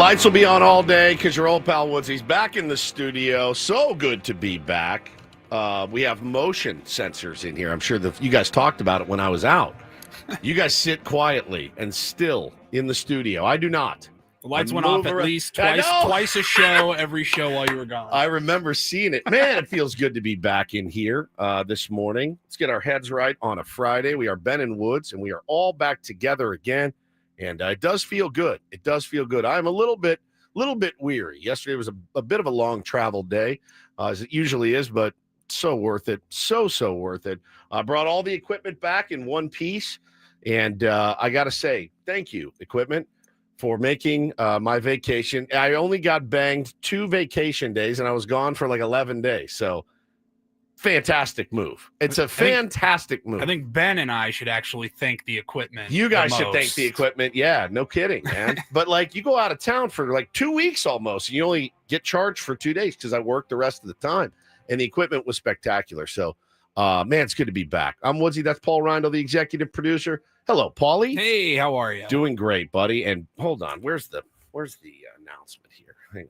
Lights will be on all day because your old pal Woodsy's back in the studio. So good to be back. We have motion sensors in here. I'm sure you guys talked about it when I was out. You guys sit quietly and still in the studio. I do not. The lights went off at least twice a show, every show while you were gone. I remember seeing it. Man, it feels good to be back in here this morning. Let's get our heads right on a Friday. We are Ben and Woods, and we are all back together again. And it does feel good. It does feel good. I'm a little bit weary. Yesterday was a bit of a long travel day, as it usually is, but so worth it. So worth it. I brought all the equipment back in one piece, and I got to say, thank you, equipment, for making my vacation. I only got banged 2 vacation days, and I was gone for like 11 days. So fantastic move. It's a fantastic move. I think Ben and I should actually thank the equipment. You guys should thank the equipment. Yeah, no kidding, man. But like, you go out of town for like 2 weeks almost, and you only get charged for 2 days because I worked the rest of the time. And the equipment was spectacular. So, man, it's good to be back. I'm Woodsy. That's Paul Rindle, the executive producer. Hello, Paulie. Hey, how are you? Doing great, buddy. And hold on, where's the announcement here? Hang on.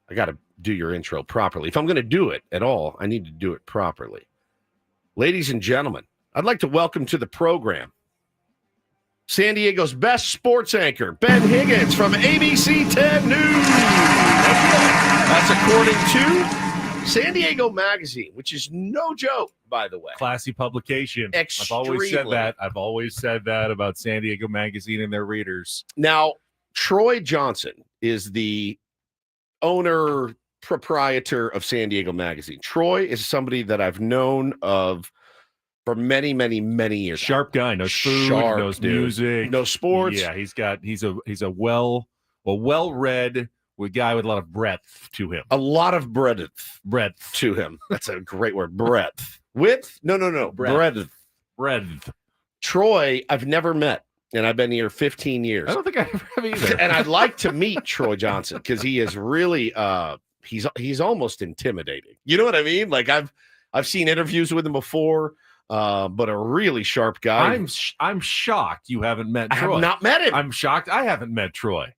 I got to do your intro properly. If I'm going to do it at all, I need to do it properly. Ladies and gentlemen, I'd like to welcome to the program San Diego's best sports anchor, Ben Higgins from ABC 10 News. That's according to San Diego Magazine, which is no joke, by the way. Classy publication. Extremely. I've always said that about San Diego Magazine and their readers. Now, Troy Johnson is the owner, proprietor of San Diego Magazine. Troy is somebody that I've known of for many years. Sharp guy, knows food, knows music, knows sports. Yeah, he's a well-read guy with a lot of breadth to him. A lot of breadth to him. That's a great word. Breadth. Width? No. Breadth. Troy, I've never met. And I've been here 15 years. I don't think I ever have either. And I'd like to meet Troy Johnson because he is really he's almost intimidating. You know what I mean? Like I've seen interviews with him before, but a really sharp guy. I'm shocked you haven't met Troy. I have not met him. I'm shocked I haven't met Troy.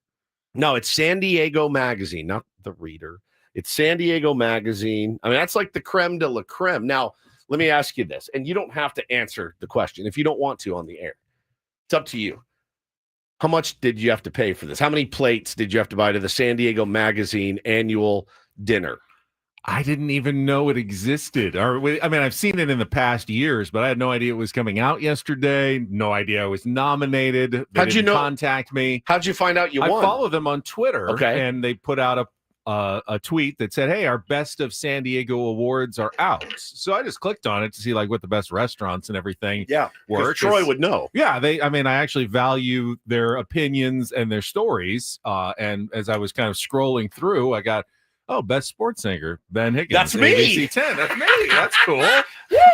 No, it's San Diego Magazine, not the Reader. It's San Diego Magazine. I mean, that's like the creme de la creme. Now, let me ask you this, and you don't have to answer the question if you don't want to on the air. It's up to you. How much did you have to pay for this? How many plates did you have to buy to the San Diego Magazine annual dinner? I didn't even know it existed. I've seen it in the past years, but I had no idea it was coming out yesterday. No idea I was nominated. How'd you know? Contact me. How'd you find out you won? I follow them on Twitter. Okay. And they put out a tweet that said, hey, our best of San Diego awards are out. So I just clicked on it to see like what the best restaurants and everything were. Troy would know. Yeah, I actually value their opinions and their stories. And as I was kind of scrolling through, I got, best sports anchor, Ben Higgins. That's me. ABC 10. That's me. That's cool.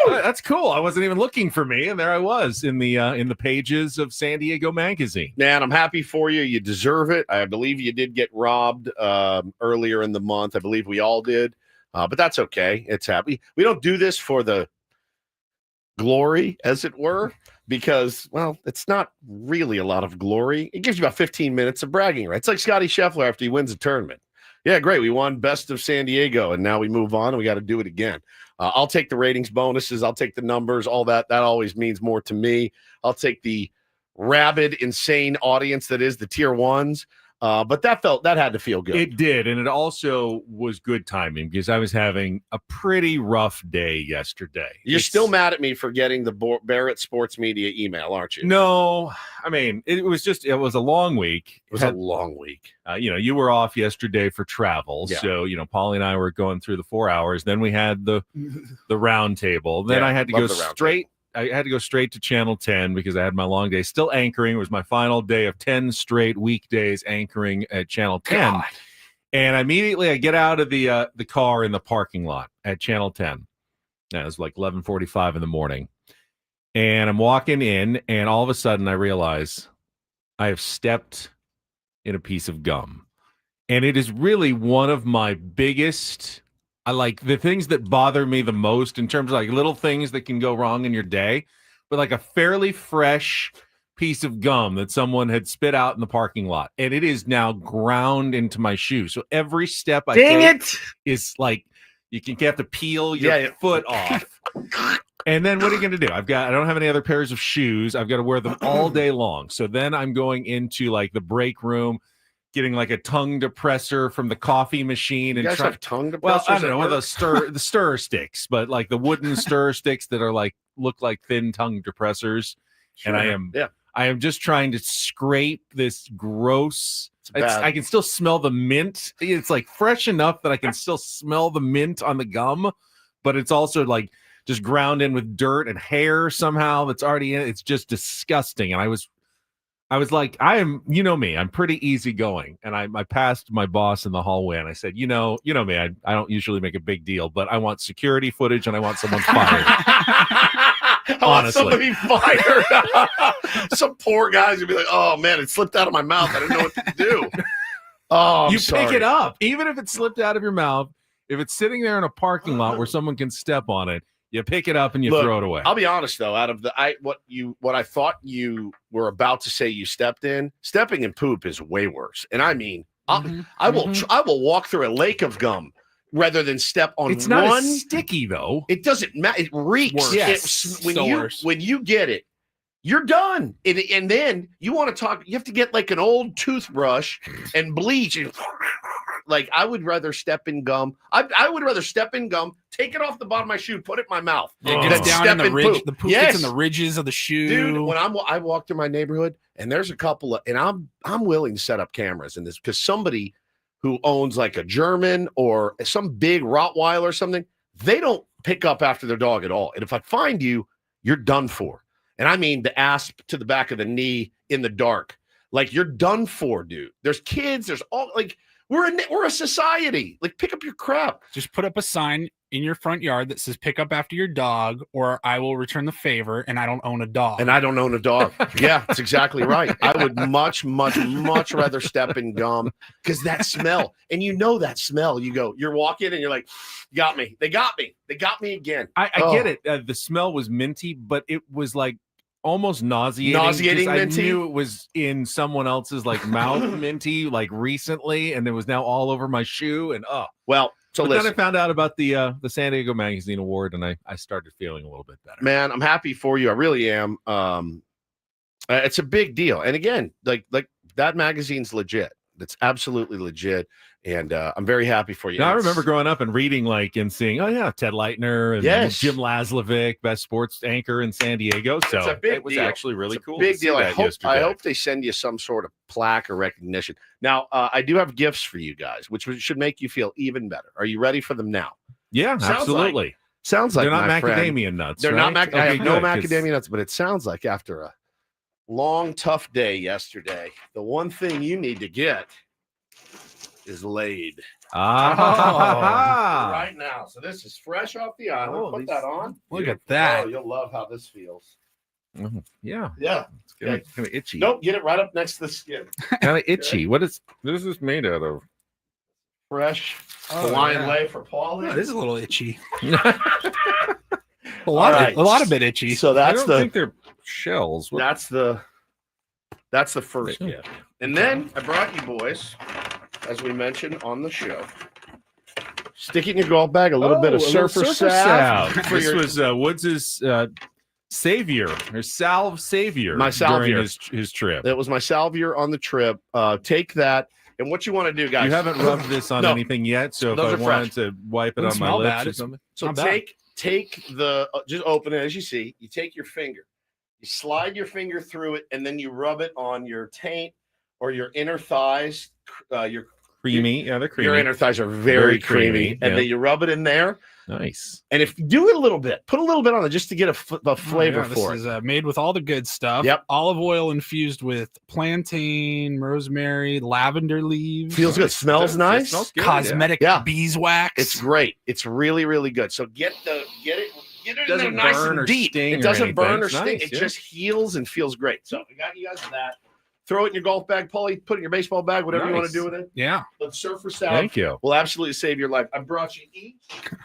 That's cool. I wasn't even looking for me, and there I was in the pages of San Diego Magazine. Man, I'm happy for you. You deserve it. I believe you did get robbed earlier in the month. I believe we all did, but that's okay. It's happy. We don't do this for the glory, as it were, because, well, it's not really a lot of glory. It gives you about 15 minutes of bragging rights. It's like Scotty Scheffler after he wins a tournament. Yeah, great. We won best of San Diego, and now we move on, and we got to do it again. I'll take the ratings bonuses. I'll take the numbers, all that. That always means more to me. I'll take the rabid, insane audience that is the tier ones. But that had to feel good. It did, and it also was good timing because I was having a pretty rough day yesterday. You're still mad at me for getting the Barrett Sports Media email, aren't you? No, it was a long week. It was a long week. You were off yesterday for travel, so Paulie and I were going through the 4 hours. Then we had the round table. Then I had to go straight. I had to go straight to Channel 10 because I had my long day. Still anchoring. It was my final day of 10 straight weekdays anchoring at Channel 10. God. And immediately I get out of the car in the parking lot at Channel 10. It was like 11:45 in the morning. And I'm walking in, and all of a sudden I realize I have stepped in a piece of gum. And it is really one of my biggest... I like the things that bother me the most in terms of like little things that can go wrong in your day, but like a fairly fresh piece of gum that someone had spit out in the parking lot, and it is now ground into my shoe. So every step I take is like you have to peel your foot off. And then what are you going to do? I don't have any other pairs of shoes. I've got to wear them all day long. So then I'm going into like the break room, getting like a tongue depressor from the coffee machine. You and guys have tongue depressors? Well, I don't know, one of the stir sticks, but like the wooden stir sticks that are like look like thin tongue depressors. Sure. And I am just trying to scrape this gross. I can still smell the mint. It's like fresh enough that I can still smell the mint on the gum, but it's also like just ground in with dirt and hair somehow that's already in it. It's just disgusting. And I was like, you know me, I'm pretty easygoing. And I passed my boss in the hallway and I said, you know me, I don't usually make a big deal, but I want security footage and I want someone fired. I want somebody fired. Some poor guys would be like, oh man, it slipped out of my mouth. I didn't know what to do. Oh, you pick it up. Even if it slipped out of your mouth, if it's sitting there in a parking lot where someone can step on it, you pick it up and you throw it away. I'll be honest though, out of what I thought you were about to say you stepped in, stepping in poop is way worse. And I mean, I will walk through a lake of gum rather than step on one. It's not as sticky though. It doesn't matter. It reeks. Yes. When you get it, you're done. And then you want to talk, you have to get like an old toothbrush and bleach and like I would rather step in gum. I would rather step in gum, take it off the bottom of my shoe, put it in my mouth. It gets down in the ridge. The poop gets in the ridges of the shoe. Dude, when I walk through my neighborhood and there's a couple of, and I'm willing to set up cameras in this because somebody who owns like a German or some big Rottweiler or something, they don't pick up after their dog at all. And if I find you, you're done for. And I mean the asp to the back of the knee in the dark. Like you're done for, dude. There's kids. There's all like we're a society. Like pick up your crap. Just put up a sign in your front yard that says "Pick up after your dog," or "I will return the favor." And I don't own a dog. And I don't own a dog. Yeah, that's exactly right. I would much rather step in gum because that smell. And you know that smell. You're walking and you're like, got me. They got me. They got me again. I get it. The smell was minty, but it was like almost nauseating. Minty. I knew it was in someone else's like mouth minty like recently, and it was now all over my shoe. And so then I found out about the San Diego Magazine Award, and I started feeling a little bit better. Man, I'm happy for you. I really am. It's a big deal, and again, like that magazine's legit. That's absolutely legit. And I'm very happy for you. Now, I remember growing up and reading and seeing, Ted Leitner and Jim Laszlovic, best sports anchor in San Diego. So it was actually really cool. Big deal. I hope they send you some sort of plaque or recognition. Now, I do have gifts for you guys, which should make you feel even better. Are you ready for them now? Yeah, absolutely. Sounds like they're not macadamia nuts. They're right? not. I have no macadamia nuts, but it sounds like after a long, tough day yesterday, the one thing you need to get is laid. Right now. So this is fresh off the island. Put that on. Look at that. Oh, you'll love how this feels. Yeah. It's kind of itchy. Nope, get it right up next to the skin. Kind of itchy. What is this made out of? Fresh Hawaiian lay for Paulie. It is a little itchy. a lot of bit itchy. So I don't think they're shells. That's the first gift. And then I brought you boys, as we mentioned on the show, stick it in your golf bag, a little bit of surfer salve. This was Woods' savior or salve savior. My salvier during his trip. That was my salvier on the trip. Take that. And what you want to do, guys? You haven't rubbed this on anything yet, so if I wanted to wipe it on my lips or something. So take the just open it as you see. You take your finger, you slide your finger through it, and then you rub it on your taint or your inner thighs. Your creamy, they're creamy. Your inner thighs are very creamy, and then you rub it in there. Nice. And if you do it a little bit, put a little bit on it just to get a flavor for it. This is made with all the good stuff. Yep. Olive oil infused with plantain, rosemary, lavender leaves. Feels good. Smells nice. Smells good, cosmetic beeswax. It's great. It's really, really good. So get it in there nice and deep. It doesn't burn or sting. It just heals and feels great. So we got you guys that. Throw it in your golf bag, Paulie. Put it in your baseball bag, whatever you want to do with it. Yeah. But Surfer Salve Thank you. will absolutely save your life. I brought you each.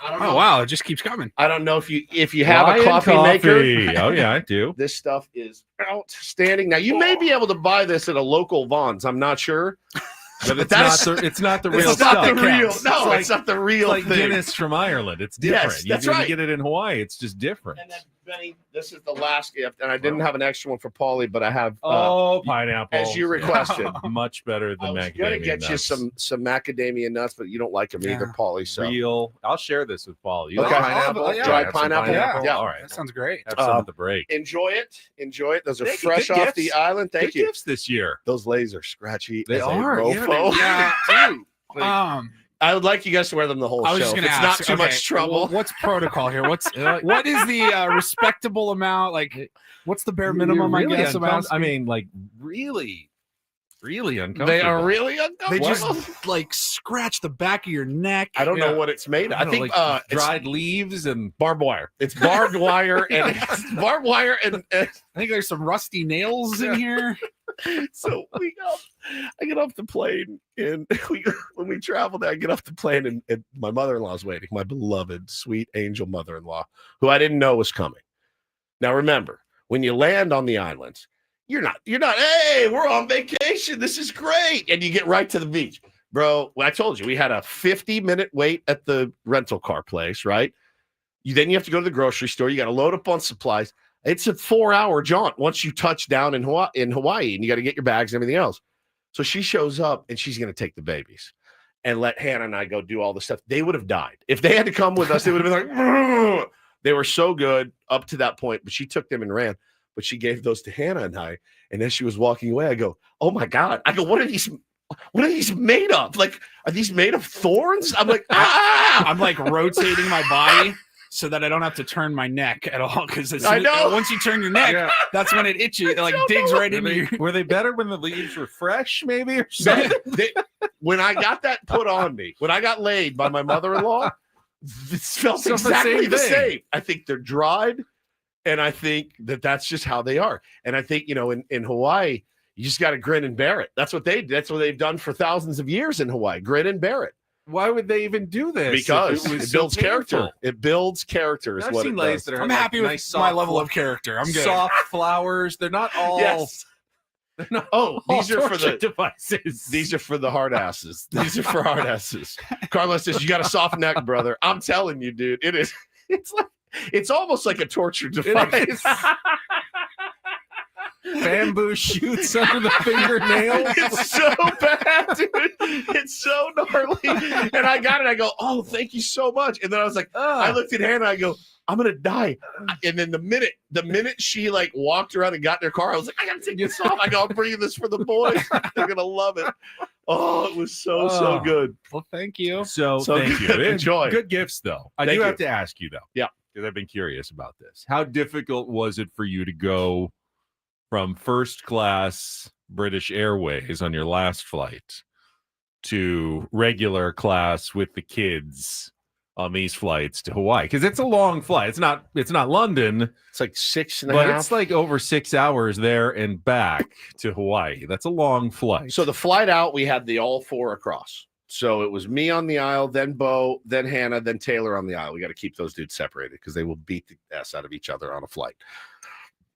I don't know. Oh wow, it just keeps coming. I don't know if you have a coffee maker. Oh yeah, I do. This stuff is outstanding. Now you may be able to buy this at a local Vons. I'm not sure. But it's not the real It's not stuff. the real. No, it's not the real like thing. Guinness from Ireland. It's different. Yes, that's you right. get it in Hawaii. It's just different. And then Benny, this is the last gift, and I didn't have an extra one for Paulie, but I have pineapple as you requested. Much better I than was macadamia gonna get nuts. you some macadamia nuts, but you don't like them either, Paulie. So Real. I'll share this with Paul. You Okay. like pineapple? Oh, yeah. Dried Have some pineapple? Yeah. All right. That sounds great. Have some at the break. enjoy it. Those are Thank you. fresh Good off gifts. the island. Thank Good you. gifts this year. Those lays are scratchy. They as a are. mofo. Yeah. Like, I would like you guys to wear them the whole I was show. just If gonna it's ask. not too okay, much trouble. well, what's protocol here? What is the respectable amount? Like, what's the bare minimum? Really I guess. I mean, like really uncomfortable. They are really uncomfortable. They just like scratch the back of your neck. I don't know what it's made of. I think like it's dried leaves and barbed wire. It's barbed wire and I think there's some rusty nails in here. So I get off the plane and when we traveled, I get off the plane and my mother-in-law's waiting, my beloved, sweet angel mother-in-law, who I didn't know was coming. Now remember, when you land on the islands, you're not, hey, we're on vacation. This is great. And you get right to the beach. Bro, I told you, we had a 50-minute wait at the rental car place, right? Then you have to go to the grocery store. You got to load up on supplies. It's a 4-hour jaunt once you touch down in Hawaii, and you got to get your bags and everything else. So she shows up, and she's going to take the babies and let Hannah and I go do all the stuff. They would have died. If they had to come with us, they would have been like, "Ugh." They were so good up to that point, but she took them and ran. But she gave those to Hannah and I. And as she was walking away, I go, oh, my God. I go, what are these made of? Like, are these made of thorns? I'm like, ah! I'm like rotating my body so that I don't have to turn my neck at all. Because I know. Once you turn your neck, that's when it itches. It like digs right into you. Were they better when the leaves were fresh, maybe? Or something? When I got that put on me, when I got laid by my mother-in-law, it felt exactly the same. I think they're dried. And I think that's just how they are. And I think, in Hawaii, you just got to grin and bear it. That's what they've done for thousands of years in Hawaii. Grin and bear it. Why would they even do this? Because it builds character. It builds character. I've seen lays that are I'm happy with my level of character. I'm good. Soft flowers. They're not all. Yes. They're not these are for the devices. These are for the hard asses. These are for hard asses. Carlos says, you got a soft neck, brother. I'm telling you, dude. It is. It's almost like a torture device. Bamboo shoots under the fingernail. It's so bad, dude. It's so gnarly. And I got it. I go, oh, thank you so much. And then I was like, I looked at Hannah. I go, I'm gonna die. And then the minute she like walked around and got in her car, I was like, I gotta take this off. I go, I'm bringing this for the boys. They're gonna love it. Oh, it was so good. Well, thank you. So thank you. Enjoy. Good gifts, though. I do have to ask you, though. Yeah. Because I've been curious about this. How difficult was it for you to go from first class British Airways on your last flight to regular class with the kids on these flights to Hawaii? Because it's a long flight. It's not London. It's like 6.5. But it's like over 6 hours there and back to Hawaii. That's a long flight. So the flight out, we had the all four across. So it was me on the aisle, then Bo, then Hannah, then Taylor on the aisle. We got to keep those dudes separated because they will beat the ass out of each other on a flight.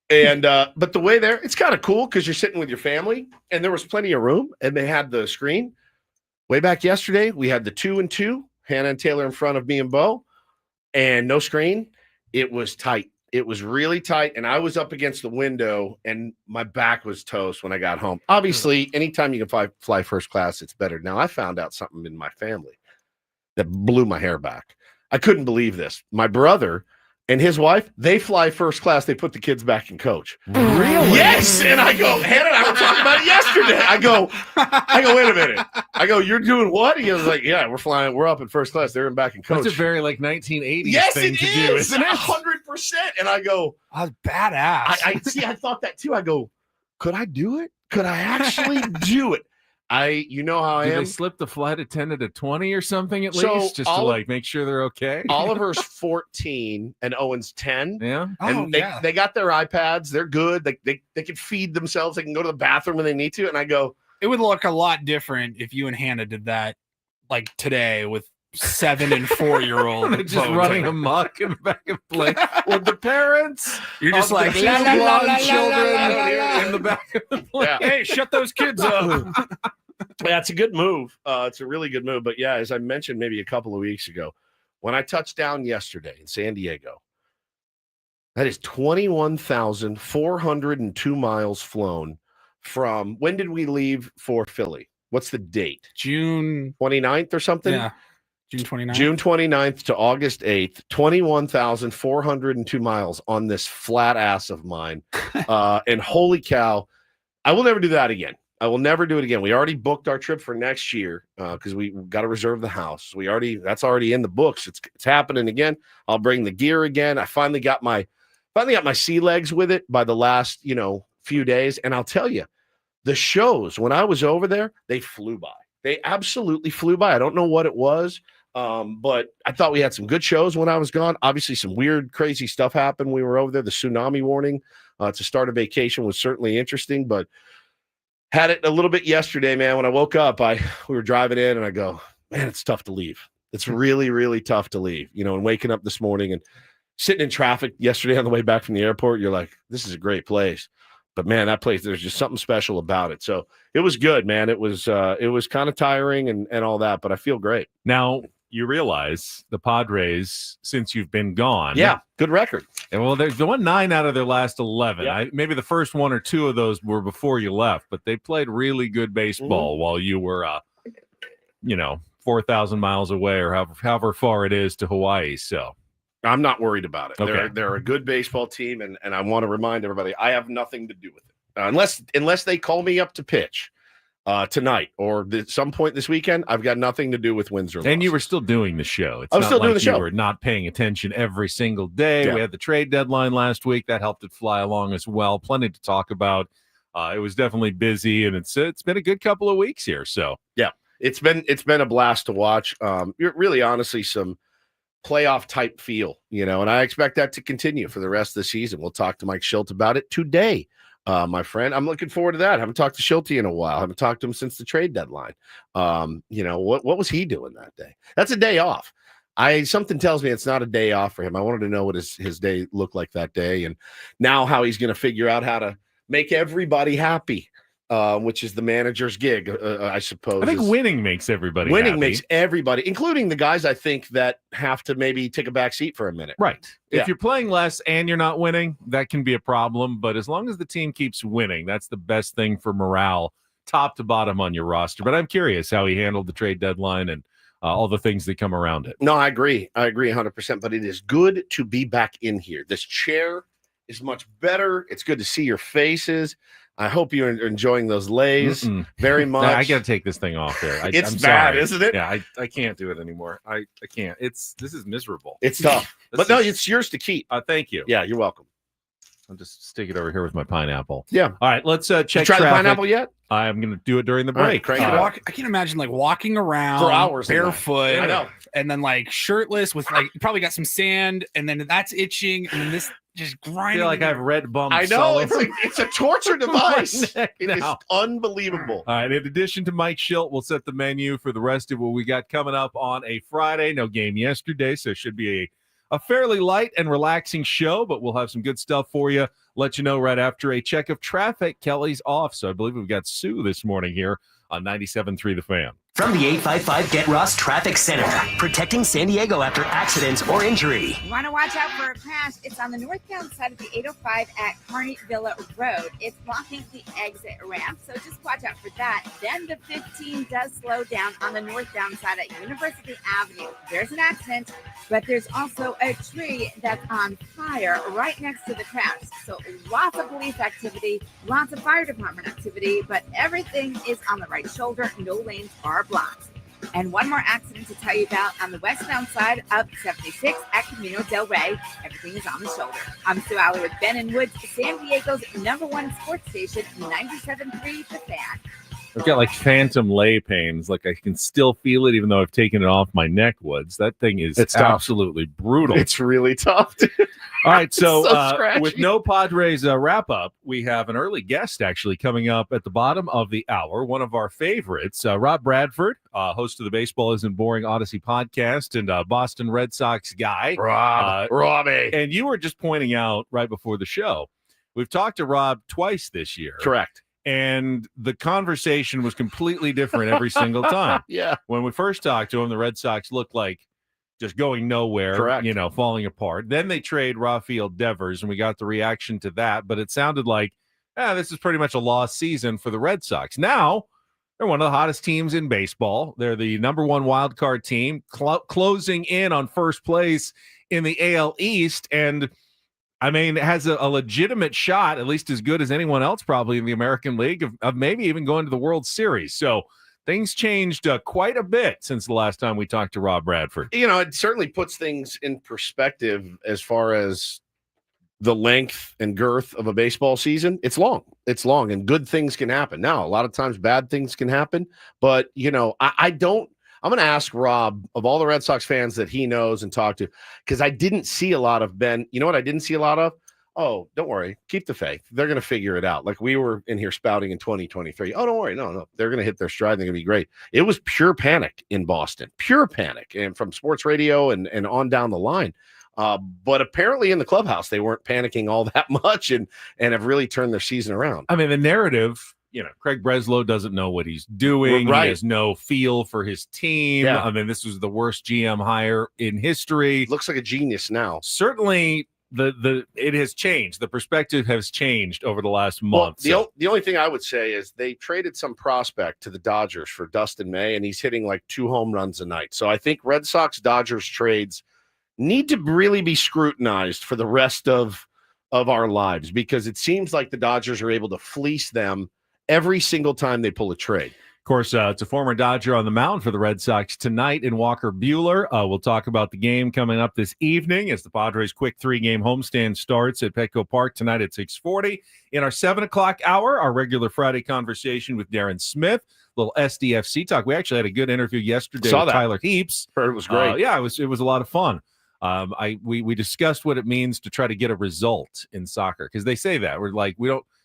And but the way there, it's kind of cool because you're sitting with your family, and there was plenty of room, and they had the screen. Way back yesterday, we had the 2 and 2, Hannah and Taylor in front of me and Bo, and no screen. It was tight. It was really tight, and I was up against the window, and my back was toast when I got home. Obviously, anytime you can fly first class, it's better. Now, I found out something in my family that blew my hair back. I couldn't believe this. My brother and his wife, they fly first class. They put the kids back in coach. Really? Yes. And I go, Hannah and I were talking about it yesterday. I go, wait a minute. I go, you're doing what? He was like, yeah, we're up in first class. They're back in coach. That's a very like 1980s yes, thing it to is, do, isn't it? 100%. And I go, that's badass. I thought that too. I go, could I do it? Could I actually do it? You know how I Do am. they slip the flight attendant at 20 or something at So least, just to like make sure they're okay? Oliver's 14 and Owen's 10. Yeah. And they got their iPads. They're good. They can feed themselves. They can go to the bathroom when they need to. And I go, it would look a lot different if you and Hannah did that like today with 7 and 4-year-old just running amok in the back of the plane with the parents. You're just like children in the back of the plane. Yeah. Hey, shut those kids up. Yeah, it's a good move. It's a really good move. But yeah, as I mentioned maybe a couple of weeks ago, when I touched down yesterday in San Diego, that is 21,402 miles flown from, when did we leave for Philly? What's the date? June 29th or something? Yeah. June 29th. June 29th to August 8th, 21,402 miles on this flat ass of mine. And holy cow, I will never do that again. I will never do it again. We already booked our trip for next year because we got to reserve the house. That's already in the books. It's happening again. I'll bring the gear again. I finally got my sea legs with it by the last, few days. And I'll tell you, the shows when I was over there, they flew by. They absolutely flew by. I don't know what it was. But I thought we had some good shows when I was gone. Obviously, some weird, crazy stuff happened. We were over there. The tsunami warning to start a vacation was certainly interesting, but had it a little bit yesterday, man. When I woke up, we were driving in and I go, man, it's tough to leave. It's really, really tough to leave, and waking up this morning and sitting in traffic yesterday on the way back from the airport, you're like, this is a great place. But man, that place, there's just something special about it. So it was good, man. It was kind of tiring and all that, but I feel great. Now, you realize the Padres, since you've been gone. Yeah, good record. And well, they've won 9 out of their last 11. Yeah. Maybe the first 1 or 2 of those were before you left, but they played really good baseball while you were, 4,000 miles away or however far it is to Hawaii. So I'm not worried about it. Okay. They're a good baseball team, and I want to remind everybody, I have nothing to do with it. Unless they call me up to pitch tonight or at some point this weekend, I've got nothing to do with wins or losses. And you were still doing the show. I was still doing the show. You were not paying attention every single day. Yeah. We had the trade deadline last week. That helped it fly along as well. Plenty to talk about. It was definitely busy, and it's been a good couple of weeks here. So yeah, it's been a blast to watch. Really, honestly, some playoff type feel, and I expect that to continue for the rest of the season. We'll talk to Mike Schilt about it today. My friend, I'm looking forward to that. I haven't talked to Schilt in a while. I haven't talked to him since the trade deadline. What was he doing that day? That's a day off. Something tells me it's not a day off for him. I wanted to know what his day looked like that day, and now how he's going to figure out how to make everybody happy, which is the manager's gig, I suppose. I think winning makes everybody Winning happy. makes everybody, including the guys I think that have to maybe take a back seat for a minute. Right. Yeah. If you're playing less and you're not winning, that can be a problem. But as long as the team keeps winning, that's the best thing for morale, top to bottom on your roster. But I'm curious how he handled the trade deadline and all the things that come around it. No, I agree 100%. But it is good to be back in here. This chair is much better. It's good to see your faces. I hope you're enjoying those lays very much. I got to take this thing off there. It's I'm bad, sorry. isn't it? Yeah, I can't do it anymore. I can't. This is miserable. It's tough. It's yours to keep. Thank you. Yeah, you're welcome. I'll just stick it over here with my pineapple. Yeah. All right, let's check you try traffic. the pineapple yet? I'm going to do it during the break. Right, crank it up. I can't imagine walking around for hours barefoot. I know. And then shirtless with you probably got some sand, and then that's itching, and then this just I grinding. feel like I have red bumps. I know. It's a torture device. It is unbelievable. All right. In addition to Mike Schilt, we'll set the menu for the rest of what we got coming up on a Friday. No game yesterday, so it should be a fairly light and relaxing show, but we'll have some good stuff for you. Let you know right after a check of traffic. Kelly's off, so I believe we've got Sue this morning here on 97.3 The Fan. From the 855 Get Ross Traffic Center, protecting San Diego after accidents or injury. You want to watch out for a crash? It's on the northbound side of the 805 at Carney Villa Road. It's blocking the exit ramp, so just watch out for that. Then the 15 does slow down on the northbound side at University Avenue. There's an accident, but there's also a tree that's on fire right next to the crash. So lots of police activity, lots of fire department activity, but everything is on the right shoulder. No lanes are blocked. And one more accident to tell you about on the westbound side of 76 at Camino del Rey. Everything is on the shoulder. I'm Sue Alley with Ben and Woods, San Diego's #1 sports station, 97.3 The Fan. I've got like phantom lay pains. Like I can still feel it even though I've taken it off my neck, Woods. That thing is absolutely brutal. It's really tough, dude. All right, so, so with no Padres wrap-up, we have an early guest actually coming up at the bottom of the hour, one of our favorites, Rob Bradford, host of the Baseball Isn't Boring Odyssey podcast and Boston Red Sox guy. Robbie. And you were just pointing out right before the show, we've talked to Rob twice this year. Correct. And the conversation was completely different every single time. Yeah. When we first talked to him, the Red Sox looked like just going nowhere, Correct. Falling apart. Then they trade Rafael Devers, and we got the reaction to that, but it sounded like, this is pretty much a lost season for the Red Sox. Now, they're one of the hottest teams in baseball. They're the number one wild card team, closing in on first place in the AL East, and it has a legitimate shot, at least as good as anyone else probably in the American League, of maybe even going to the World Series. So things changed quite a bit since the last time we talked to Rob Bradford. It certainly puts things in perspective as far as the length and girth of a baseball season. It's long, and good things can happen. Now, a lot of times bad things can happen, but, I'm going to ask Rob, of all the Red Sox fans that he knows and talked to, because I didn't see a lot of Ben. You know what I didn't see a lot of? Oh, don't worry. Keep the faith. They're going to figure it out. Like we were in here spouting in 2023. Oh, don't worry. No. They're going to hit their stride. They're going to be great. It was pure panic in Boston. Pure panic. And from sports radio and on down the line. But apparently in the clubhouse, they weren't panicking all that much and have really turned their season around. The narrative, Craig Breslow doesn't know what he's doing. Right. He has no feel for his team. Yeah. This was the worst GM hire in history. Looks like a genius now. Certainly it has changed. The perspective has changed over the last month. Well, the only thing I would say is they traded some prospect to the Dodgers for Dustin May, and he's hitting like 2 home runs a night. So I think Red Sox Dodgers trades need to really be scrutinized for the rest of our lives, because it seems like the Dodgers are able to fleece them every single time they pull a trade. Of course, it's a former Dodger on the mound for the Red Sox tonight in Walker Buehler. We'll talk about the game coming up this evening as the Padres' quick 3-game homestand starts at Petco Park tonight at 6:40. In our 7 o'clock hour, our regular Friday conversation with Darren Smith, little SDFC talk. We actually had a good interview yesterday with Tyler Heaps. Heard it was great. It was a lot of fun. We discussed what it means to try to get a result in soccer, because they say that.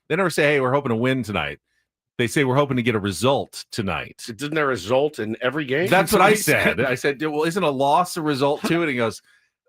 They never say, hey, we're hoping to win tonight. They say we're hoping to get a result tonight. Didn't there a result in every game? That's what I said. I said, well, isn't a loss a result too? And he goes,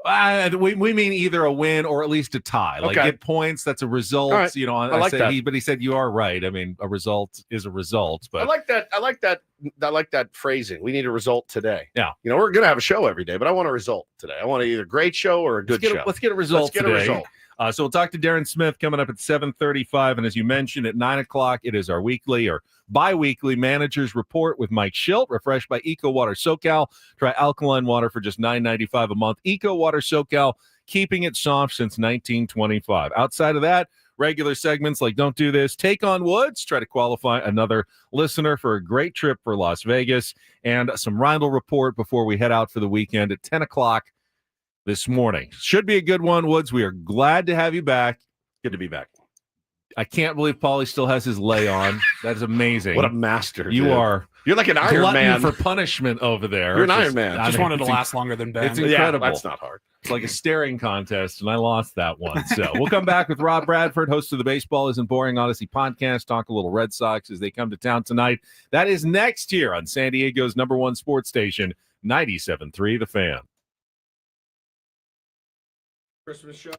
we mean either a win or at least a tie. Like get points, that's a result. Right. I like that. But he said you are right. A result is a result. But I like that phrasing. We need a result today. Yeah. We're gonna have a show every day, but I want a result today. I want either a great show or a good show. Let's get a result today. A result. So we'll talk to Darren Smith coming up at 7:35. And as you mentioned, at 9 o'clock, it is our weekly or bi-weekly Manager's Report with Mike Schilt, refreshed by Eco Water SoCal. Try alkaline water for just $9.95 a month. Eco Water SoCal, keeping it soft since 1925. Outside of that, regular segments like Don't Do This, Take on Woods, try to qualify another listener for a great trip for Las Vegas, and some Rindle Report before we head out for the weekend at 10 o'clock this morning. Should be a good one, Woods. We are glad to have you back. Good to be back. I can't believe Paulie still has his lay on. That is amazing. What a master. You dude. are. You're like an Iron Man. For punishment over there. You're an Iron Man. I just wanted to last longer than Ben. It's incredible. Yeah, that's not hard. It's like a staring contest, and I lost that one. So we'll come back with Rob Bradford, host of the Baseball Isn't Boring Odyssey podcast, talk a little Red Sox as they come to town tonight. That is next here on San Diego's #1 sports station, 97.3 The Fan. Christmas show.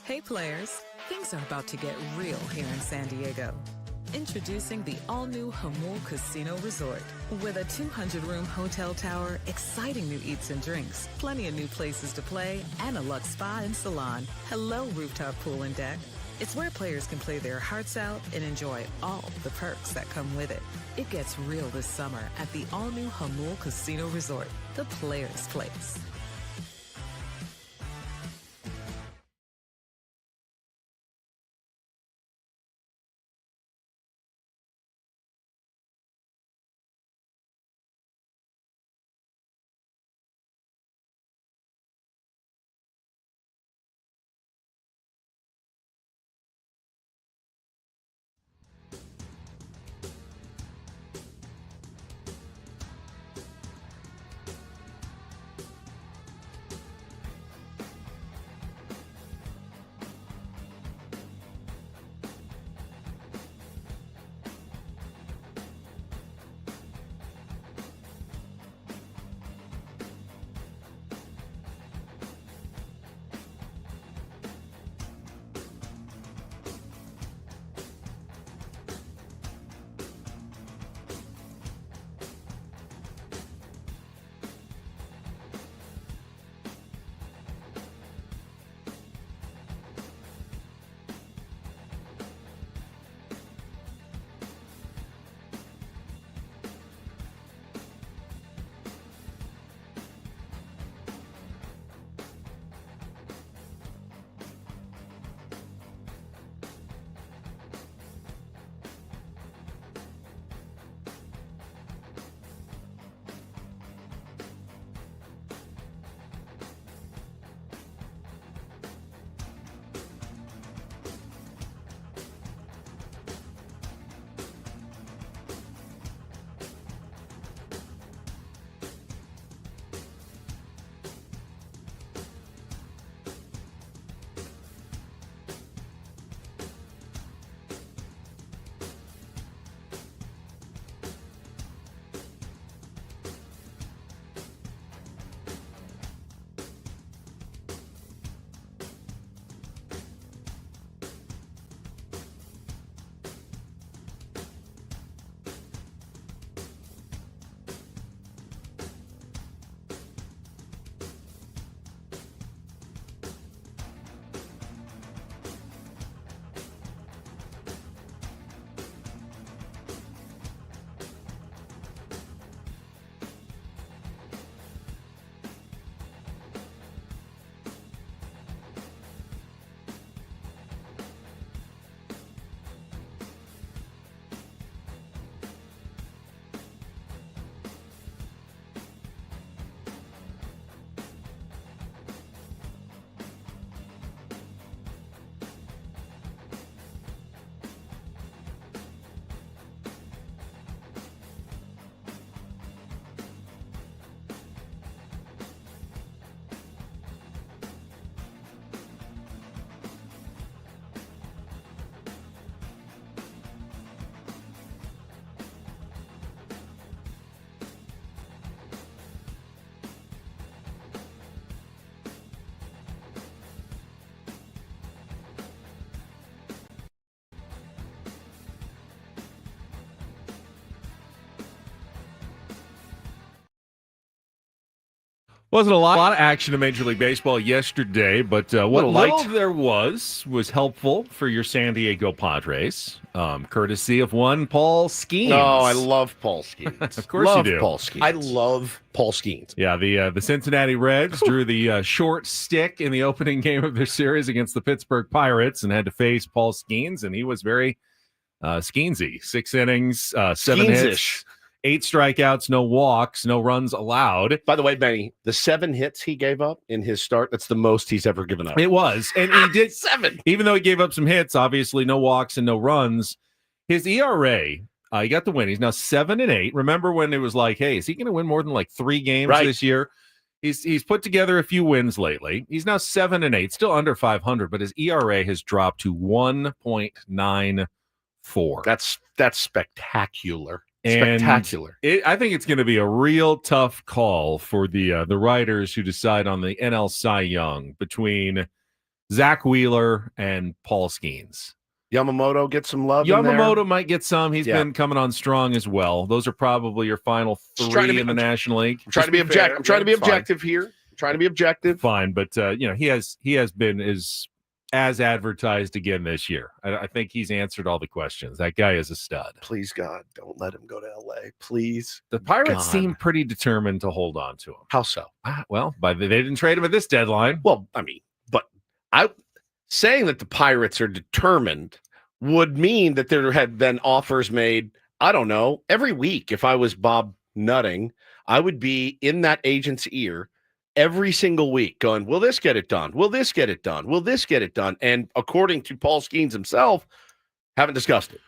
Hey players, things are about to get real here in San Diego. Introducing the all-new Jamul Casino Resort. With a 200-room hotel tower, exciting new eats and drinks, plenty of new places to play, and a luxe spa and salon. Hello, rooftop pool and deck. It's where players can play their hearts out and enjoy all the perks that come with it. It gets real this summer at the all-new Jamul Casino Resort, the players' place. Wasn't a lot of action in Major League Baseball yesterday, but what little there was helpful for your San Diego Padres, courtesy of one Paul Skenes. Oh, I love Paul Skenes. Of course you do. Paul Skenes. I love Paul Skenes. Yeah, the Cincinnati Reds drew the short stick in the opening game of their series against the Pittsburgh Pirates and had to face Paul Skenes, and he was very Skenesy. 6 innings, 7 hits. 8 strikeouts, no walks, no runs allowed. By the way, Benny, the 7 hits he gave up in his start, that's the most he's ever given up. It was. And he did 7. Even though he gave up some hits, obviously no walks and no runs, his ERA, he got the win. He's now 7-8. Remember when it was like, hey, is he going to win more than like 3 games this year? He's put together a few wins lately. He's now 7-8, still under 500, but his ERA has dropped to 1.94. That's spectacular. Spectacular. I think it's going to be a real tough call for the writers who decide on the NL Cy Young between Zach Wheeler, and Paul Skenes. Yamamoto get some love. Yamamoto might get some. He's been coming on strong as well. Those are probably your final three in the National League. I'm trying to be objective. I'm trying to be objective here. I'm trying to be objective. Fine, but he has been as advertised again this year. I think he's answered all the questions. That guy is a stud. Please, God, don't let him go to LA. Please. The Pirates seem pretty determined to hold on to him. How so? Well, they didn't trade him at this deadline. Well, I mean, but saying that the Pirates are determined would mean that there had been offers made, I don't know, every week. If I was Bob Nutting, I would be in that agent's ear every single week going, will this get it done? Will this get it done? Will this get it done? And according to Paul Skenes himself, haven't discussed it.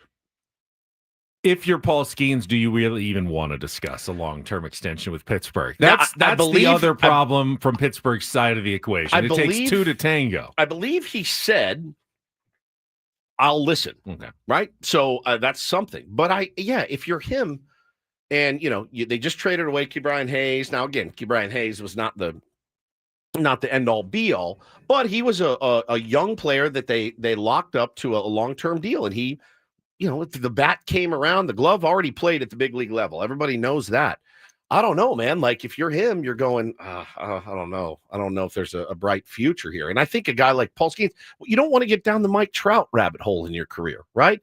If you're Paul Skenes, do you really even want to discuss a long-term extension with Pittsburgh? That's the other problem from Pittsburgh's side of the equation. It takes two to tango. I believe he said, I'll listen. Okay. Right? So that's something. But if you're him, and, they just traded away Ke'Bryan Hayes. Now, again, Ke'Bryan Hayes was not the end-all, be-all, but he was a young player that they locked up to a long-term deal. And he, the bat came around, the glove already played at the big league level. Everybody knows that. I don't know, man. Like, if you're him, you're going, I don't know. I don't know if there's a bright future here. And I think a guy like Paul Skenes, you don't want to get down the Mike Trout rabbit hole in your career, right?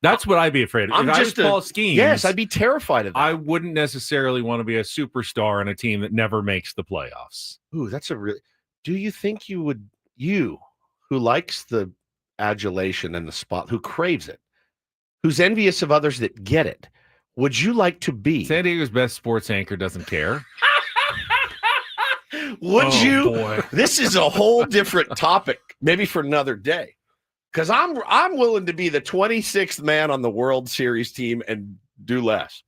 That's what I'd be afraid of. If I was Paul Skenes, yes, I'd be terrified of that. I wouldn't necessarily want to be a superstar on a team that never makes the playoffs. Ooh, that's do you think you would, who likes the adulation and the spot, who craves it, who's envious of others that get it, would you like to be? San Diego's best sports anchor doesn't care. Would you? Boy. This is a whole different topic, maybe for another day. Because I'm willing to be the 26th man on the World Series team and do less.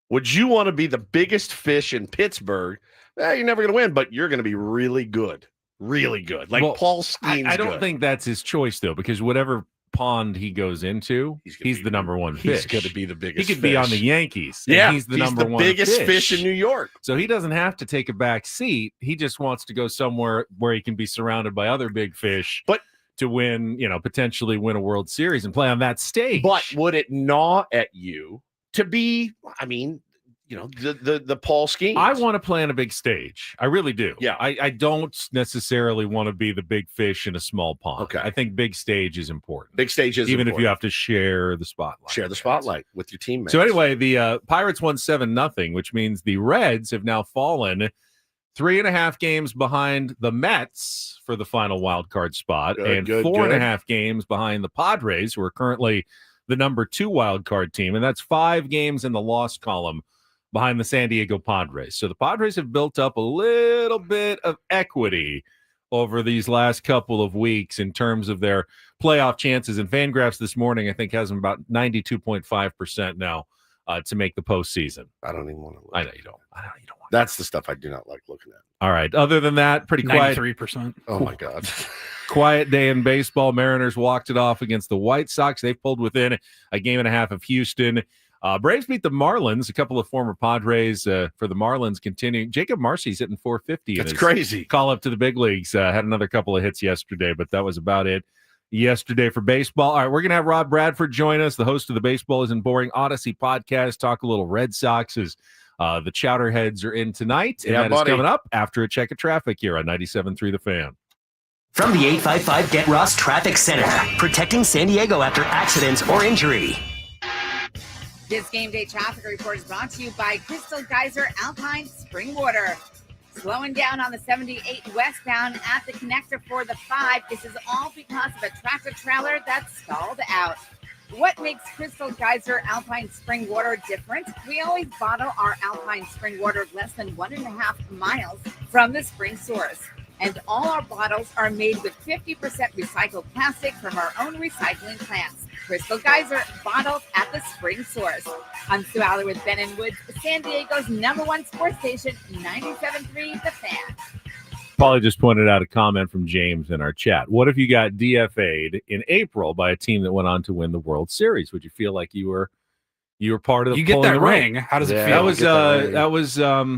Would you want to be the biggest fish in Pittsburgh? You're never going to win, but you're going to be really good. Really good. Like Paul Skenes. I don't think that's his choice, though, because whatever pond he goes into, he's the number one fish. He's going to be the biggest He could be on the Yankees. Yeah, he's the number one biggest fish in New York. So he doesn't have to take a back seat. He just wants to go somewhere where he can be surrounded by other big fish. But to win, potentially win a World Series and play on that stage. But would it gnaw at you to be, the Paul Skenes? I want to play on a big stage. I really do. Yeah. I don't necessarily want to be the big fish in a small pond. Okay. I think big stage is important. Big stage is even important. if you have to share the spotlight. Share the spotlight with your teammates. So anyway, the Pirates won 7-0, which means the Reds have now fallen 3.5 games behind the Mets for the final wild card spot, and 4.5 games behind the Padres, who are currently the number 2 wild card team, and that's 5 games in the loss column behind the San Diego Padres. So the Padres have built up a little bit of equity over these last couple of weeks in terms of their playoff chances. And Fangraphs this morning, I think, has them about 92.5% now to make the postseason. I don't even want to look. I know you don't. I know you don't. That's the stuff I do not like looking at. All right. Other than that, pretty quiet. 93%. Oh, my God. Quiet day in baseball. Mariners walked it off against the White Sox. They pulled within a game and a half of Houston. Braves beat the Marlins. A couple of former Padres for the Marlins continuing. Jacob Marcy's hitting 450. That's crazy. Call up to the big leagues. Had another couple of hits yesterday, but that was about it yesterday for baseball. All right, we're going to have Rob Bradford join us, the host of the Baseball Isn't Boring Odyssey podcast, talk a little Red Sox as the Chowderheads are in tonight. And that is coming up after a check of traffic here on 97.3 The Fan. From the 855 Get Ross Traffic Center, protecting San Diego after accidents or injury. This game day traffic report is brought to you by Crystal Geyser Alpine Spring Water. Slowing down on the 78 westbound at the connector for the 5. This is all because of a tractor trailer that's stalled out. What makes Crystal Geyser Alpine Spring Water different? We always bottle our Alpine Spring Water less than 1.5 miles from the spring source. And all our bottles are made with 50% recycled plastic from our own recycling plants. Crystal Geyser, bottled at the spring source. I'm Sue Aller with Ben and Woods, San Diego's #1 sports station, 97.3 The Fan. Paulie just pointed out a comment from James in our chat. What if you got DFA'd in April by a team that went on to win the World Series? Would you feel like you were part of the? You get that ring. How does it feel? That was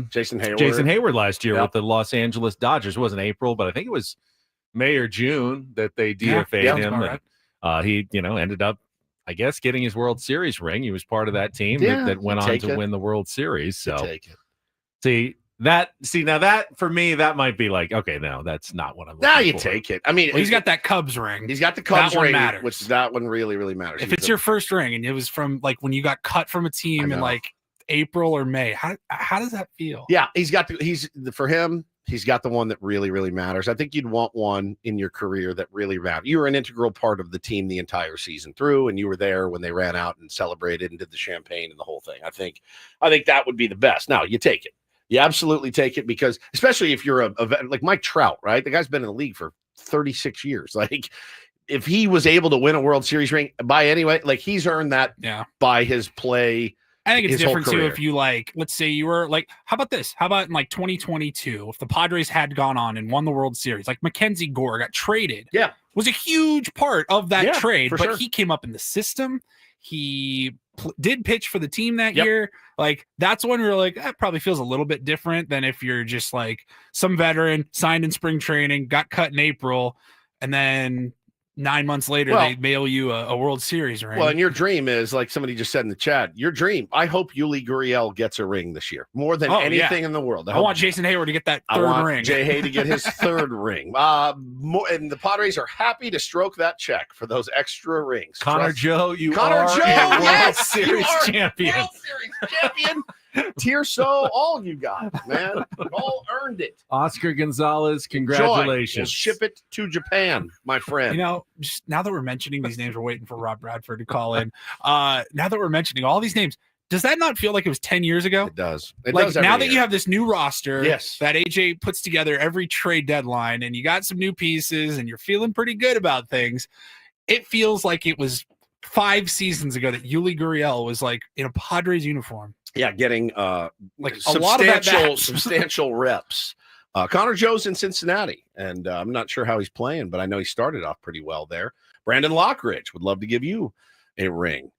Jason Hayward. Jason Hayward last year with the Los Angeles Dodgers. It wasn't April, but I think it was May or June that they DFA'd him. Right. And, he, ended up, I guess, getting his World Series ring. He was part of that team that went on to win the World Series. So take it. Now that for me, that might be like, okay, no, that's not what I'm looking Now you for. take it. I mean, he's got that Cubs ring. He's got the Cubs that one ring, matters. which that one really, really matters. If it's your first ring and it was from like when you got cut from a team in like April or May, how does that feel? Yeah, he's got the one that really, really matters. I think you'd want one in your career that really matters. You were an integral part of the team the entire season through, and you were there when they ran out and celebrated and did the champagne and the whole thing. I think that would be the best. Now, you take it. You absolutely take it, because especially if you're a like Mike Trout, right? The guy's been in the league for 36 years. Like, if he was able to win a World Series ring by anyway, like, he's earned that by his play. I think it's different too if you, like, let's say you were like, how about this? How about in like 2022, if the Padres had gone on and won the World Series, like Mackenzie Gore got traded. Yeah. Was a huge part of that trade, but sure. he came up in the system. He did pitch for the team that year. Like, that's when we're like, that probably feels a little bit different than if you're just like some veteran signed in spring training, got cut in April, and then 9 months later, they mail you a World Series ring. Well, and your dream is, like somebody just said in the chat, your dream, I hope Yuli Gurriel gets a ring this year, more than anything in the world. I want Jason Hayward to get that third ring. Jay Hay to get his third ring. And the Padres are happy to stroke that check for those extra rings. Connor Joe, you Connor are Joe, a World yes, Series champion. World Series champion. Tierso, all you got, man. You all earned it. Oscar Gonzalez, congratulations. We'll ship it to Japan, my friend. Just now that we're mentioning these names, we're waiting for Rob Bradford to call in. Now that we're mentioning all these names, does that not feel like it was 10 years ago? It does. Now that you have this new roster that AJ puts together every trade deadline, and you got some new pieces and you're feeling pretty good about things, it feels like it was 5 seasons ago that Yuli Gurriel was like in a Padres uniform. Yeah, getting like a lot of that substantial reps. Connor Joe's in Cincinnati, and I'm not sure how he's playing, but I know he started off pretty well there. Brandon Lockridge would love to give you a ring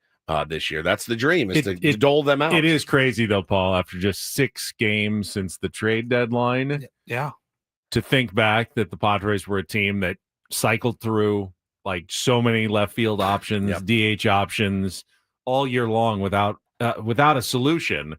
this year. That's the dream, is to dole them out. It is crazy, though, Paul, after just 6 games since the trade deadline. Yeah. To think back that the Padres were a team that cycled through like so many left field options, DH options all year long without a solution.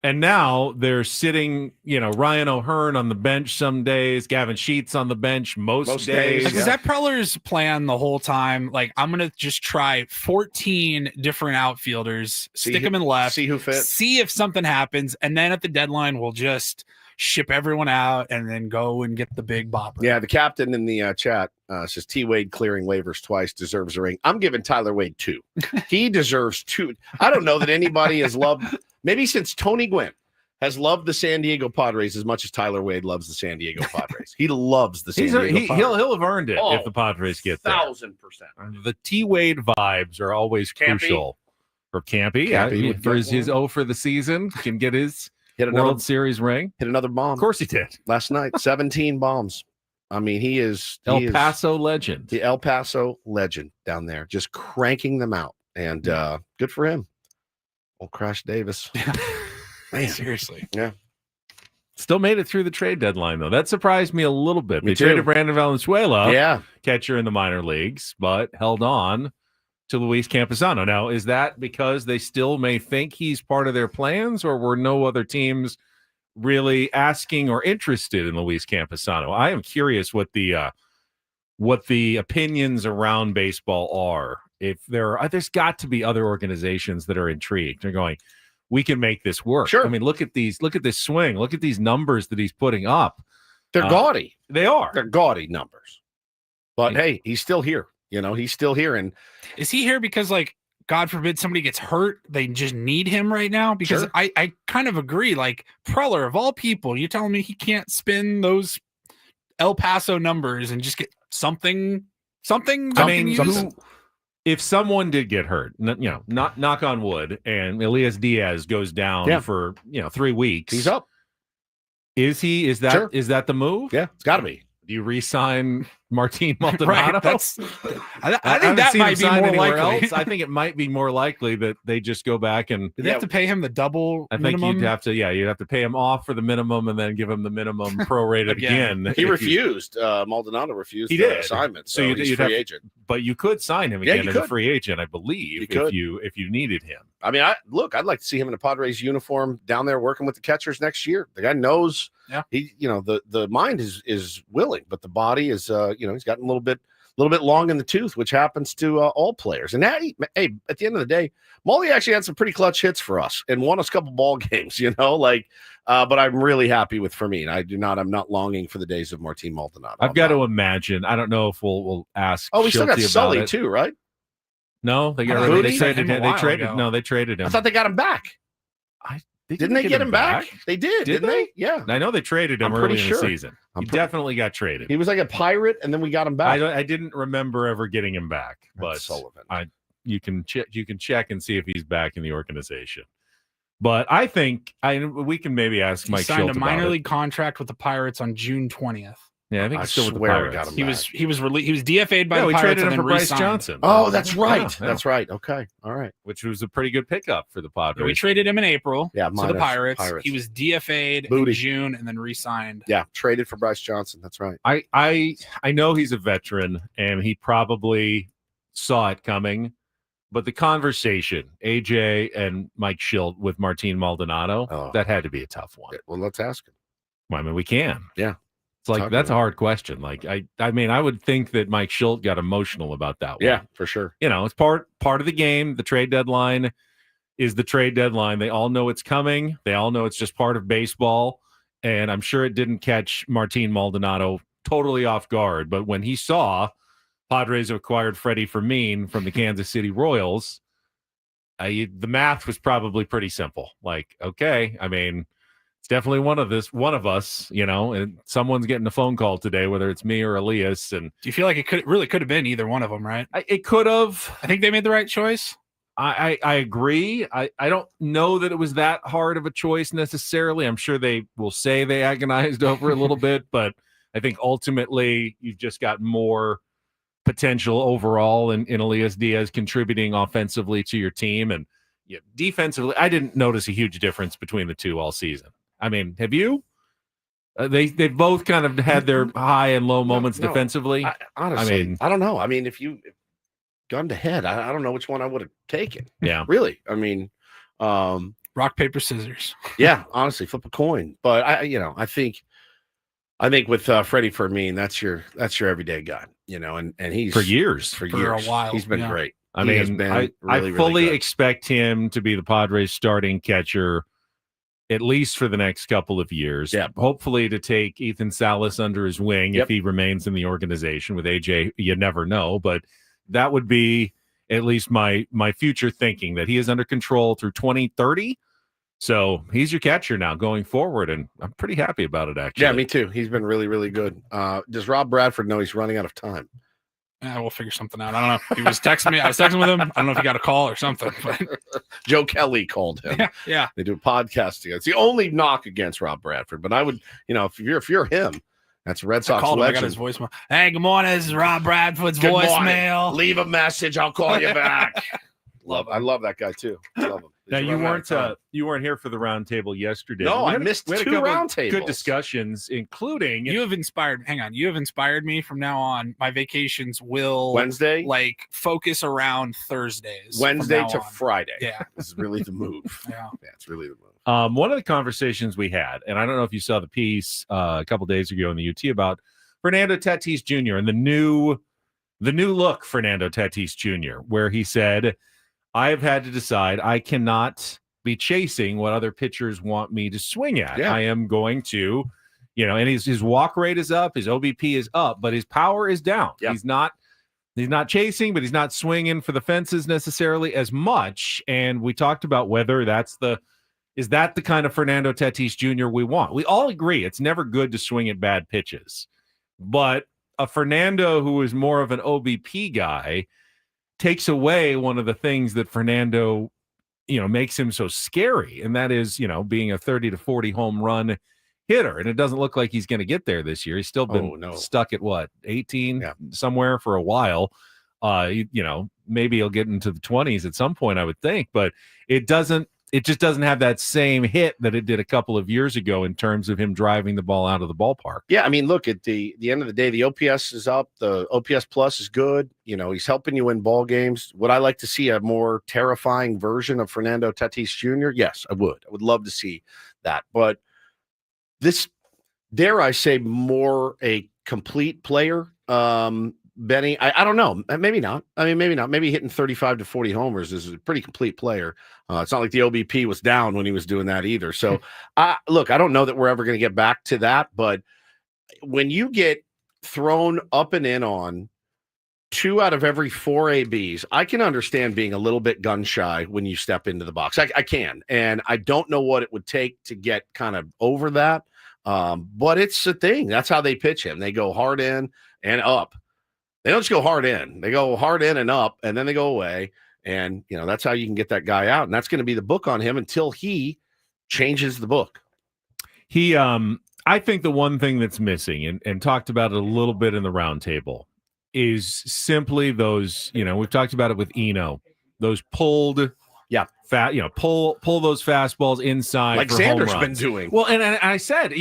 And now they're sitting, Ryan O'Hearn on the bench some days, Gavin Sheets on the bench most days. Is that Preller's plan the whole time? Like, I'm going to just try 14 different outfielders, stick them in left, see who fits, see if something happens, and then at the deadline, we'll just ship everyone out and then go and get the big bopper. Yeah, the captain in the chat says T. Wade clearing waivers twice deserves a ring. I'm giving Tyler Wade 2. He deserves 2. I don't know that anybody has loved, maybe since Tony Gwynn has loved the San Diego Padres as much as Tyler Wade loves the San Diego Padres. He loves the San Diego Padres. He'll have earned it if the Padres get there. 1,000%. The T. Wade vibes are always crucial for Campy. For his 0 for the season, can get his World Series ring. Hit another bomb. Of course he did. Last night, 17 bombs. I mean, he is El Paso legend. The El Paso legend down there, just cranking them out. And good for him. Old Crash Davis. Man, seriously. Yeah. Still made it through the trade deadline, though. That surprised me a little bit. They traded Brandon Valenzuela, catcher in the minor leagues, but held on to Luis Camposano. Now, is that because they still may think he's part of their plans, or were no other teams really asking or interested in Luis Camposano? I am curious what the opinions around baseball are. If there's got to be other organizations that are intrigued. They're going, we can make this work. Sure. I mean, look at this swing. Look at these numbers that he's putting up. They're gaudy. They are. They're gaudy numbers. But hey, he's still here. He's still here. And is he here because, like, God forbid somebody gets hurt, they just need him right now? Because I kind of agree. Like, Preller, of all people, you're telling me he can't spin those El Paso numbers and just get something. I mean, if someone did get hurt, not knock on wood, and Elias Diaz goes down for 3 weeks, he's up. Is he? Is that the move? Yeah, it's got to be. Do you re-sign Martin Maldonado. Right, I think that might be more likely. I think it might be more likely that they just go back and they have to pay him the double minimum? Think you'd have to pay him off for the minimum and then give him the minimum prorated again. He refused. Maldonado refused the assignment. So he's free agent. But you could sign him again as a free agent, I believe, if you needed him. I mean, I'd like to see him in a Padres uniform down there working with the catchers next year. The guy knows. Yeah. He, the mind is willing, but the body is, he's gotten a little bit long in the tooth, which happens to all players. And at the end of the day, Molly actually had some pretty clutch hits for us and won us a couple ball games, but I'm really happy with Fermin. I'm not longing for the days of Martin Maldonado. I've got to imagine. I don't know if we'll ask. Oh, we still got Schulte Sully too, right? No, they got Booty? they traded him. They traded him. I thought they got him back. Didn't they get him back? They did, didn't they? Yeah. I know they traded him early in the season. He definitely got traded. He was like a pirate, and then we got him back. I didn't remember ever getting him back, but Sullivan. You can check and see if he's back in the organization. But I think we can maybe ask Mike Schulte about it. Signed a minor league contract with the Pirates on June 20th. Yeah, I think he's still with the Pirates. He was he was DFA'd by the we Pirates traded and him then for Bryce re-signed. Johnson. Oh, that's right. Yeah. That's right. Okay. All right. Which was a pretty good pickup for the Padres. Yeah, we traded him in April to the Pirates. He was DFA'd in June and then re-signed. Yeah, traded for Bryce Johnson. That's right. I know he's a veteran and he probably saw it coming, but the conversation, AJ and Mike Schulte with Martin Maldonado, that had to be a tough one. Well, let's ask him. Well, I mean, we can. Yeah. It's like that's a hard question. Like I mean, I would think that Mike Schulte got emotional about that one. Yeah, for sure. It's part of the game. The trade deadline is the trade deadline. They all know it's coming. They all know it's just part of baseball. And I'm sure it didn't catch Martin Maldonado totally off guard. But when he saw Padres acquired Freddie Fermin from the Kansas City Royals, the math was probably pretty simple. Like, okay, I mean, it's definitely one of us, and someone's getting a phone call today, whether it's me or Elias. And do you feel like it could have been either one of them, right? It could have. I think they made the right choice. I agree. I don't know that it was that hard of a choice necessarily. I'm sure they will say they agonized over it a little bit, but I think ultimately you've just got more potential overall in Elias Diaz contributing offensively to your team. And defensively, I didn't notice a huge difference between the two all season. I mean, have you? They both kind of had their high and low moments defensively. Honestly, I don't know. I mean, if you gun to head, I don't know which one I would have taken. Yeah, really. I mean, rock, paper, scissors. Yeah, honestly, flip a coin. But I think with Freddie Fermin, that's your everyday guy. And he's for years, for a while, he's been great. I mean, I fully expect him to be the Padres starting catcher at least for the next couple of years. Yeah. Hopefully to take Ethan Salas under his wing if he remains in the organization. With AJ, you never know, but that would be at least my future thinking, that he is under control through 2030. So he's your catcher now going forward, and I'm pretty happy about it, actually. Yeah, me too. He's been really, really good. Does Rob Bradford know he's running out of time? We'll figure something out. I don't know. He was texting me. I was texting with him. I don't know if he got a call or something. But Joe Kelly called him. Yeah. They do a podcast together. It's the only knock against Rob Bradford. But I would, if you're him, that's Red Sox legend. I got his voicemail. Hey, good morning. This is Rob Bradford's voicemail. Morning. Leave a message. I'll call you back. I love that guy too. I love him. Now you weren't here for the roundtable yesterday. No, I missed two roundtables. Good discussions, including you have inspired. Hang on, you have inspired me. From now on, my vacations will Wednesday focus around Thursdays. Wednesday to Friday. Yeah, this is really the move. Yeah, it's really the move. One of the conversations we had, and I don't know if you saw the piece a couple days ago in the UT about Fernando Tatis Jr. and the new look Fernando Tatis Jr., where he said, I've had to decide I cannot be chasing what other pitchers want me to swing at. Yeah. I am going to, and his walk rate is up, his OBP is up, but his power is down. Yeah. He's not chasing, but he's not swinging for the fences necessarily as much. And we talked about whether is that the kind of Fernando Tatis Jr. we want? We all agree it's never good to swing at bad pitches, but a Fernando who is more of an OBP guy takes away one of the things that Fernando, makes him so scary. And that is, being a 30 to 40 home run hitter, and it doesn't look like he's going to get there this year. He's still been stuck at 18 somewhere for a while. Maybe he'll get into the 20s at some point, I would think, but it just doesn't have that same hit that it did a couple of years ago in terms of him driving the ball out of the ballpark. Yeah, I mean, look, at the end of the day, the OPS is up. The OPS plus is good. He's helping you win ball games. Would I like to see a more terrifying version of Fernando Tatis Jr.? Yes, I would. I would love to see that. But this, dare I say, more a complete player. Benny, I don't know. Maybe not. Maybe not. Maybe hitting 35 to 40 homers is a pretty complete player. It's not like the OBP was down when he was doing that either. So, look, I don't know that we're ever going to get back to that. But when you get thrown up and in on 2 out of every 4 ABs, I can understand being a little bit gun shy when you step into the box. I can. And I don't know what it would take to get kind of over that. But it's a thing. That's how they pitch him. They go hard in and up. They don't just go hard in. They go hard in and up, and then they go away. And, that's how you can get that guy out. And that's going to be the book on him until he changes the book. I think the one thing that's missing, and talked about it a little bit in the roundtable, is simply those, we've talked about it with Eno, those pulled, pull those fastballs inside. Like Xander's been doing. Well, and I said,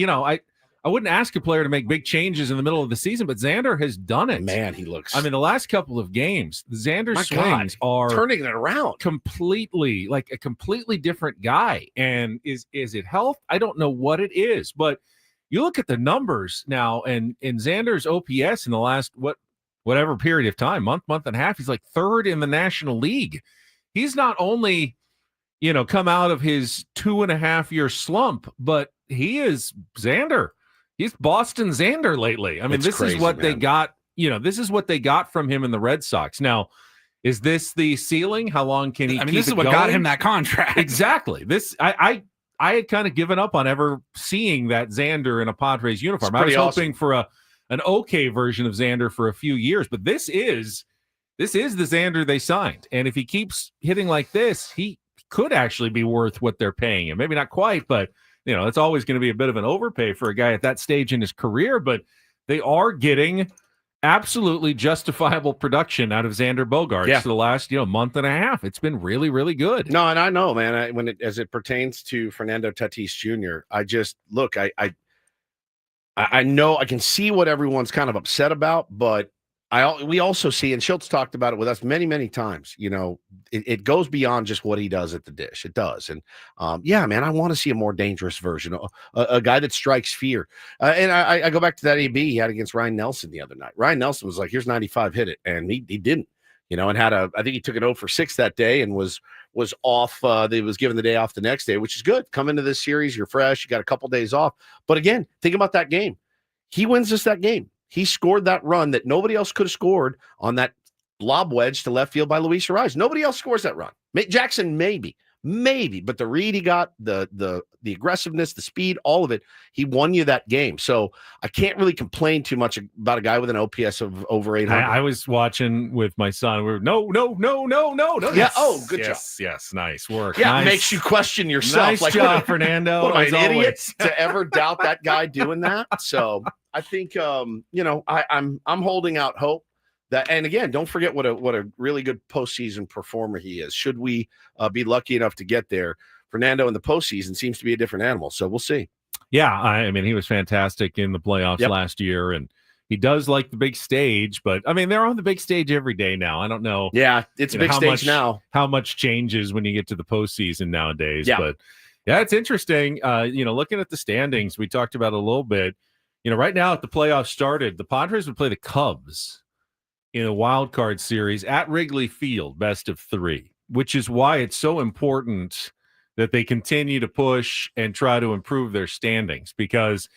I wouldn't ask a player to make big changes in the middle of the season, but Xander has done it. Man, he looks. The last couple of games, Xander's swings are turning it around completely, like a completely different guy. And is it health? I don't know what it is, but you look at the numbers now, and in Xander's OPS in the last whatever period of time, month and a half, he's like 3rd in the National League. He's not only come out of his 2.5-year slump, but he is Xander. He's Boston Xander lately. This is what they got. This is what they got from him in the Red Sox. Now, is this the ceiling? How long can he? This is what got him that contract. Exactly. I had kind of given up on ever seeing that Xander in a Padres uniform. I was hoping for an okay version of Xander for a few years, but this is the Xander they signed. And if he keeps hitting like this, he could actually be worth what they're paying him. Maybe not quite, but it's always going to be a bit of an overpay for a guy at that stage in his career, but they are getting absolutely justifiable production out of Xander Bogaerts for the last, month and a half. It's been really, really good. No, and I know, man, as it pertains to Fernando Tatis Jr., I just look, I know I can see what everyone's kind of upset about, but we also see, and Schultz talked about it with us many, many times, it goes beyond just what he does at the dish. It does. And man, I want to see a more dangerous version, a guy that strikes fear. And I go back to that AB he had against Ryan Nelson the other night. Ryan Nelson was like, here's 95, hit it. And he didn't, and I think he took an 0 for 6 that day and was off. They was given the day off the next day, which is good. Come into this series, you're fresh. You got a couple days off. But again, think about that game. He wins us that game. He scored that run that nobody else could have scored on that lob wedge to left field by Luis Ariz. Nobody else scores that run. Jackson, maybe, but the read he got, the aggressiveness, the speed, all of it, he won you that game. So I can't really complain too much about a guy with an OPS of over 800. I was watching with my son. We were no. Yeah. Yes, oh, good job. Yes, nice work. Yeah, nice. It makes you question yourself. Nice like, job, Fernando. What am I, an idiot to ever doubt that guy doing that? So I think I'm holding out hope that, and again, don't forget what a really good postseason performer he is. Should we be lucky enough to get there, Fernando in the postseason seems to be a different animal. So we'll see. Yeah, he was fantastic in the playoffs last year, and he does like the big stage. But they're on the big stage every day now. I don't know. Yeah, it's a big stage now. How much changes when you get to the postseason nowadays? Yeah. But yeah, it's interesting. Looking at the standings, we talked about it a little bit. Right now, if the playoffs started, the Padres would play the Cubs in a wild card series at Wrigley Field, best of 3, which is why it's so important that they continue to push and try to improve their standings, because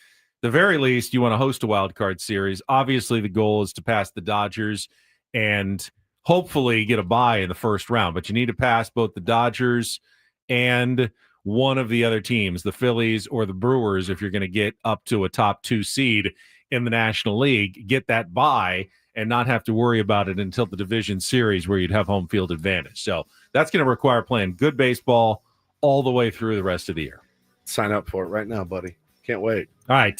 the very least you want to host a wild card series. Obviously, the goal is to pass the Dodgers and hopefully get a bye in the first round, but you need to pass both the Dodgers and one of the other teams, the Phillies or the Brewers, if you're going to get up to a top 2 seed in the National League, get that bye and not have to worry about it until the division series where you'd have home field advantage. So that's going to require playing good baseball all the way through the rest of the year. Sign up for it right now, buddy. Can't wait. All right.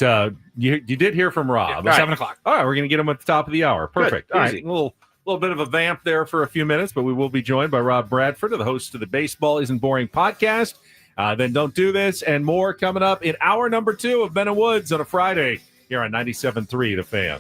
You did hear from Rob. Yeah, 7 o'clock. All right. We're going to get him at the top of the hour. Perfect. Good. All right. Easy. A little bit of a vamp there for a few minutes, but we will be joined by Rob Bradford, the host of the Baseball Isn't Boring podcast. Then Don't Do This and more coming up in hour number 2 of Ben and Woods on a Friday here on 97.3 The Fan.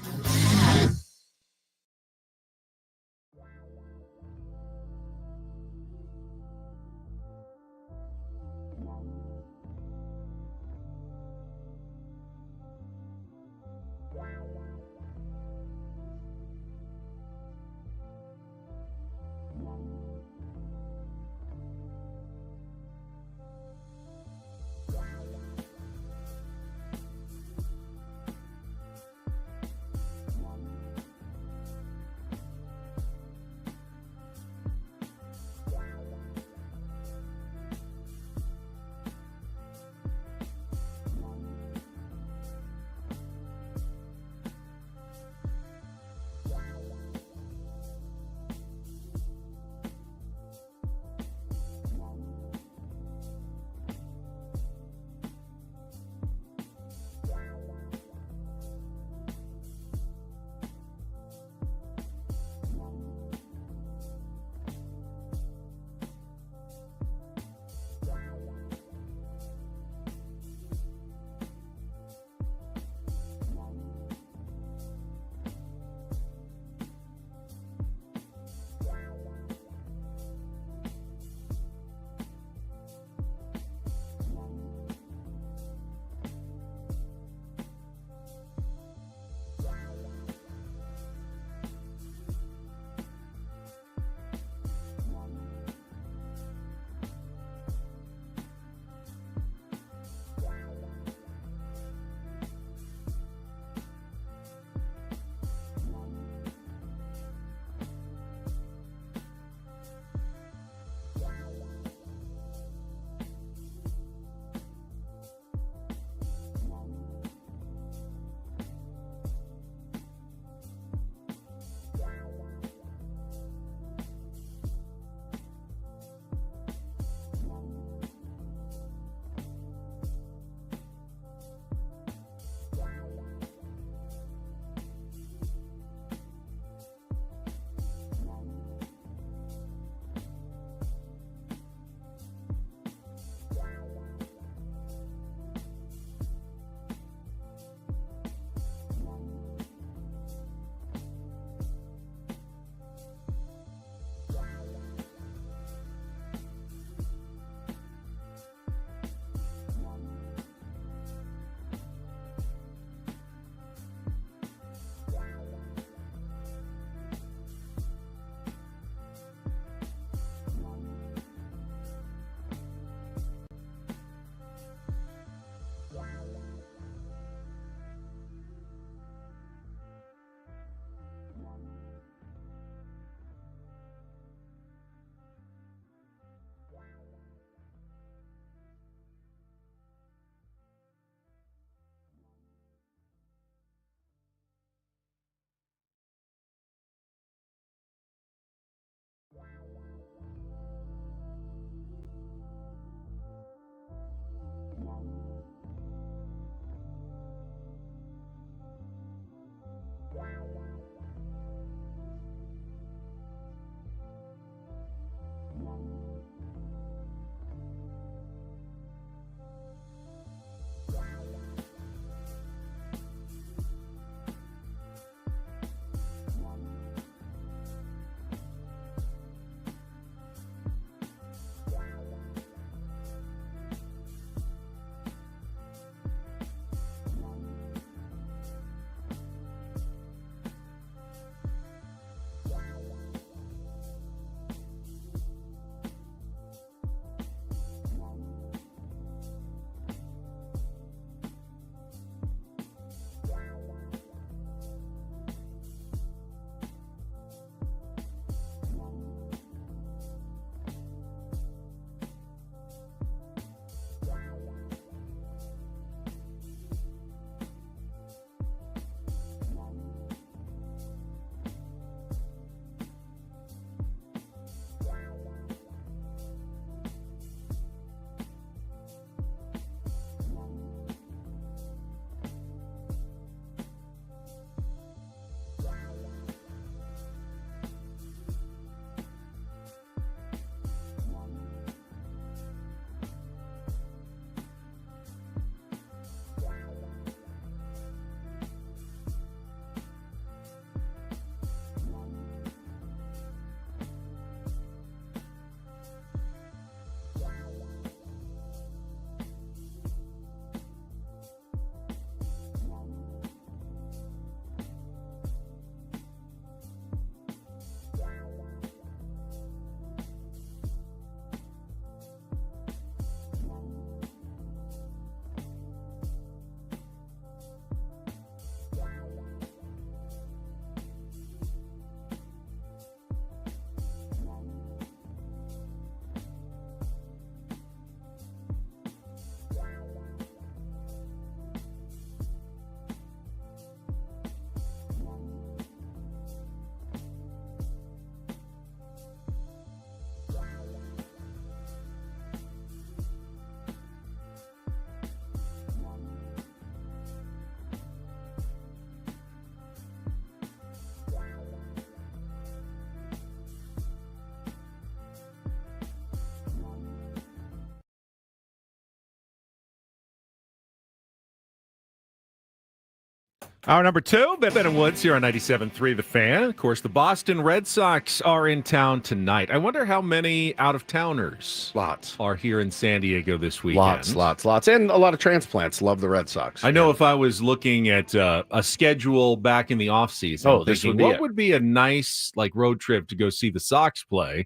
Hour number 2, Ben and Woods here on 97.3 The Fan. Of course, the Boston Red Sox are in town tonight. I wonder how many out-of-towners are here in San Diego this weekend. Lots. And a lot of transplants love the Red Sox. I know if I was looking at a schedule back in the offseason, what would be a nice road trip to go see the Sox play?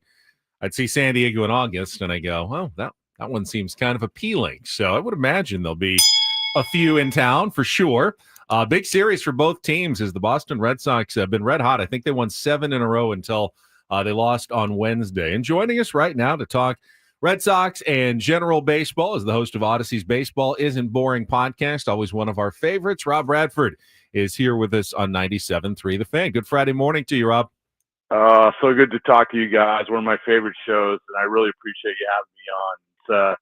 I'd see San Diego in August, and I go, well, that one seems kind of appealing. So I would imagine there'll be a few in town for sure. Big series for both teams as the Boston Red Sox have been red hot. I think they won 7 in a row until they lost on Wednesday. And joining us right now to talk Red Sox and general baseball is the host of Odyssey's Baseball Isn't Boring podcast, always one of our favorites. Rob Bradford is here with us on 97.3 The Fan. Good Friday morning to you, Rob. So good to talk to you guys. One of my favorite shows, and I really appreciate you having me on.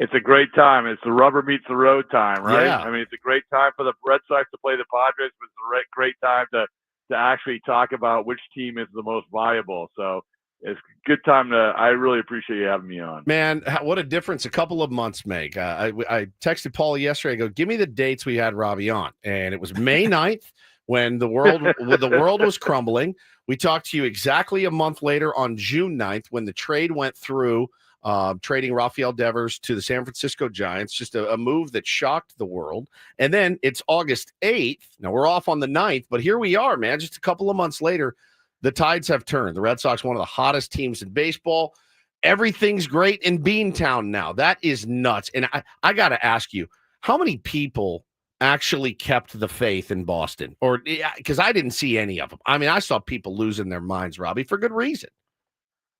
It's a great time. It's the rubber meets the road time, right? Yeah. I mean, it's a great time for the Red Sox to play the Padres, but it's a great time to actually talk about which team is the most viable. So it's a good time I really appreciate you having me on. Man, what a difference a couple of months make. I texted Paul yesterday. I go, give me the dates we had Robbie on. And it was May 9th when the world was crumbling. We talked to you exactly a month later on June 9th when the trade went through, trading Rafael Devers to the San Francisco Giants, just a move that shocked the world. And then it's August 8th. Now we're off on the 9th, but here we are, man. Just a couple of months later, the tides have turned. The Red Sox, one of the hottest teams in baseball. Everything's great in Beantown now. That is nuts. And I got to ask you, how many people actually kept the faith in Boston? Or because I didn't see any of them. I mean, I saw people losing their minds, Robbie, for good reason.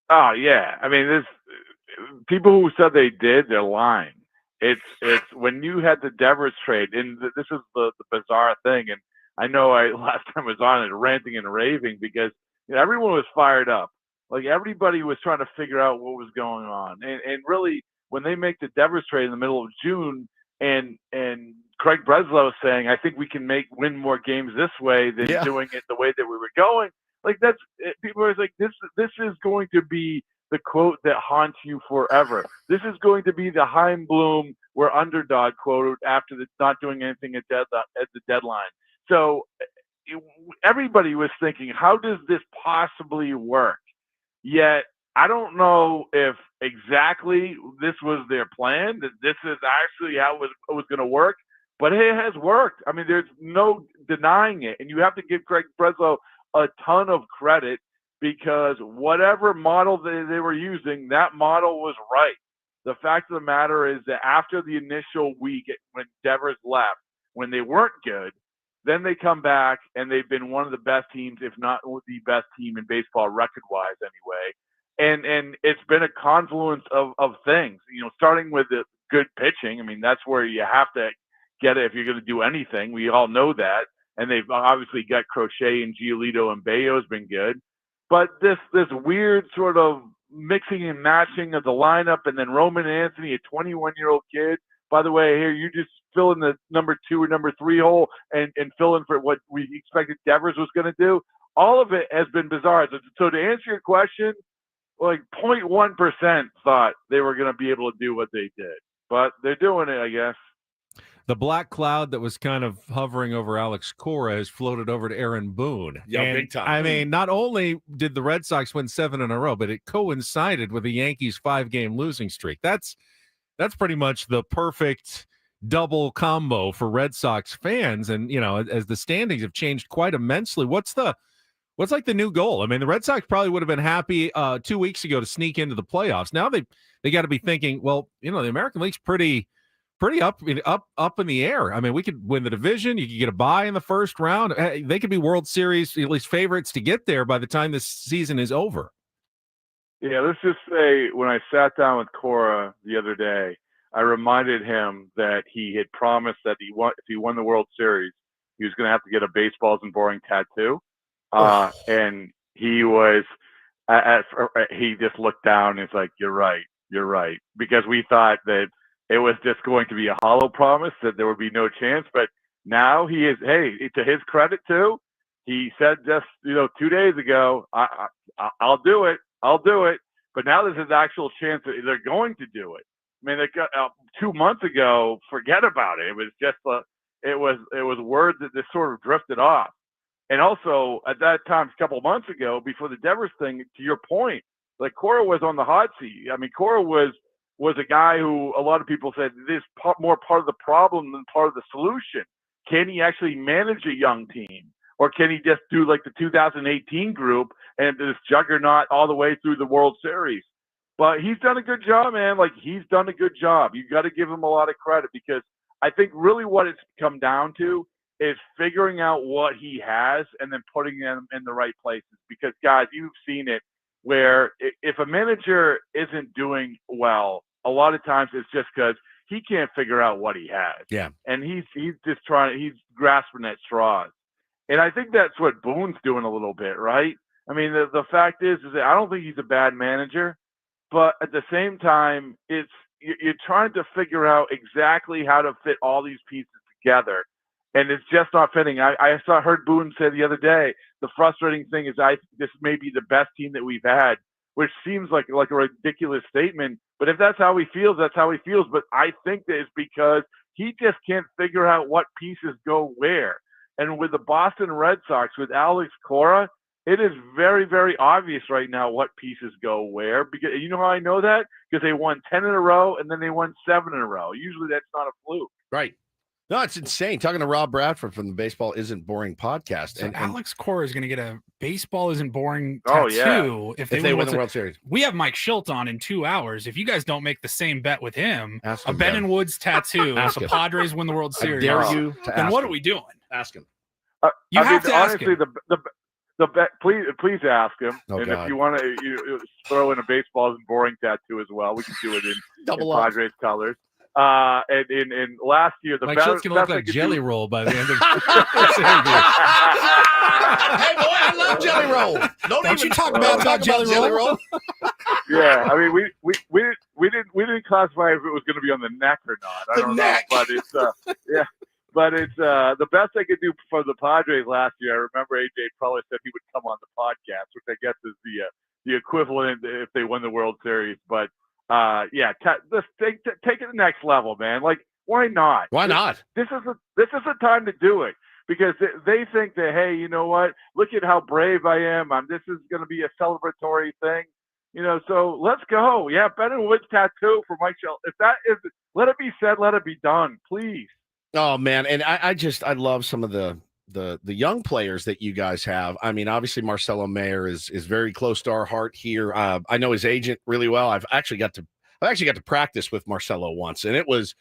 Oh, yeah. I mean, there's people who said they did, they're lying. It's when you had the Devers trade, and this is the bizarre thing. And I know last time I was on it ranting and raving because everyone was fired up. Like everybody was trying to figure out what was going on. And really, when they make the Devers trade in the middle of June, and Craig Breslow saying, I think we can win more games this way than doing it the way that we were going. Like people are like, this is going to be the quote that haunts you forever. This is going to be the Chaim Bloom, we're underdog quote after not doing anything at the deadline. So everybody was thinking, how does this possibly work? Yet I don't know if exactly this was their plan, that this is actually how it was going to work, but it has worked. I mean, there's no denying it. And you have to give Craig Breslow a ton of credit because whatever model they were using, that model was right. The fact of the matter is that after the initial week when Devers left, when they weren't good, then they come back and they've been one of the best teams, if not the best team in baseball record-wise anyway. And it's been a confluence of things, starting with the good pitching. I mean, that's where you have to get it if you're going to do anything. We all know that. And they've obviously got Crochet and Giolito and Bayo's been good. But this weird sort of mixing and matching of the lineup, and then Roman Anthony, a 21-year-old kid. By the way, here you just fill in the number 2 or number 3 hole and fill in for what we expected Devers was going to do. All of it has been bizarre. So to answer your question, like 0.1% thought they were going to be able to do what they did. But they're doing it, I guess. The black cloud that was kind of hovering over Alex Cora has floated over to Aaron Boone. Yeah, big time. I mean, not only did the Red Sox win 7 in a row, but it coincided with the Yankees' 5-game losing streak. That's pretty much the perfect double combo for Red Sox fans. And, as the standings have changed quite immensely, what's like the new goal? I mean, the Red Sox probably would have been happy 2 weeks ago to sneak into the playoffs. Now they got to be thinking, well, the American League's pretty up in the air. I mean, we could win the division. You could get a bye in the first round. They could be World Series at least favorites to get there by the time this season is over. Yeah, let's just say when I sat down with Cora the other day, I reminded him that he had promised that if he won the World Series, he was going to have to get a Baseballs and Boring tattoo. And he was, he just looked down and it's like, you're right. Because we thought that it was just going to be a hollow promise, that there would be no chance. But now he is, hey, to his credit too, he said just, 2 days ago, I'll do it. But now there's an actual chance that they're going to do it. I mean, they got 2 months ago, forget about it. It was just It was word that this sort of drifted off. And also at that time, a couple of months ago, before the Devers thing, to your point, like Cora was on the hot seat. I mean, Cora was a guy who a lot of people said this more part of the problem than part of the solution. Can he actually manage a young team, or can he just do like the 2018 group and this juggernaut all the way through the World Series? But he's done a good job, man. Like, he's done a good job. You got to give him a lot of credit, because I think really what it's come down to is figuring out what he has and then putting him in the right places. Because, guys, you've seen it where if a manager isn't doing well, a lot of times it's just because he can't figure out what he has. Yeah. And he's just he's grasping at straws. And I think that's what Boone's doing a little bit, right? I mean, the fact is that I don't think he's a bad manager, but at the same time, you're trying to figure out exactly how to fit all these pieces together. And it's just not fitting. I heard Boone say the other day, the frustrating thing is this may be the best team that we've had, which seems like a ridiculous statement. But if that's how he feels, that's how he feels. But I think that it's because he just can't figure out what pieces go where. And with the Boston Red Sox, with Alex Cora, it is very, very obvious right now what pieces go where. Because you know how I know that? Because they won 10 in a row, and then they won 7 in a row. Usually that's not a fluke. Right. No, it's insane. Talking to Rob Bradford from the Baseball Isn't Boring podcast. So and Alex Cora is going to get a Baseball Isn't Boring tattoo if they win the World Series. We have Mike Schilt on in 2 hours. If you guys don't make the same bet with him, a Ben and Woods tattoo, if the Padres win the World Series, I dare you to then ask what him. are we doing? Ask him. You have to ask him. The bet, please ask him. Oh, and God. if you want to throw in a Baseball Isn't Boring tattoo as well, we can do it in Padres colors. And in last year, the Mike best Schultz can look like Jelly Roll by the end of Hey, boy, I love Jelly Roll. Don't you talk about Jelly Roll? Yeah, I mean, we didn't classify if it was going to be on the neck or not. I don't know, but it's yeah. But it's the best I could do for the Padres last year. I remember AJ probably said he would come on the podcast, which I guess is the equivalent if they win the World Series. But yeah, take it to the next level, man. Like, why not? Why not? This is the time to do it, because they think that, hey, you know what? Look at how brave I am. This is going to be a celebratory thing, So let's go. Yeah, Ben and Woods tattoo for Mike Schilt. If that is, let it be said, let it be done, please. Oh man, and I love some of the young players that you guys have. I mean, obviously Marcelo Mayer is very close to our heart here. I know his agent really well. I've actually got to practice with Marcelo once, and it was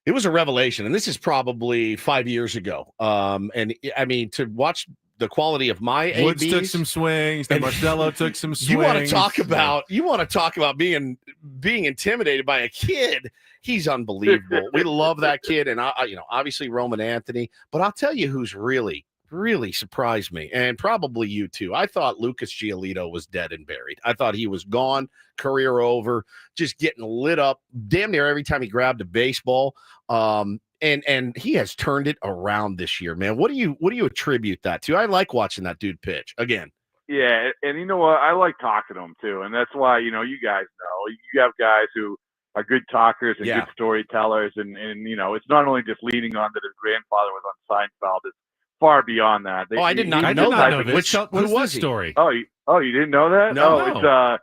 a revelation. And this is probably 5 years ago. And I mean, to watch the quality of my Woods ABs, took some swings, and Marcelo took some swings. You want to talk about being intimidated by a kid? He's unbelievable. We love that kid, and obviously Roman Anthony. But I'll tell you who's really, really surprised me, and probably you too. I thought Lucas Giolito was dead and buried. I thought he was gone, career over, just getting lit up damn near every time he grabbed a baseball. And he has turned it around this year, man. What do you attribute that to? I like watching that dude pitch again. Yeah, and you know what? I like talking to him too, and that's why you guys know you have guys who are good talkers and good storytellers, and it's not only just leaning on that his grandfather was on Seinfeld. It's far beyond that. I did not know this. Who was the story? Oh, you didn't know that? No.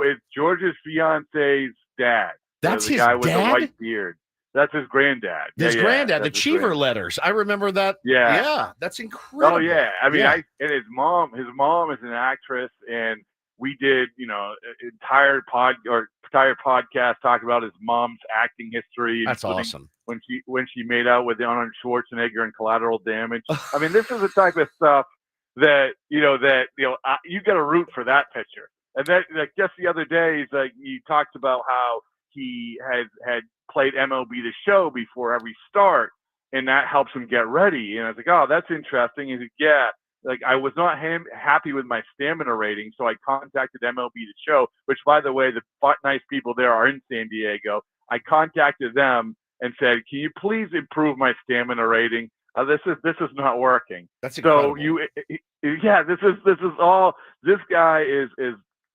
It's George's fiance's dad. That's the his guy with dad? the white beard. That's his granddad. His granddad, the Cheever letters. I remember that. Yeah, that's incredible. Oh yeah, I mean, and his mom is an actress, and we did entire podcast talking about his mom's acting history. That's awesome. When she made out with Arnold Schwarzenegger in Collateral Damage. I mean, this is the type of stuff that you got to root for that picture. And that just the other day, he talked about how he had played MLB The Show before every start, and that helps him get ready. And I was like, oh, that's interesting. He's like, yeah. Like, I was not happy with my stamina rating, so I contacted MLB The Show, which, by the way, the nice people there are in San Diego. I contacted them and said, can you please improve my stamina rating? This is not working. That's incredible. So this guy is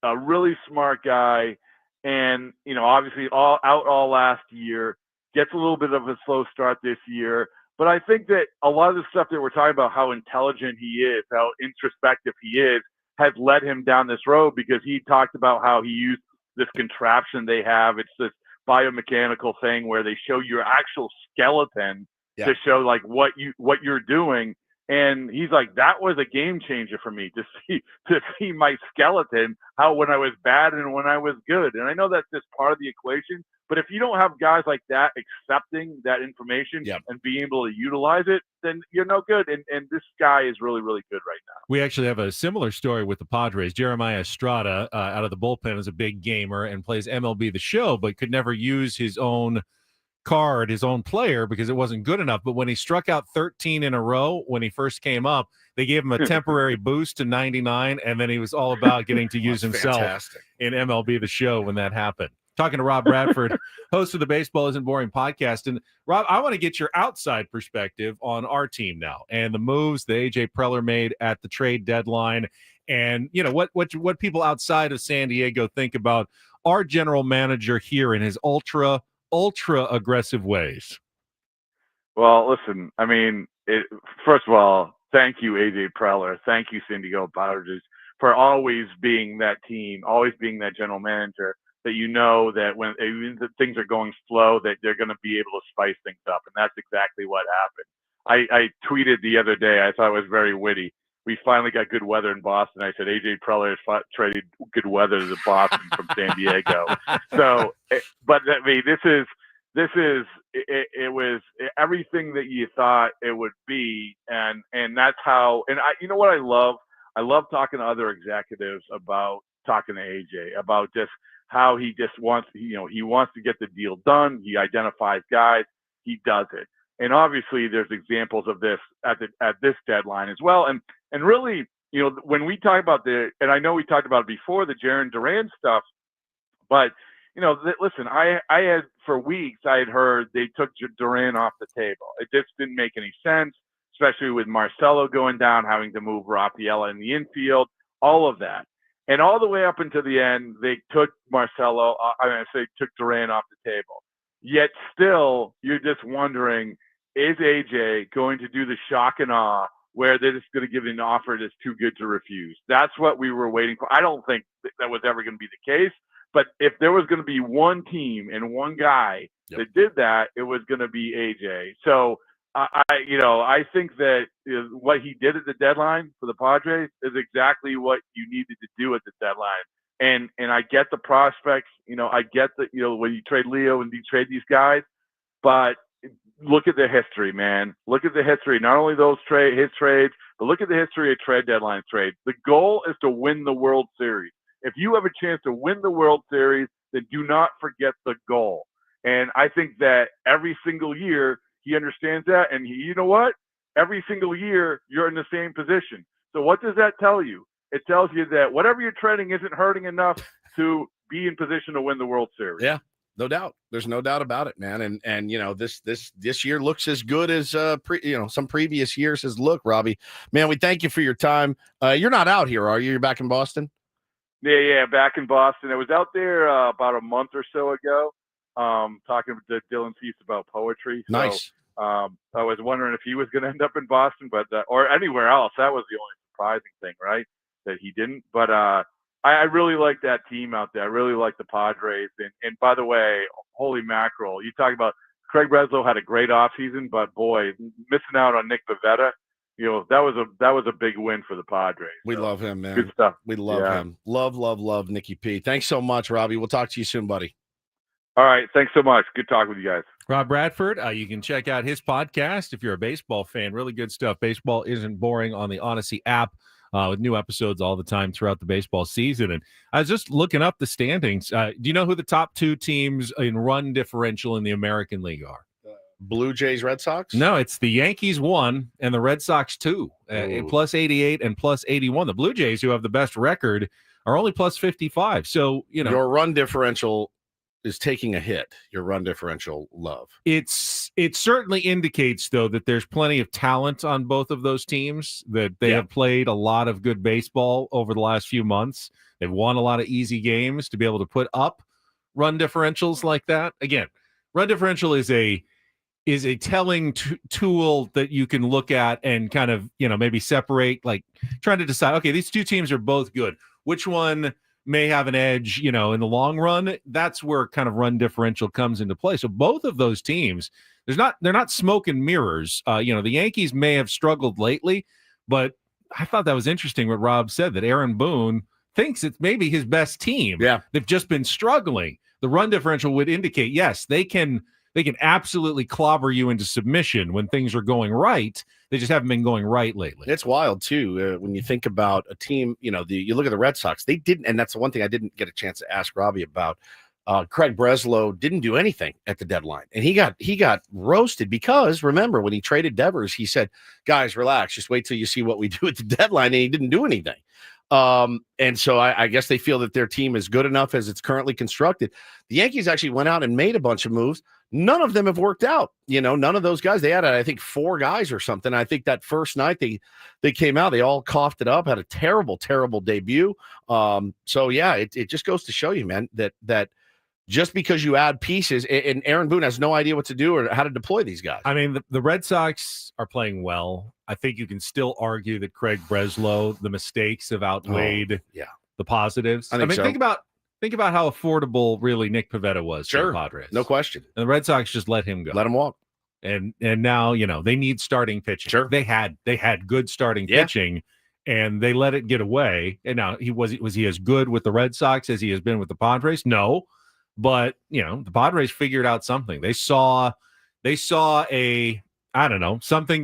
a really smart guy, and obviously all last year, gets a little bit of a slow start this year. But I think that a lot of the stuff that we're talking about, how intelligent he is, how introspective he is, has led him down this road, because he talked about how he used this contraption they have. It's this biomechanical thing where they show your actual skeleton to show like what you're doing. And he's like, that was a game changer for me to see my skeleton, how when I was bad and when I was good. And I know that's just part of the equation, but if you don't have guys like that accepting that information and being able to utilize it, then you're no good. And this guy is really, really good right now. We actually have a similar story with the Padres. Jeremiah Estrada out of the bullpen is a big gamer and plays MLB The Show, but could never use his own card, his own player, because it wasn't good enough. But when he struck out 13 in a row when he first came up, they gave him a temporary boost to 99, and then he was all about getting to use himself in MLB The Show when that happened. Talking to Rob Bradford, host of the Baseball Isn't Boring podcast. And Rob, I want to get your outside perspective on our team now and the moves that AJ Preller made at the trade deadline, and what people outside of San Diego think about our general manager here in his ultra aggressive ways. Well, listen, I mean, first of all, thank you, AJ Preller. Thank you, San Diego Padres, for always being that team, always being that general manager that that when things are going slow, that they're going to be able to spice things up. And that's exactly what happened. I tweeted the other day, I thought it was very witty. We finally got good weather in Boston. I said, AJ Preller has traded good weather to Boston from San Diego. So, but I mean, it was everything that you thought it would be. And that's how, and you know what I love? I love talking to other executives about talking to AJ, about just how he just wants, he wants to get the deal done. He identifies guys, he does it. And obviously there's examples of this at this deadline as well. And really, when we talk about and I know we talked about it before, the Jarren Duran stuff, but listen, I had for weeks, I had heard they took Duran off the table. It just didn't make any sense, especially with Marcelo going down, having to move Rafaela in the infield, all of that. And all the way up until the end, they took took Duran off the table. Yet still, you're just wondering, is AJ going to do the shock and awe where they're just going to give an offer that's too good to refuse? That's what we were waiting for. I don't think that was ever going to be the case. But if there was going to be one team and one guy that did that, it was going to be AJ. So I think that what he did at the deadline for the Padres is exactly what you needed to do at the deadline. And I get the prospects, I get that, when you trade Leo and you trade these guys, but look at the history, man. Look at the history. Not only his trades, but look at the history of trade deadline trades. The goal is to win the World Series. If you have a chance to win the World Series, then do not forget the goal. And I think that every single year he understands that. And you know what? Every single year you're in the same position. So what does that tell you? It tells you that whatever you're trading isn't hurting enough to be in position to win the World Series. Yeah, no doubt. There's no doubt about it, man. And this year looks as good as some previous years has looked. Robbie, man, we thank you for your time. You're not out here, are you? You're back in Boston? Yeah, back in Boston. I was out there about a month or so ago, talking to Dylan Cease about poetry. So, nice. I was wondering if he was going to end up in Boston, but or anywhere else. That was the only surprising thing, right? That he didn't. But I really like that team out there. I really like the Padres. And by the way, holy mackerel! You talk about Craig Breslow had a great offseason, but boy, missing out on Nick Pivetta. That was a big win for the Padres. We love him, man. Good stuff. We love him. Love Nicky P. Thanks so much, Robbie. We'll talk to you soon, buddy. All right. Thanks so much. Good talking with you guys. Rob Bradford, you can check out his podcast if you're a baseball fan. Really good stuff. Baseball Isn't Boring on the Odyssey app with new episodes all the time throughout the baseball season. And I was just looking up the standings. Do you know who the top two teams in run differential in the American League are? Blue Jays, Red Sox? No, it's the Yankees 1 and the Red Sox 2, plus 88 and plus 81. The Blue Jays, who have the best record, are only plus 55. So, your run differential is taking a hit. Your run differential, love. It certainly indicates, though, that there's plenty of talent on both of those teams, that they have played a lot of good baseball over the last few months. They've won a lot of easy games to be able to put up run differentials like that. Again, run differential is is a telling tool that you can look at and kind of, maybe separate, like trying to decide, okay, these two teams are both good. Which one may have an edge, in the long run? That's where kind of run differential comes into play. So both of those teams, they're not smoke and mirrors. The Yankees may have struggled lately, but I thought that was interesting what Rob said, that Aaron Boone thinks it's maybe his best team. Yeah. They've just been struggling. The run differential would indicate, yes, they can absolutely clobber you into submission when things are going right. They just haven't been going right lately. It's wild, too, when you think about a team, you look at the Red Sox. They didn't, and that's the one thing I didn't get a chance to ask Robbie about. Craig Breslow didn't do anything at the deadline, and he got roasted because, remember, when he traded Devers, he said, guys, relax, just wait till you see what we do at the deadline, and he didn't do anything. And so I guess they feel that their team is good enough as it's currently constructed. The Yankees actually went out and made a bunch of moves. None of them have worked out. None of those guys. They had, I think, 4 guys or something. I think that first night they came out, they all coughed it up, had a terrible, terrible debut. So yeah, it just goes to show you, man, that just because you add pieces, and Aaron Boone has no idea what to do or how to deploy these guys. I mean, the Red Sox are playing well. I think you can still argue that Craig Breslow, the mistakes have outweighed the positives. I mean, so. Think about how affordable really Nick Pivetta was to the Padres. No question. And the Red Sox just let him go. Let him walk. And now, they need starting pitching. Sure. They had good starting pitching, and they let it get away. And now was he as good with the Red Sox as he has been with the Padres? No. But, the Padres figured out something. They saw something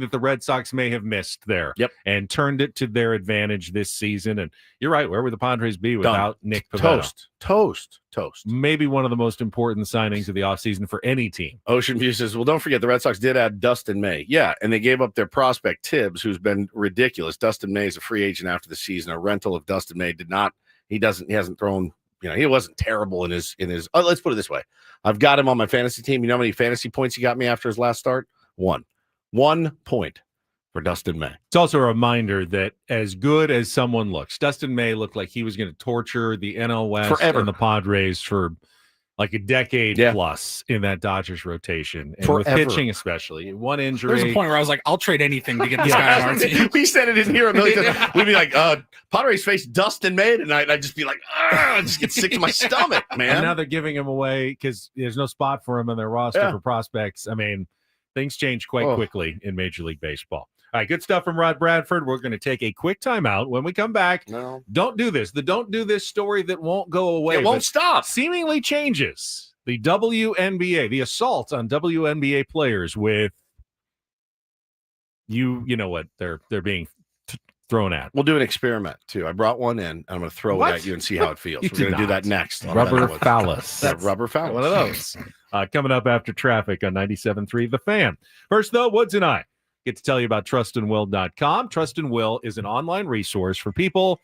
that the Red Sox may have missed there. Yep. And turned it to their advantage this season. And you're right. Where would the Padres be without Nick Pivetta? Toast. Maybe one of the most important signings of the offseason for any team. Ocean View says, well, don't forget the Red Sox did add Dustin May. Yeah, and they gave up their prospect Tibbs, who's been ridiculous. Dustin May is a free agent after the season. A rental of Dustin May he hasn't thrown, he wasn't terrible in his let's put it this way. I've got him on my fantasy team. You know how many fantasy points he got me after his last start? 1 point for Dustin May. It's also a reminder that as good as someone looks, Dustin May looked like he was going to torture the NL West forever. And the Padres for like a decade plus in that Dodgers rotation. And forever. With pitching especially. One injury. There's a point where I was like, I'll trade anything to get this guy on our team. We said it in here a million times. We'd be like, Padres face Dustin May tonight. And I'd just be like, I just get sick to my stomach, man. And now they're giving him away because there's no spot for him in their roster for prospects. I mean, things change quite quickly in Major League Baseball. All right, good stuff from Rob Bradford. We're going to take a quick timeout. When we come back, don't do this. The don't do this story that won't go away. It won't stop. Seemingly changes. The WNBA, the assault on WNBA players with you know what they're being thrown at. We'll do an experiment too. I brought one in. I'm going to throw it at you and see how it feels. We're going to do that next. Rubber phallus. Rubber phallus. One of those. Coming up after traffic on 97.3 The Fan. First, though, Woods and I get to tell you about trustandwill.com. Trust and Will is an online resource for people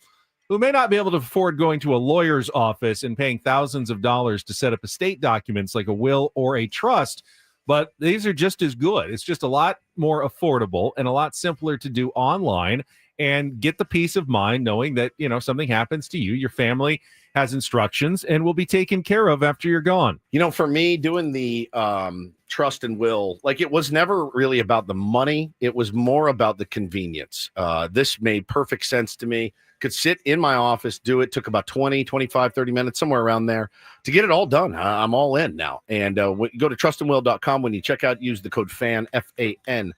who may not be able to afford going to a lawyer's office and paying thousands of dollars to set up estate documents like a will or a trust, but these are just as good. It's just a lot more affordable and a lot simpler to do online and get the peace of mind knowing that, something happens to you, your family has instructions and will be taken care of after you're gone. For me, doing the trust and will, it was never really about the money. It was more about the convenience. This made perfect sense to me. Could sit in my office, do it. Took about 20, 25, 30 minutes, somewhere around there to get it all done. I'm all in now. And go to trustandwill.com. When you check out, use the code FAN, F-A-N.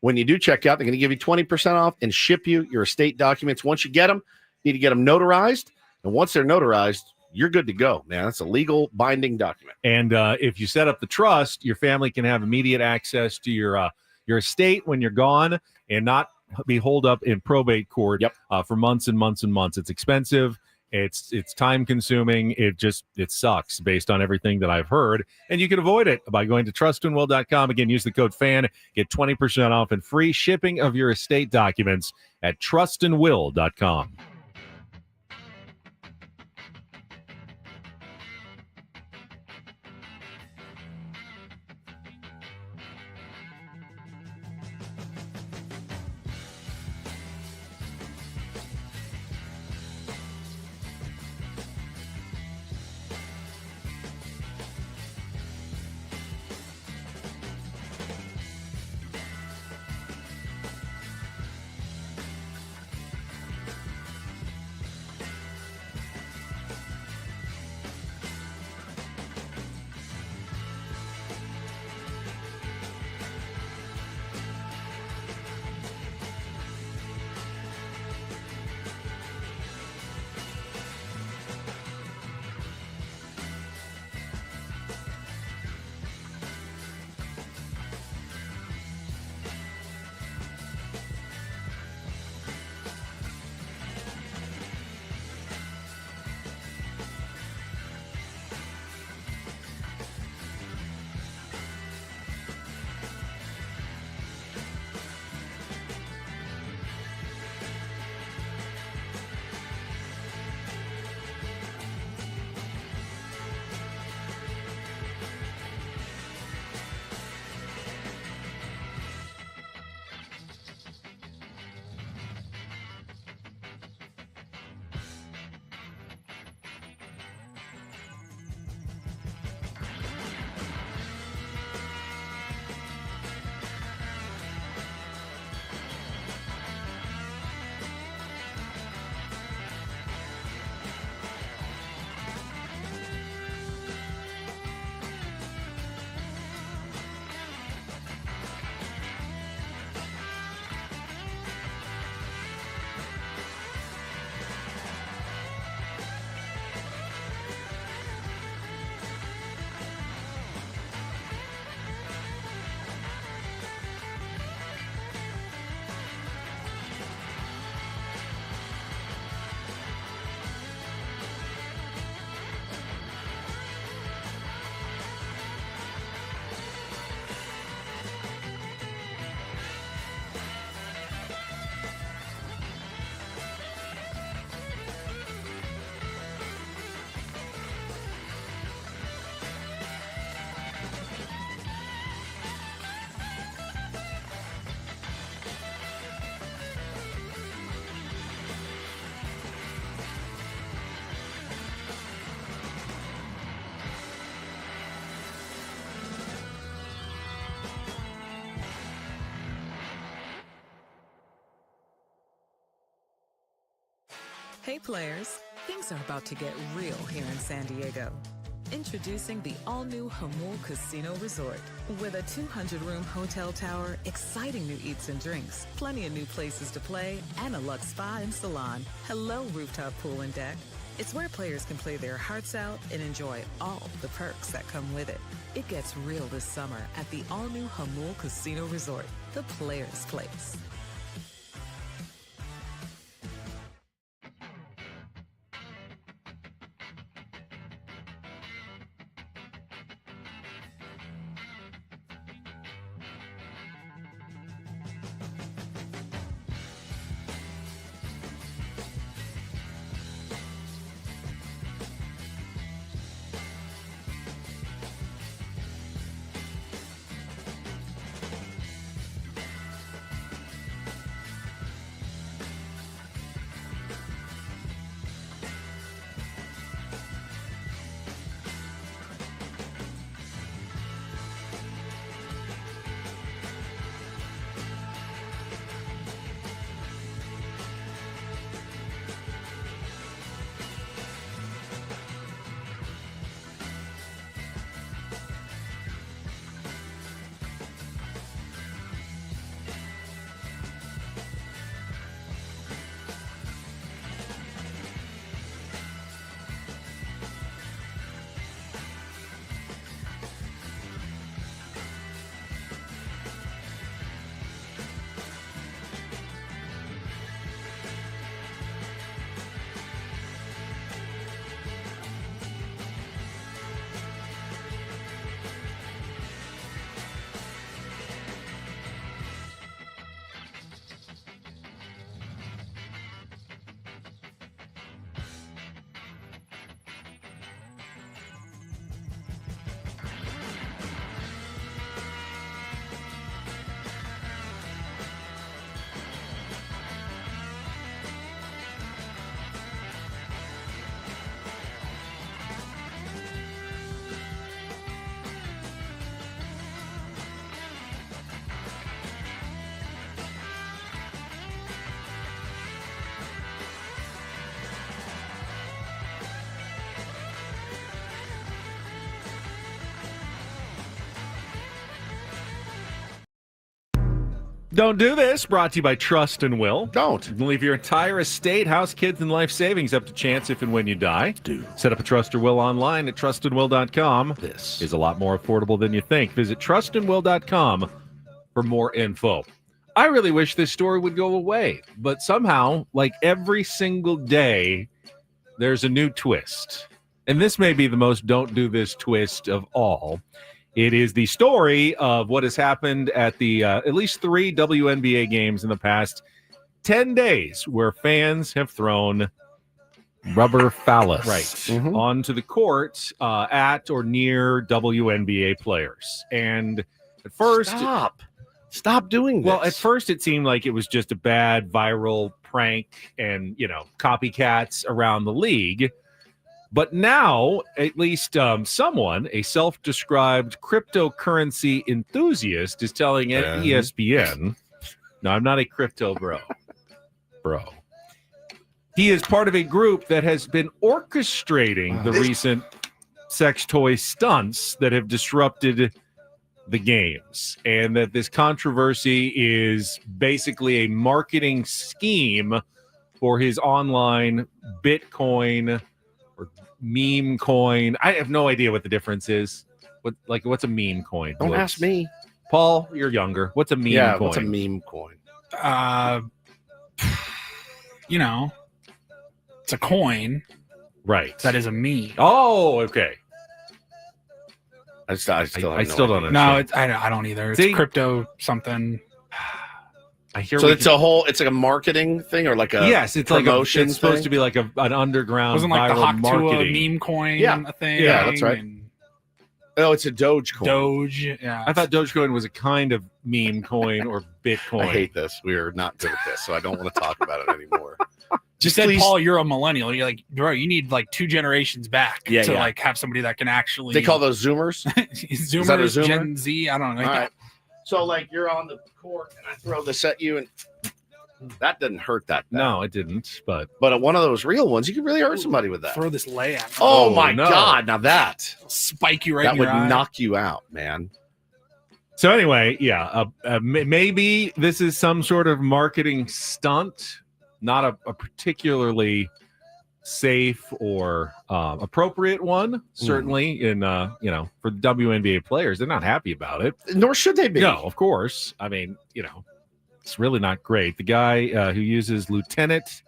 When you do check out, they're going to give you 20% off and ship you your estate documents. Once you get them, you need to get them notarized. And once they're notarized, you're good to go, man. That's a legal binding document. And if you set up the trust, your family can have immediate access to your estate when you're gone and not be holed up in probate court for months and months and months. It's expensive. It's time consuming. It sucks based on everything that I've heard. And you can avoid it by going to trustandwill.com. Again, use the code FAN. Get 20% off and free shipping of your estate documents at trustandwill.com. Hey players, things are about to get real here in San Diego. Introducing the all-new Jamul Casino Resort. With a 200-room hotel tower, exciting new eats and drinks, plenty of new places to play, and a luxe spa and salon. Hello, rooftop pool and deck. It's where players can play their hearts out and enjoy all the perks that come with it. It gets real this summer at the all-new Jamul Casino Resort, the players' place. Don't do this. Brought to you by Trust and Will. Don't. Leave your entire estate, house, kids, and life savings up to chance if and when you die. Do. Set up a Trust or Will online at trustandwill.com. This is a lot more affordable than you think. Visit trustandwill.com for more info. I really wish this story would go away, but somehow, like every single day, there's a new twist. And this may be the most don't do this twist of all. It is the story of what has happened at the at least 3 WNBA games in the past 10 days where fans have thrown rubber phallus onto the court at or near WNBA players. And at first... Stop doing this. Well, at first it seemed like it was just a bad viral prank and, copycats around the league. But now, at least someone, a self-described cryptocurrency enthusiast, is telling ESPN, no, I'm not a crypto bro. He is part of a group that has been orchestrating the recent sex toy stunts that have disrupted the games. And that this controversy is basically a marketing scheme for his online Bitcoin or meme coin. I have no idea what the difference is. What's a meme coin? Don't ask me. Paul, you're younger. What's a meme coin? What's a meme coin? It's a coin. Right. That is a meme. Oh, okay. I still don't understand. No, I don't either. It's crypto something. I hear. So it's like a marketing thing, or like a it's promotion. It's supposed to be like an underground. Wasn't like the viral Hawk marketing. meme coin a thing? Yeah, that's right. Oh, it's a Doge coin. Doge, yeah. I thought Dogecoin was a kind of meme coin or Bitcoin. I hate this. We are not good at this, so I don't want to talk about it anymore. Just said, Paul, you're a millennial. You're like, bro, you need like 2 generations back to like have somebody that can actually. They call those Zoomers. Zoomers, Gen Z. I don't know. All right. So like you're on the court and I throw this at you and That didn't hurt that bad. No, it didn't. But one of those real ones, you could really hurt somebody with that. Throw this layup. Oh my God! Now that spike you right. That in would your eye. knock you out, man. So anyway, maybe this is some sort of marketing stunt, not a particularly safe or appropriate one. Certainly, in for the WNBA players, they're not happy about it. Nor should they be. No, of course. I mean, it's really not great. The guy who uses Lieutenant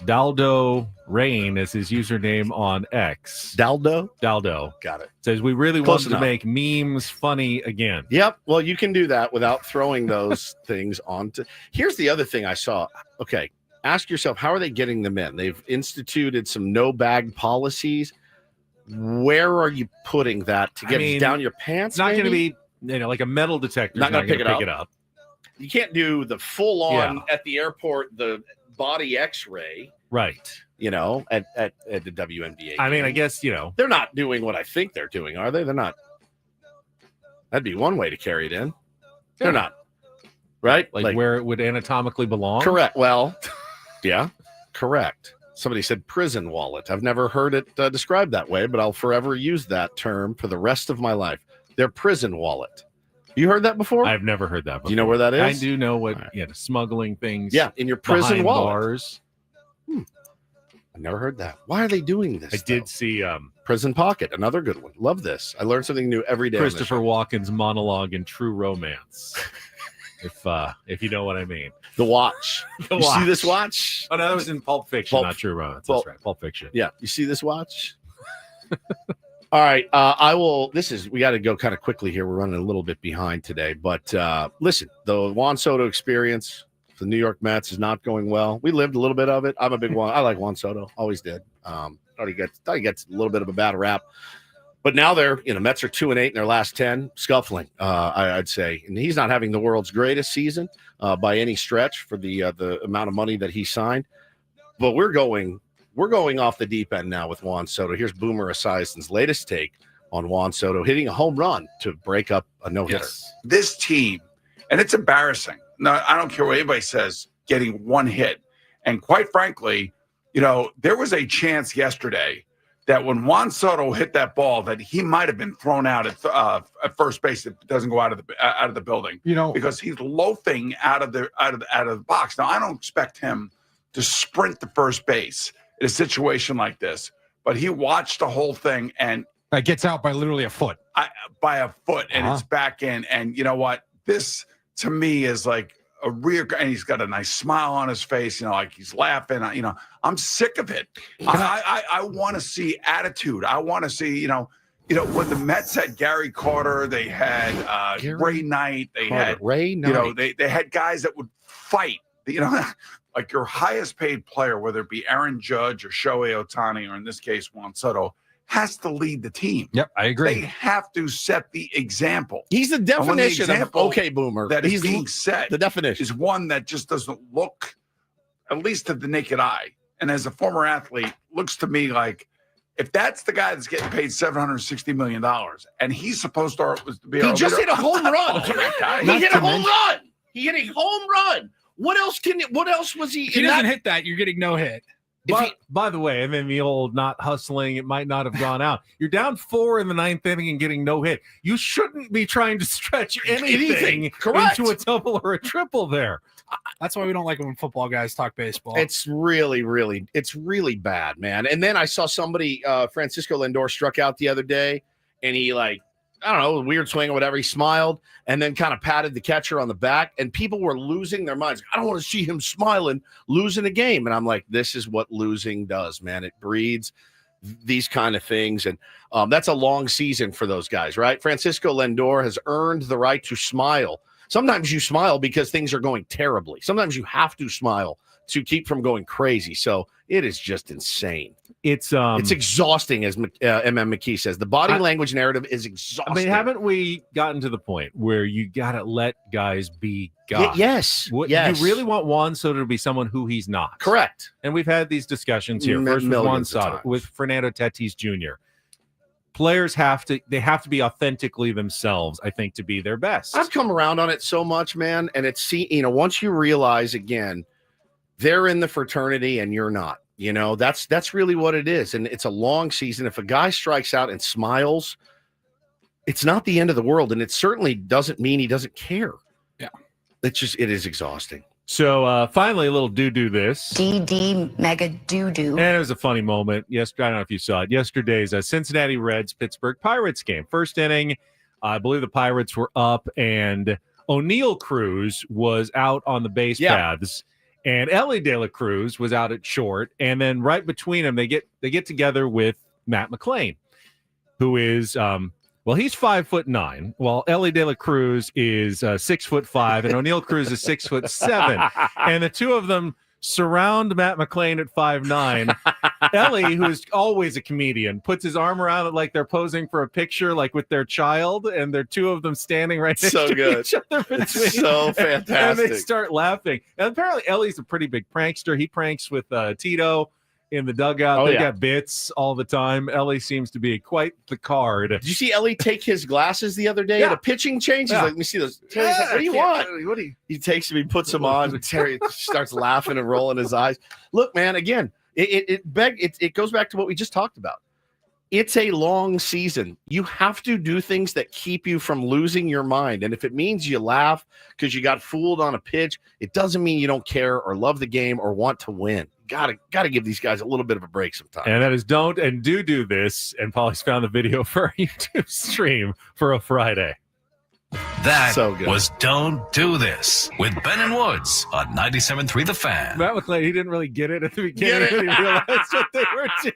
Daldo Rain as his username on X. Daldo? Got it. Says, we really want to make memes funny again. Yep. Well, you can do that without throwing those things onto. Here's the other thing I saw. Okay. Ask yourself, how are they getting them in? They've instituted some no bag policies. Where are you putting that to get it down your pants? It's not going to be like a metal detector. Not going to pick it up. You can't do the full on at the airport, the body X-ray. Right. At the WNBA. I mean, I guess, they're not doing what I think they're doing, are they? They're not. That'd be one way to carry it in. They're not. Right? Like where it would anatomically belong? Correct. Well, yeah, correct. Somebody said prison wallet. I've never heard it described that way, but I'll forever use that term for the rest of my life. Their prison wallet. You heard that before? I've never heard that before. Do you know where that is? I do know what, smuggling things. Yeah, in your prison wallet. Bars. I've never heard that. Why are they doing this? I did see Prison Pocket, another good one. Love this. I learn something new every day. Christopher Walken's monologue in True Romance. If you know what I mean. The Watch. You see this watch? Oh, no, that was in Pulp Fiction, not True Romance. That's right, Pulp Fiction. Yeah, you see this watch? All right, we got to go kind of quickly here. We're running a little bit behind today, but listen, the Juan Soto experience, the New York Mets is not going well. We lived a little bit of it. I'm a big one. I like Juan Soto, always did. Thought he gets a little bit of a bad rap, but now they're Mets are 2-8 in their last 10, scuffling. I'd say, and he's not having the world's greatest season by any stretch for the amount of money that he signed. But we're going off the deep end now with Juan Soto. Here's Boomer Esiason's latest take on Juan Soto hitting a home run to break up a no-hitter. Yes. This team, and it's embarrassing. No, I don't care what anybody says, getting one hit. And quite frankly, there was a chance yesterday that when Juan Soto hit that ball, that he might have been thrown out at first base. It doesn't go out of the building, because he's loafing out of the box. Now, I don't expect him to sprint to first base in a situation like this, but he watched the whole thing and it gets out by literally a foot. And it's back in. And you know what? This to me is like a real, and he's got a nice smile on his face, like he's laughing. I'm sick of it. I want to see attitude. I want to see, when the Mets had Gary Carter, they had Ray Knight, they had Ray Knight. They had guys that would fight. Like your highest paid player, whether it be Aaron Judge or Shohei Ohtani, or in this case Juan Soto, has to lead the team. Yep, I agree. They have to set the example. He's the definition of okay, Boomer. That he's being set. The definition is one that just doesn't look, at least to the naked eye, and as a former athlete, looks to me like if that's the guy that's getting paid $760 million, and he's supposed to be, he just hit a home run. He hit a home run. He hit a home run. What else was he? If he doesn't hit that, you're getting no hit. By the way, the old not hustling, it might not have gone out. You're down 4 in the 9th inning and getting no hit. You shouldn't be trying to stretch anything into a double or a triple there. That's why we don't like it when football guys talk baseball. It's really bad, man. And then I saw somebody, Francisco Lindor, struck out the other day, and he I don't know, weird swing or whatever. He smiled and then kind of patted the catcher on the back, and people were losing their minds. I don't want to see him smiling, losing a game. And I'm like, this is what losing does, man. It breeds these kind of things. And that's a long season for those guys, right? Francisco Lindor has earned the right to smile. Sometimes you smile because things are going terribly. Sometimes you have to smile to keep from going crazy. So it is just insane. It's exhausting, as M.M. McKee says. The body language narrative is exhausting. Haven't we gotten to the point where you got to let guys be God? Yes. You really want Juan Soto to be someone who he's not. Correct. And we've had these discussions here. First with Juan Soto, with Fernando Tatis Jr. players have to be authentically themselves, I think, to be their best. I've come around on it so much, man. And it's, once you realize again, they're in the fraternity and you're not, that's really what it is. And it's a long season. If a guy strikes out and smiles, it's not the end of the world. And it certainly doesn't mean he doesn't care. Yeah. It is exhausting. So finally, a little do this. DD mega doo-doo. And it was a funny moment. Yesterday, I don't know if you saw it. Yesterday's Cincinnati Reds Pittsburgh Pirates game. First inning, I believe the Pirates were up, and O'Neal Cruz was out on the base paths, and Ellie De La Cruz was out at short. And then right between them, they get together with Matt McClain, who is he's 5'9", while Ellie De La Cruz is 6'5", and O'Neal Cruz is 6'7", and the two of them surround Matt McClain at 5'9". Ellie, who's always a comedian, puts his arm around it like they're posing for a picture, like with their child, and they're two of them standing right next to each other. It's so fantastic. And they start laughing. And apparently Ellie's a pretty big prankster. He pranks with Tito in the dugout. They got bits all the time. Ellie seems to be quite the card. Did you see Ellie take his glasses the other day at a pitching change? He's like, let me see those. Terry's like, what do you want? He takes them, he puts them on. Terry starts laughing and rolling his eyes. Look, man, again, it goes back to what we just talked about. It's a long season. You have to do things that keep you from losing your mind. And if it means you laugh because you got fooled on a pitch, it doesn't mean you don't care or love the game or want to win. Gotta give these guys a little bit of a break sometimes. And that is don't and do this. And Paulie's found the video for our YouTube stream for a Friday. That was Don't Do This with Ben and Woods on 97.3 The Fan. Matt McClain, he didn't really get it at the beginning. He realized what they were doing.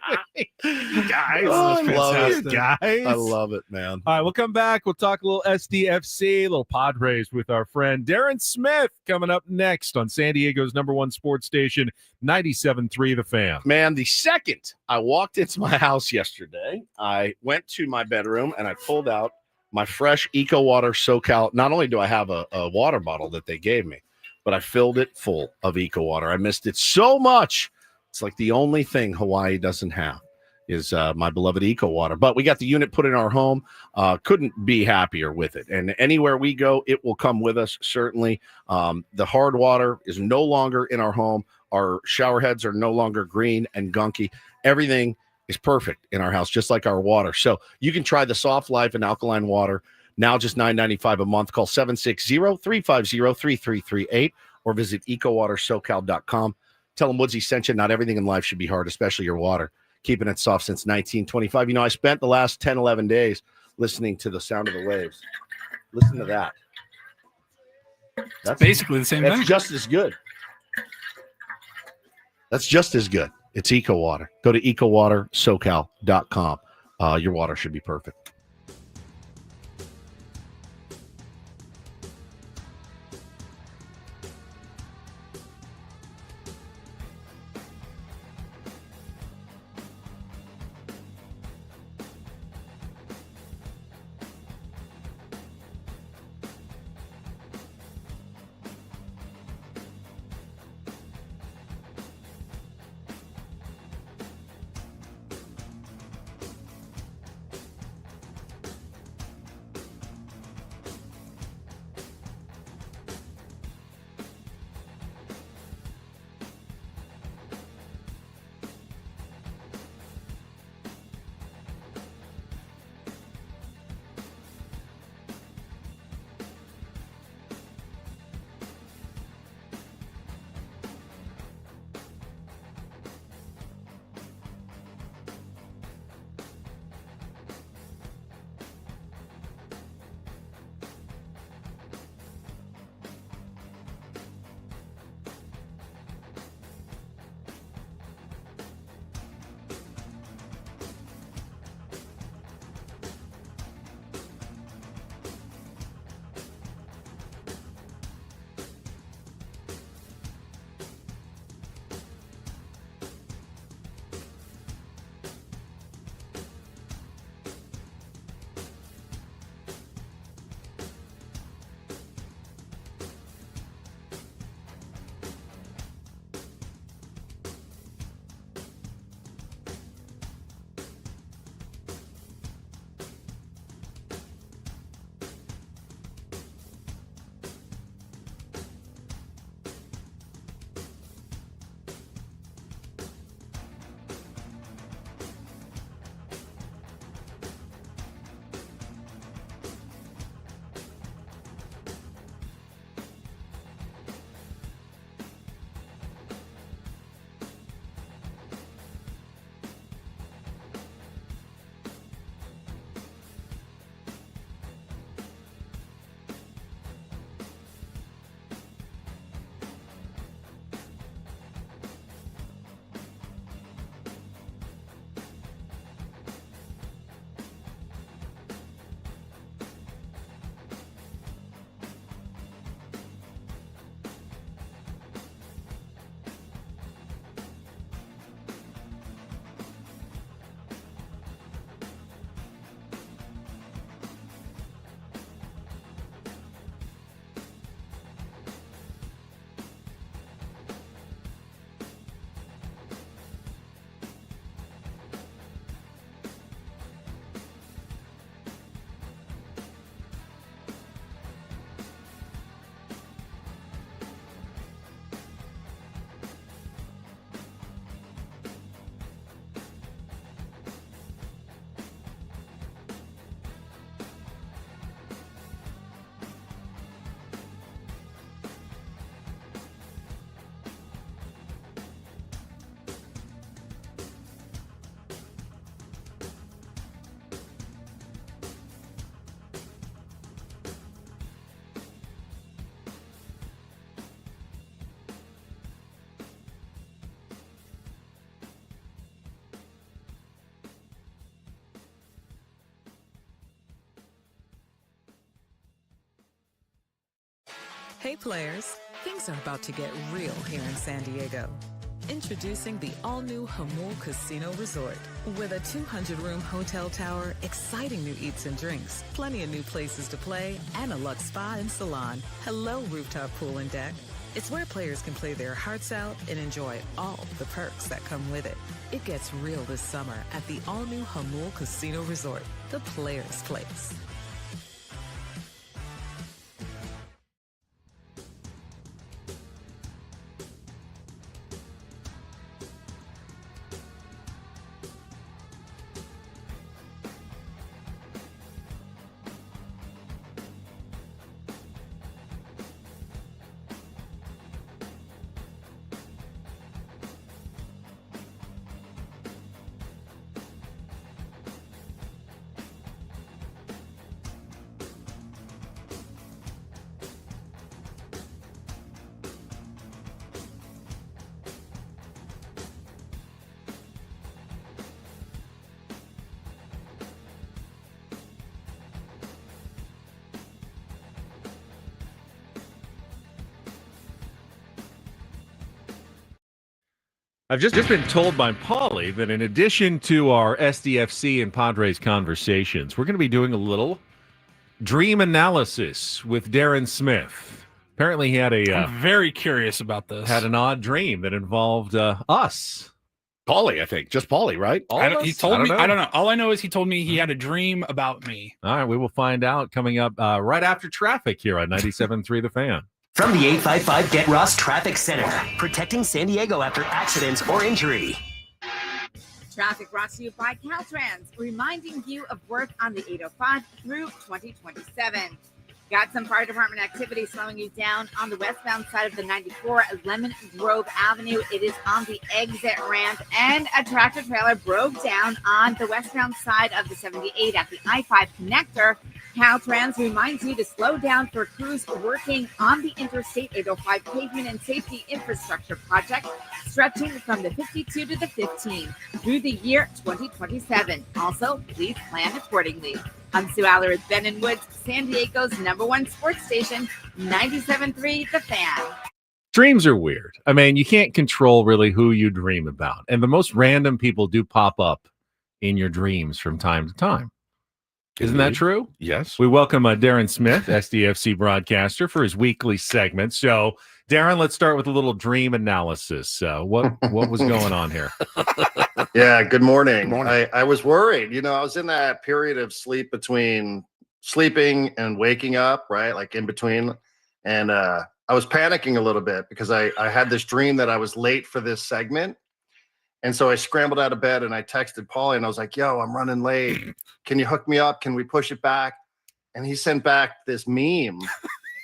Guys, I love it. Guys. I love it, man. All right, we'll come back. We'll talk a little SDFC, a little Padres with our friend Darren Smith coming up next on San Diego's #1 sports station, 97.3 The Fan. Man, the second I walked into my house yesterday, I went to my bedroom and I pulled out my fresh Eco Water SoCal. Not only do I have a water bottle that they gave me, but I filled it full of Eco Water. I missed it so much. It's like the only thing Hawaii doesn't have is my beloved Eco Water. But we got the unit put in our home. Couldn't be happier with it. And anywhere we go, it will come with us, certainly. The hard water is no longer in our home. Our shower heads are no longer green and gunky. Everything is perfect in our house, just like our water. So you can try the Soft Life and alkaline water, now just $9.95 a month. Call 760-350-3338 or visit ecowatersocal.com. Tell them Woodsy sent you. Not everything in life should be hard, especially your water. Keeping it soft since 1925. I spent the last 10, 11 days listening to the sound of the waves. Listen to that. That's basically the same thing. That's just as good. That's just as good. It's Eco Water. Go to ecowatersocal.com. Your water should be perfect. Hey players, things are about to get real here in San Diego. Introducing the all-new Jamul Casino Resort. With a 200-room hotel tower, exciting new eats and drinks, plenty of new places to play, and a luxe spa and salon. Hello, rooftop pool and deck. It's where players can play their hearts out and enjoy all the perks that come with it. It gets real this summer at the all-new Jamul Casino Resort, the players' place. I've just been told by Paulie that in addition to our SDFC and Padres conversations, we're going to be doing a little dream analysis with Darren Smith. Apparently he had I'm very curious about this. Had an odd dream that involved us. Paulie, I think. Just Paulie, right? He told me. I don't know. All I know is he told me he had a dream about me. All right, we will find out coming up right after traffic here on 97.3 The Fan. From the 855 Get Ross Traffic Center, protecting San Diego after accidents or injury. Traffic brought to you by Caltrans, reminding you of work on the 805 through 2027. Got some fire department activity slowing you down on the westbound side of the 94 Lemon Grove Avenue. It is on the exit ramp, and a tractor trailer broke down on the westbound side of the 78 at the I-5 connector. Caltrans reminds you to slow down for crews working on the Interstate 805 pavement and safety infrastructure project, stretching from the 52 to the 15 through the year 2027. Also, please plan accordingly. I'm Sue Aller with Ben and Woods, San Diego's #1 sports station, 97.3 The Fan. Dreams are weird. I mean, you can't control really who you dream about. And the most random people do pop up in your dreams from time to time. Isn't that true? Yes. We welcome Darren Smith, SDFC broadcaster, for his weekly segment. So, Darren, let's start with a little dream analysis. What was going on here? Yeah, good morning. Good morning. I was worried. You know, I was in that period of sleep between sleeping and waking up, right? Like in between. And I was panicking a little bit because I had this dream that I was late for this segment. And so I scrambled out of bed and I texted Paulie and I was like, yo, I'm running late. Can you hook me up? Can we push it back? And he sent back this meme,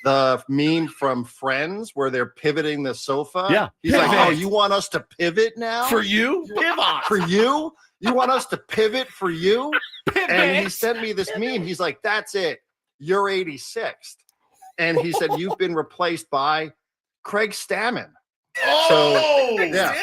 the meme from Friends where they're pivoting the sofa. Yeah. He's like, oh, you want us to pivot now? For you? Pivot. For you? You want us to pivot for you? Pivot. And he sent me this meme. He's like, that's it. You're 86th. And he said, you've been replaced by Craig Stammen. Oh, so, yeah.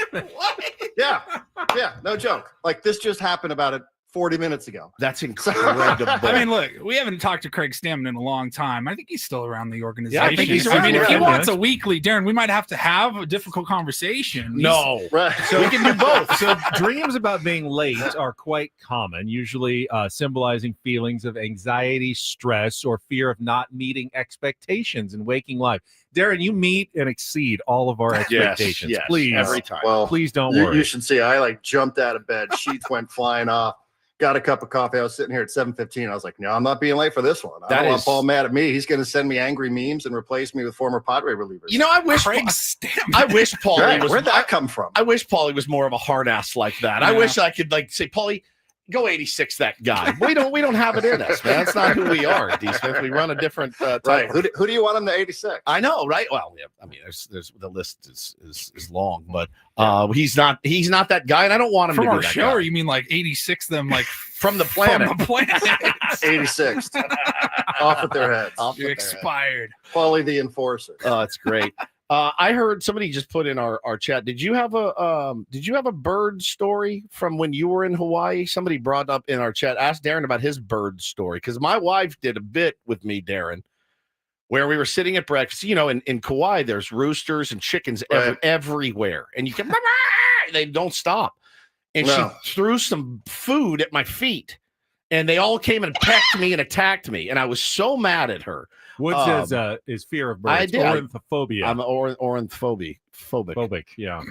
Yeah, no joke. Like this just happened about 40 minutes ago. That's incredible. I mean, look, we haven't talked to Craig Stammen in a long time. I think he's still around the organization. Yeah, I think he's around. I mean, if he wants a weekly, Darren, we might have to have a difficult conversation. No. Right. So we can do both. So dreams about being late are quite common, usually symbolizing feelings of anxiety, stress, or fear of not meeting expectations in waking life. Darren, you meet and exceed all of our expectations. Yes, please, every time. Well, please don't worry. You should see. I like jumped out of bed. Sheets went flying off. Got a cup of coffee. I was sitting here at 7:15. I was like, no, I'm not being late for this one. I don't want Paul mad at me. He's going to send me angry memes and replace me with former Padre relievers. You know, I wish Craig Stammen. I wish Paulie was. Where'd that come from? I wish Paulie was more of a hard ass like that. Yeah. I wish I could like say, Paulie, go 86 that guy. We don't have it in us, man. That's not who we are, D. Smith. We run a different type. Right. Who do you want him to 86? I know, right? Well, yeah, I mean, there's the list is long, but he's not that guy, and I don't want him From to be our that show, guy. or you mean like 86 them, like From the planet. From the planet. 86th. Off with their heads. You're expired. Paulie the Enforcer. Oh, that's great. I heard somebody just put in our chat. Did you have a bird story from when you were in Hawaii? Somebody brought up in our chat. Asked Darren about his bird story because my wife did a bit with me, Darren, where we were sitting at breakfast. You know, in Kauai, there's roosters and chickens everywhere, and you can they don't stop. And she threw some food at my feet, and they all came and pecked me and attacked me, and I was so mad at her. Woods is fear of birds. I did. Ornithophobia. I'm ornithophobic. Yeah.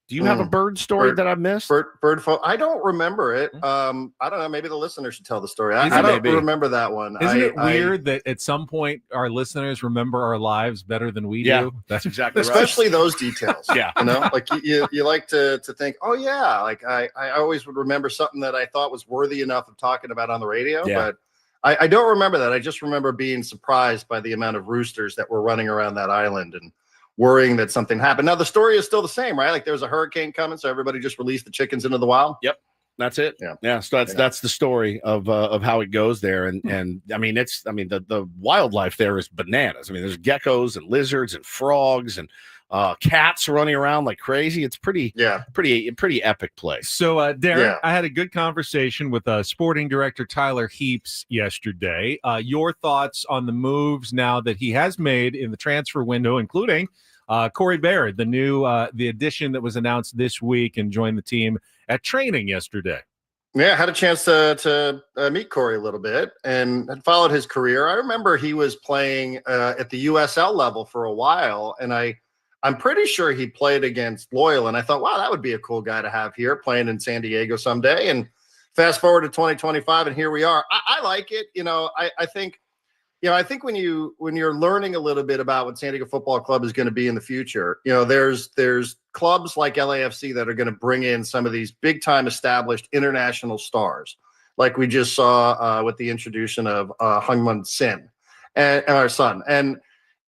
Do you have a bird story that I missed? I don't remember it. I don't know. Maybe the listener should tell the story. I don't remember that one. Isn't it weird that at some point our listeners remember our lives better than we do? That's exactly right. Especially those details. Yeah. You know, like you like to think, oh yeah, like I always would remember something that I thought was worthy enough of talking about on the radio, but I don't remember that. I just remember being surprised by the amount of roosters that were running around that island and worrying that something happened. Now the story is still the same, right? Like there was a hurricane coming, so everybody just released the chickens into the wild. Yep, that's it. Yeah. So that's the story of how it goes there, and I mean the wildlife there is bananas. I mean there's geckos and lizards and frogs and cats running around like crazy. It's pretty epic place. So Darren, I had a good conversation with sporting director Tyler Heaps yesterday. Your thoughts on the moves now that he has made in the transfer window, including Corey Baird, the addition that was announced this week and joined the team at training yesterday. Yeah, I had a chance to meet Corey a little bit and had followed his career. I remember he was playing at the USL level for a while, and I'm pretty sure he played against Loyal, and I thought, wow, that would be a cool guy to have here playing in San Diego someday. And fast forward to 2025, and here we are. I like it. You know, I think when you're learning a little bit about what San Diego Football Club is going to be in the future, you know, there's clubs like LAFC that are going to bring in some of these big time established international stars, like we just saw with the introduction of Heung-min Son and our son. And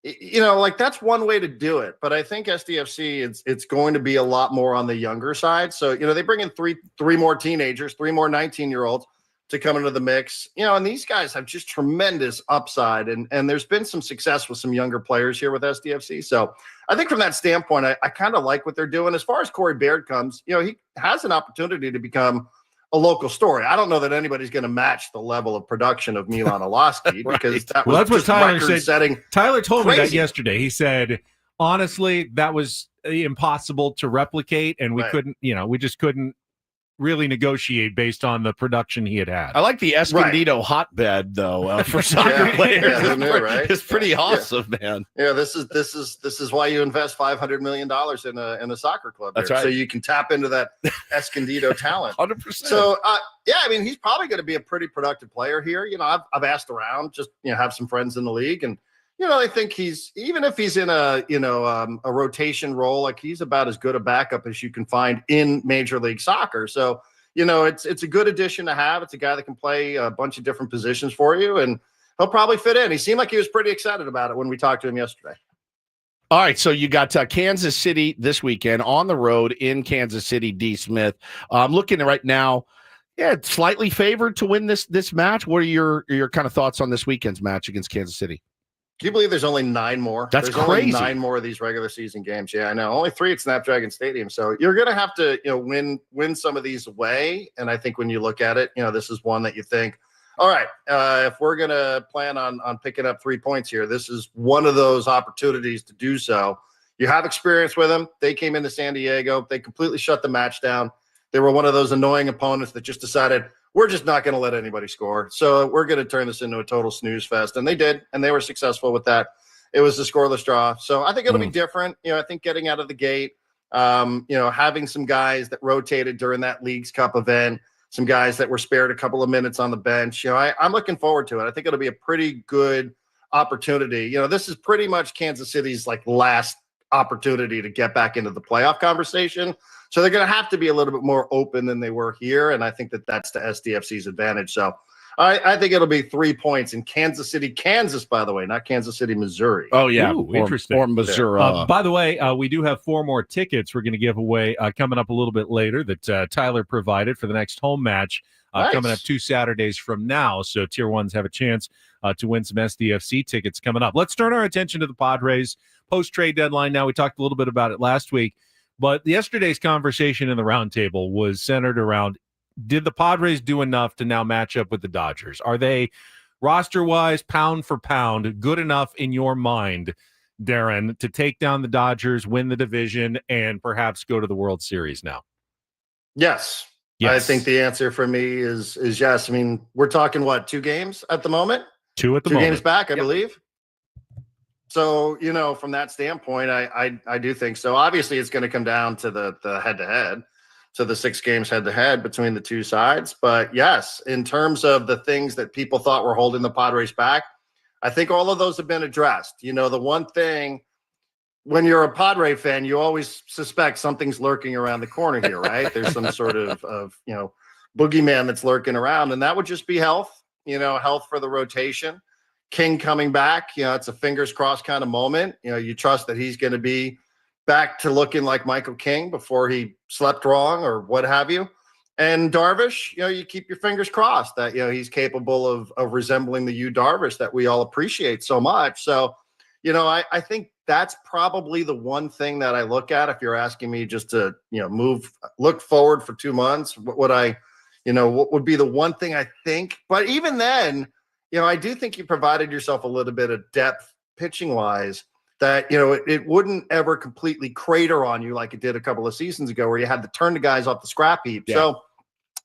you know, like that's one way to do it, but I think SDFC it's going to be a lot more on the younger side. So you know, they bring in three more teenagers, 3 more 19-year-olds to come into the mix. You know, and these guys have just tremendous upside, and there's been some success with some younger players here with SDFC. So I think from that standpoint, I kind of like what they're doing. As far as Corey Baird comes, you know, he has an opportunity to become a local story. I don't know that anybody's going to match the level of production of Milan Olaski because that's what Tyler said. Tyler told me that yesterday. He said, honestly, that was impossible to replicate, and we couldn't, you know, we just couldn't really negotiate based on the production he had. I like the Escondido hotbed though for soccer players. It's pretty awesome, man. Yeah, this is why you invest $500 million in a soccer club. That's right. So you can tap into that Escondido talent. 100%. So yeah, I mean, he's probably going to be a pretty productive player here. You know, I've asked around, just have some friends in the league, and you know, I think he's, even if he's in a rotation role, like he's about as good a backup as you can find in Major League Soccer. So, you know, it's a good addition to have. It's a guy that can play a bunch of different positions for you, and he'll probably fit in. He seemed like he was pretty excited about it when we talked to him yesterday. All right, so you got Kansas City this weekend on the road in Kansas City. D. Smith, I'm looking right now. Yeah, slightly favored to win this match. What are your kind of thoughts on this weekend's match against Kansas City? Can you believe there's only 9 more? That's there's crazy. Only 9 more of these regular season games. Yeah, I know. Only 3 at Snapdragon Stadium. So you're going to have to, win some of these away. And I think when you look at it, this is one that you think, all right, if we're going to plan on picking up 3 points here, this is one of those opportunities to do so. You have experience with them. They came into San Diego. They completely shut the match down. They were one of those annoying opponents that just decided, we're just not going to let anybody score. So we're going to turn this into a total snooze fest. And they did, and they were successful with that. It was a scoreless draw. So I think it'll be different. I think getting out of the gate, having some guys that rotated during that Leagues Cup event, some guys that were spared a couple of minutes on the bench. I'm looking forward to it. I think it'll be a pretty good opportunity. This is pretty much Kansas City's last opportunity to get back into the playoff conversation. So they're going to have to be a little bit more open than they were here. And I think that's to SDFC's advantage. So I think it'll be 3 points in Kansas City, Kansas, by the way, not Kansas City, Missouri. Oh, yeah. Ooh, interesting. Or Missouri. By the way, we do have 4 more tickets we're going to give away coming up a little bit later that Tyler provided for the next home match coming up 2 Saturdays from now. So Tier 1s have a chance to win some SDFC tickets coming up. Let's turn our attention to the Padres post-trade deadline now. We talked a little bit about it last week. But yesterday's conversation in the roundtable was centered around, did the Padres do enough to now match up with the Dodgers? Are they roster-wise, pound for pound, good enough in your mind, Darren, to take down the Dodgers, win the division, and perhaps go to the World Series now? Yes. I think the answer for me is yes. I mean, we're talking what, 2 games at the moment? 2 at the 2 moment. games back, I believe. So, from that standpoint, I do think so. Obviously, it's going to come down to the head-to-head, to the 6 games head-to-head between the 2 sides. But yes, in terms of the things that people thought were holding the Padres back, I think all of those have been addressed. The one thing, when you're a Padre fan, you always suspect something's lurking around the corner here, right? There's some sort of boogeyman that's lurking around, and that would just be health, health for the rotation. King coming back, it's a fingers crossed kind of moment. You trust that he's going to be back to looking like Michael King before he slept wrong or what have you. And Darvish, you keep your fingers crossed that, he's capable of resembling the Yu Darvish that we all appreciate so much. So, I think that's probably the one thing that I look at. If you're asking me just to, look forward for 2 months, what would be the one thing I think? But even then, I do think you provided yourself a little bit of depth pitching wise that, it wouldn't ever completely crater on you like it did a couple of seasons ago where you had to turn the guys off the scrap heap. Yeah. So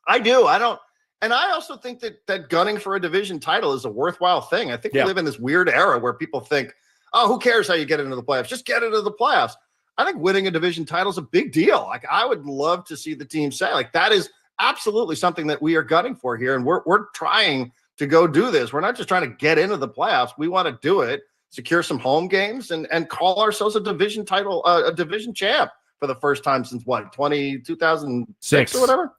and I also think that gunning for a division title is a worthwhile thing. I think we live in this weird era where people think, oh, who cares how you get into the playoffs? Just get into the playoffs. I think winning a division title is a big deal. Like, I would love to see the team say, like, that is absolutely something that we are gunning for here. And we're trying to go do this. We're not just trying to get into the playoffs. We want to do it, secure some home games, and call ourselves a division title, a division champ for the first time since 2006 or whatever.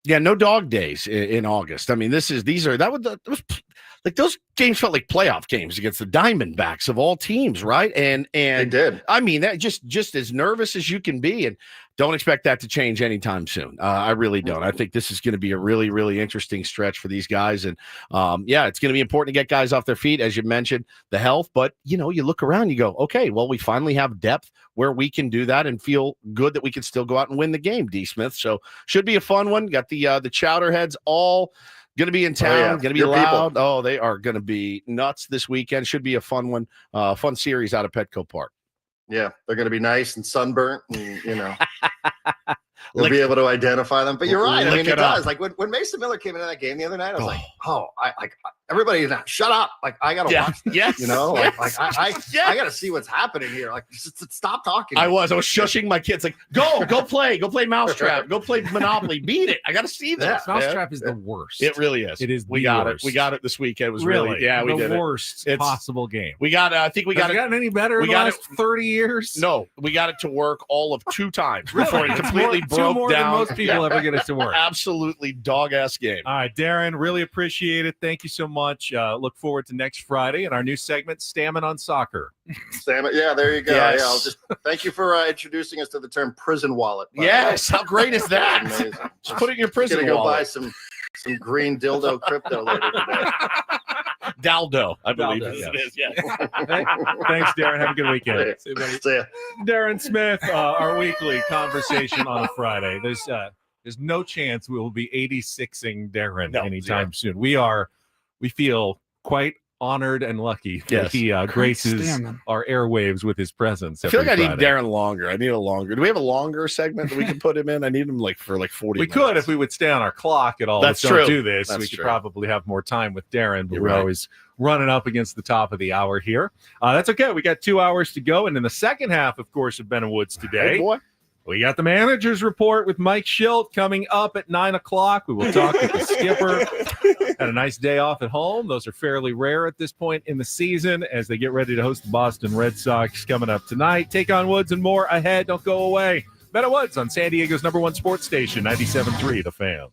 Yeah, no dog days in August. I mean, those games felt like playoff games against the Diamondbacks of all teams, right? And they did. I mean, that just as nervous as you can be, and don't expect that to change anytime soon. I really don't. I think this is going to be a really, really interesting stretch for these guys, and it's going to be important to get guys off their feet, as you mentioned, the health. But you look around, you go, okay, well, we finally have depth where we can do that and feel good that we can still go out and win the game, D. Smith. So should be a fun one. Got the Chowderheads all going to be in town, going to be loud. People. Oh, they are going to be nuts this weekend. Should be a fun one, fun series out of Petco Park. Yeah, they're going to be nice and sunburnt, and you'll be able to identify them. But you're right. I mean, it does. Like when Mason Miller came into that game the other night, I was like, oh, everybody, shut up! Like, I got to watch this. Yes. I got to see what's happening here. Like, just stop talking. I was shushing my kids. Like, go play Mousetrap, go play Monopoly, beat it. I got to see this. Mousetrap is the worst. It really is. It is. We got it this weekend. It was really we did the worst possible game. We got. I think we got it. Gotten any better in the last 30 years? No, we got it to work all of 2 times before it completely broke more down. Than most people ever get it to work. Absolutely dog-ass game. All right, Darren, really appreciate it. Thank you so much. Look forward to next Friday and our new segment, Stamina on Soccer. Stamina, yeah, there you go. Yes. Yeah, I'll just thank you for introducing us to the term prison wallet. Yes, how great is that? Amazing. Just put it in your prison wallet. Go buy some green dildo crypto later today. Daldo, I believe it is. Yes. Thanks, Darren. Have a good weekend. See ya. Darren Smith, our weekly conversation on a Friday. There's no chance we will be 86ing Darren anytime soon. We feel quite honored and lucky that he graces our airwaves with his presence. I feel like I need Darren longer. I need a longer. Do we have a longer segment that we can put him in? I need him for 40 We minutes. could if we would stay on our clock at all. That's Don't true. do this. That's we true. could probably have more time with Darren, but You're we're right. always running up against the top of the hour here. That's okay. We got 2 hours to go. And in the second half, of course, of Ben and Woods today, Oh, boy. we got the manager's report with Mike Schilt coming up at 9 o'clock. We will talk with the skipper. Had a nice day off at home. Those are fairly rare at this point in the season as they get ready to host the Boston Red Sox coming up tonight. Take on Woods and more ahead. Don't go away. Ben and Woods on San Diego's #1 sports station, 97.3 The Fan.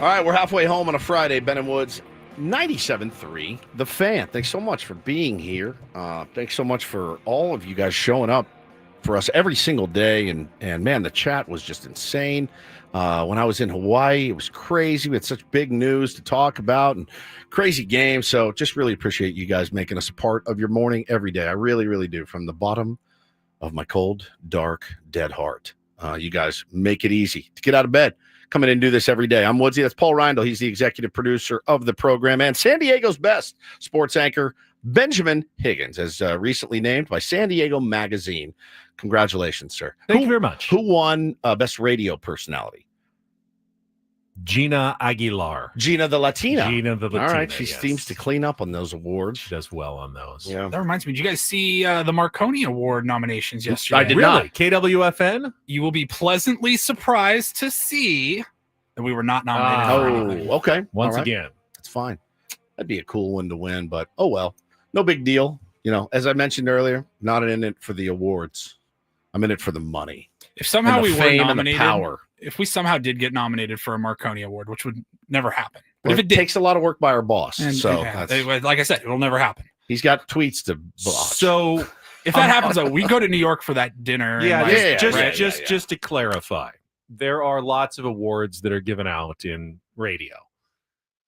All right, we're halfway home on a Friday. Ben and Woods, 97.3, The Fan. Thanks so much for being here. Thanks so much for all of you guys showing up for us every single day. And man, the chat was just insane. When I was in Hawaii, it was crazy. We had such big news to talk about and crazy games. So just really appreciate you guys making us a part of your morning every day. I really, really do. From the bottom of my cold, dark, dead heart. You guys make it easy to get out of bed. Coming in and do this every day. I'm Woodsy. That's Paul Reindl. He's the executive producer of the program. And San Diego's best sports anchor, Benjamin Higgins, as recently named by San Diego Magazine. Congratulations, sir. Thank you very much. Who won best radio personality? Gina Aguilar. Gina the Latina. All right. She yes. seems to clean up on those awards. She does well on those. Yeah. That reminds me. Did you guys see the Marconi Award nominations yesterday? I did Really? not. KWFN? You will be pleasantly surprised to see that we were not nominated for anything. Okay. Once All right. again. That's fine. That'd be a cool one to win, but oh well. No big deal. You know, as I mentioned earlier, not in it for the awards. I'm in it for the money. If somehow and the we were fame and the nominated, power. if we somehow did get nominated for a Marconi Award, which would never happen. But Well, if it did, takes a lot of work by our boss. and, So yeah, that's, like I said, it'll never happen. he's got tweets to block. So If that happens, though, we go to New York for that dinner. and, yeah, like, just to clarify, there are lots of awards that are given out in radio.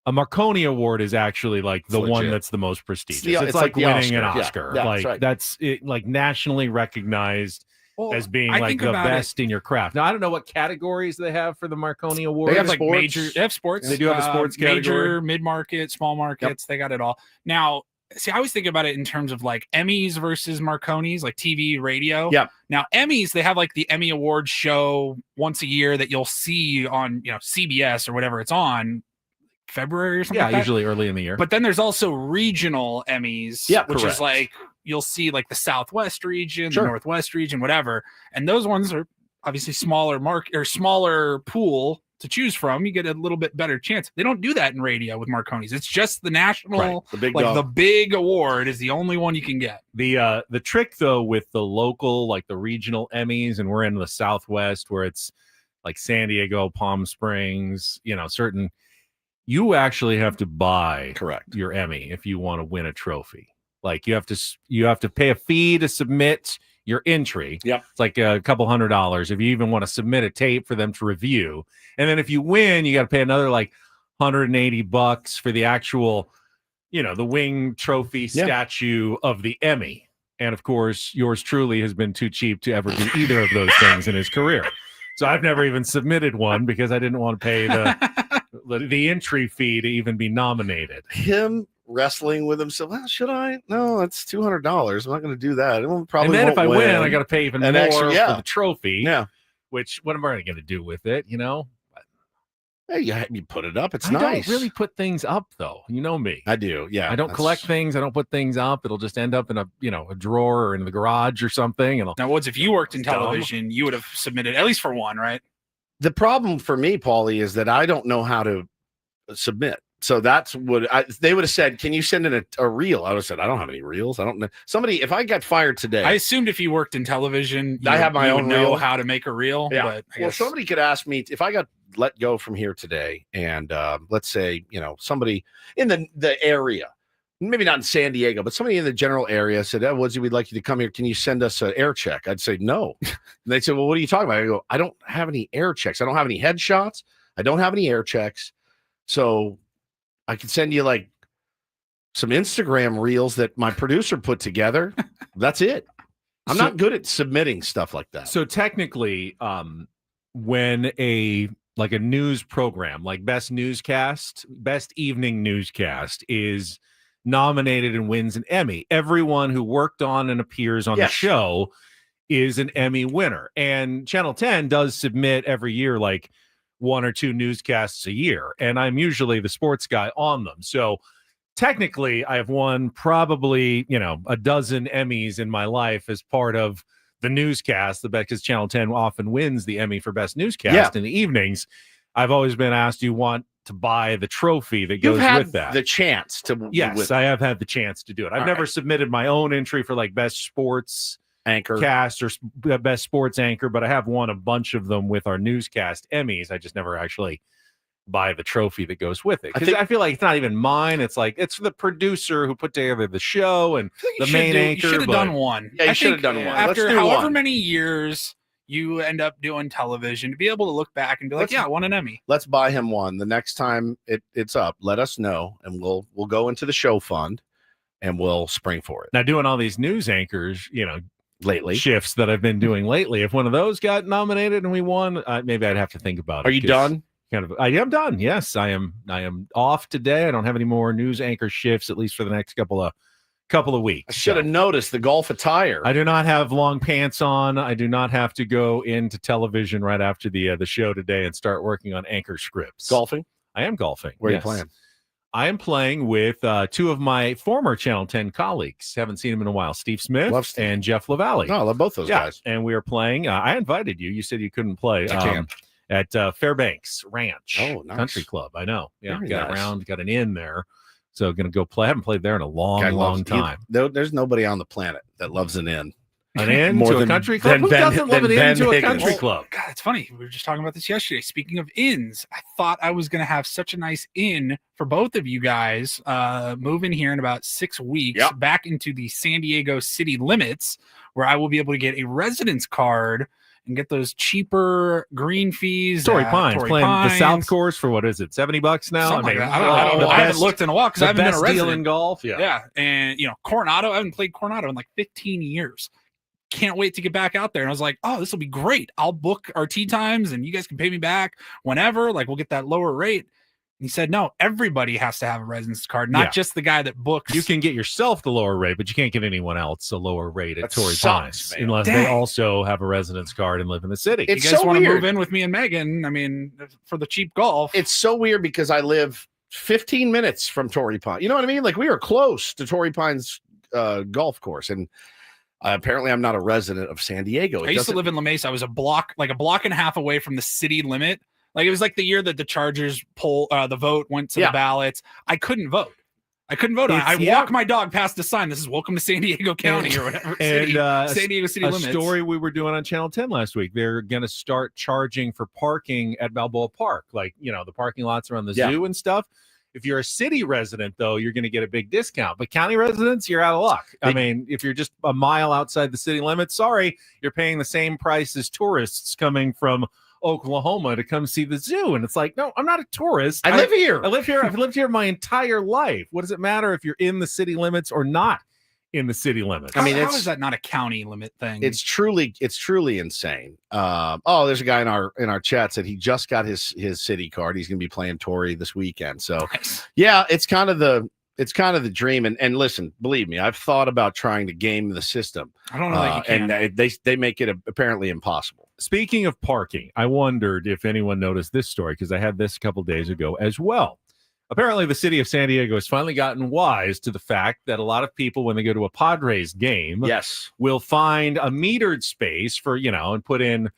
A Marconi Award is actually like the one that's the most prestigious. It's like the winning an Oscar. Oscar. Yeah, like that's right. that's it, like nationally recognized as being I like think the about best in your craft. Now I don't know what categories they have for the Marconi Award. They have like sports. major. They have sports. They do have a sports major, category. mid-market, small markets. They got it all. Now, see, I always think about it in terms of like Emmys versus Marconis, like TV, radio. Yeah. Now, Emmys, they have like the Emmy Awards show once a year that you'll see on, CBS or whatever it's on, February or something. Yeah, like that. usually early in the year. But then there's also regional Emmys, which correct. is like you'll see like the Southwest region, Sure. the Northwest region, whatever. And those ones are obviously smaller pool to choose from. You get a little bit better chance. They don't do that in radio with Marconis. It's just the national, Right. The big like dog. the big award is the only one you can get. The trick though with the local, like the regional Emmys, and we're in the Southwest where it's like San Diego, Palm Springs, certain. You actually have to buy your Emmy if you want to win a trophy. Like you have to pay a fee to submit your entry. Yep. It's like a couple $100 if you even want to submit a tape for them to review. And then if you win, you got to pay another like $180 for the actual, the wing trophy statue of the Emmy. And of course, yours truly has been too cheap to ever do either of those things in his career. So I've never even submitted one because I didn't want to pay the entry fee to even be nominated. Him wrestling with himself. Well, should I? No, it's $200. I'm not going to do that. And then if I win, I got to pay even more for the trophy. Yeah. Which what am I going to do with it? Hey, you put it up. It's I nice. don't really put things up though. You know me. I do. Yeah. I don't collect things. I don't put things up. It'll just end up in a drawer or in the garage or something. And Now, Woods, if you worked in television, you would have submitted at least for one, right? The problem for me, Paulie, is that I don't know how to submit. So that's what they would have said. Can you send in a reel? I would have said, I don't have any reels. I don't know. If I got fired today, I assumed if you worked in television, I have my own know reel. how to make a reel. Yeah. But Well, somebody could ask me if I got let go from here today, and let's say somebody in the area, maybe not in San Diego, but somebody in the general area said, Woodsy, we'd like you to come here. Can you send us an air check? I'd say no. And they'd say, well, what are you talking about? I go, I don't have any air checks. I don't have any headshots. I don't have any air checks. So I could send you like some Instagram reels that my producer put together. That's it. I'm not good at submitting stuff like that. So technically, when a news program, like best evening newscast is nominated and wins an Emmy, everyone who worked on and appears on the show is an Emmy winner. And Channel 10 does submit every year like one or two newscasts a year, and I'm usually the sports guy on them. So technically I have won probably a dozen Emmys in my life as part of the newscast, because Channel 10 often wins the Emmy for best newscast in the evenings. I've always been asked, do you want to buy the trophy that goes with that? The chance to Yes, I have had the chance to do it. I've never submitted my own entry for like best sports anchor cast or best sports anchor, but I have won a bunch of them with our newscast Emmys. I just never actually buy the trophy that goes with it. Because I feel like it's not even mine. It's like it's the producer who put together the show and the main anchor. You should have done one. Yeah, you should have done one. After however many years you end up doing television, to be able to look back and be like, I won an Emmy. Let's buy him one. The next time it's up, let us know, and we'll go into the show fund and we'll spring for it. Now, doing all these news anchors, lately shifts that I've been doing lately, if one of those got nominated and we won, maybe I'd have to think about it. Are you done? I am done. Yes, I am off today. I don't have any more news anchor shifts, at least for the next couple of weeks. I should have noticed the golf attire. I do not have long pants on. I do not have to go into television right after the show today and start working on anchor scripts. Golfing? I am golfing. Where are you playing? I am playing with two of my former Channel 10 colleagues. Haven't seen them in a while. Steve Smith and Jeff LaValle. No, I love both those guys. And we are playing. I invited you. You said you couldn't play. I can't. At Fairbanks Ranch nice. Country Club. I know. Yeah, Very got nice. got an in there. So going to go play. I haven't played there in a long time. There's nobody on the planet that loves an inn. An inn to a country club? Who doesn't love an inn to a country club? God, it's funny. We were just talking about this yesterday. Speaking of inns, I thought I was going to have such a nice inn for both of you guys moving here in about 6 weeks back into the San Diego city limits, where I will be able to get a residence card and get those cheaper green fees. Torrey Pines playing the South Course for what is it, $70 now? I don't know. I haven't looked in a while because I haven't been a resident in golf. Yeah, and Coronado. I haven't played Coronado in like 15 years. Can't wait to get back out there. And I was like, oh, this will be great. I'll book our tee times, and you guys can pay me back whenever. Like we'll get that lower rate. He said, no, everybody has to have a residence card, not just the guy that books. You can get yourself the lower rate, but you can't get anyone else a lower rate at Torrey Pines unless they also have a residence card and live in the city. You guys want to move in with me and Megan? I mean, for the cheap golf. It's so weird because I live 15 minutes from Torrey Pines. You know what I mean? Like we are close to Torrey Pines golf course. And apparently I'm not a resident of San Diego. I used to live in La Mesa. I was a block and a half away from the city limit. Like it was like the year that the Chargers the vote went to the ballots. I couldn't vote. I walk my dog past the sign. This is welcome to San Diego County or whatever. San Diego city limits. A story we were doing on Channel 10 last week. They're going to start charging for parking at Balboa Park. Like, the parking lots around the zoo and stuff. If you're a city resident, though, you're going to get a big discount. But county residents, you're out of luck. I mean, if you're just a mile outside the city limits, sorry, you're paying the same price as tourists coming from Oklahoma to come see the zoo. And it's like, no, I'm not a tourist. I live here. I've lived here my entire life. What does it matter if you're in the city limits or not in the city limits? I mean, how is that not a county limit thing? It's truly insane. There's a guy in our chat said he just got his city card. He's going to be playing Torrey this weekend. So yeah, it's kind of the dream. And listen, believe me, I've thought about trying to game the system. I don't know that you can. And they make it apparently impossible. Speaking of parking, I wondered if anyone noticed this story because I had this a couple days ago as well. Apparently, the city of San Diego has finally gotten wise to the fact that a lot of people, when they go to a Padres game, will find a metered space for, and put in,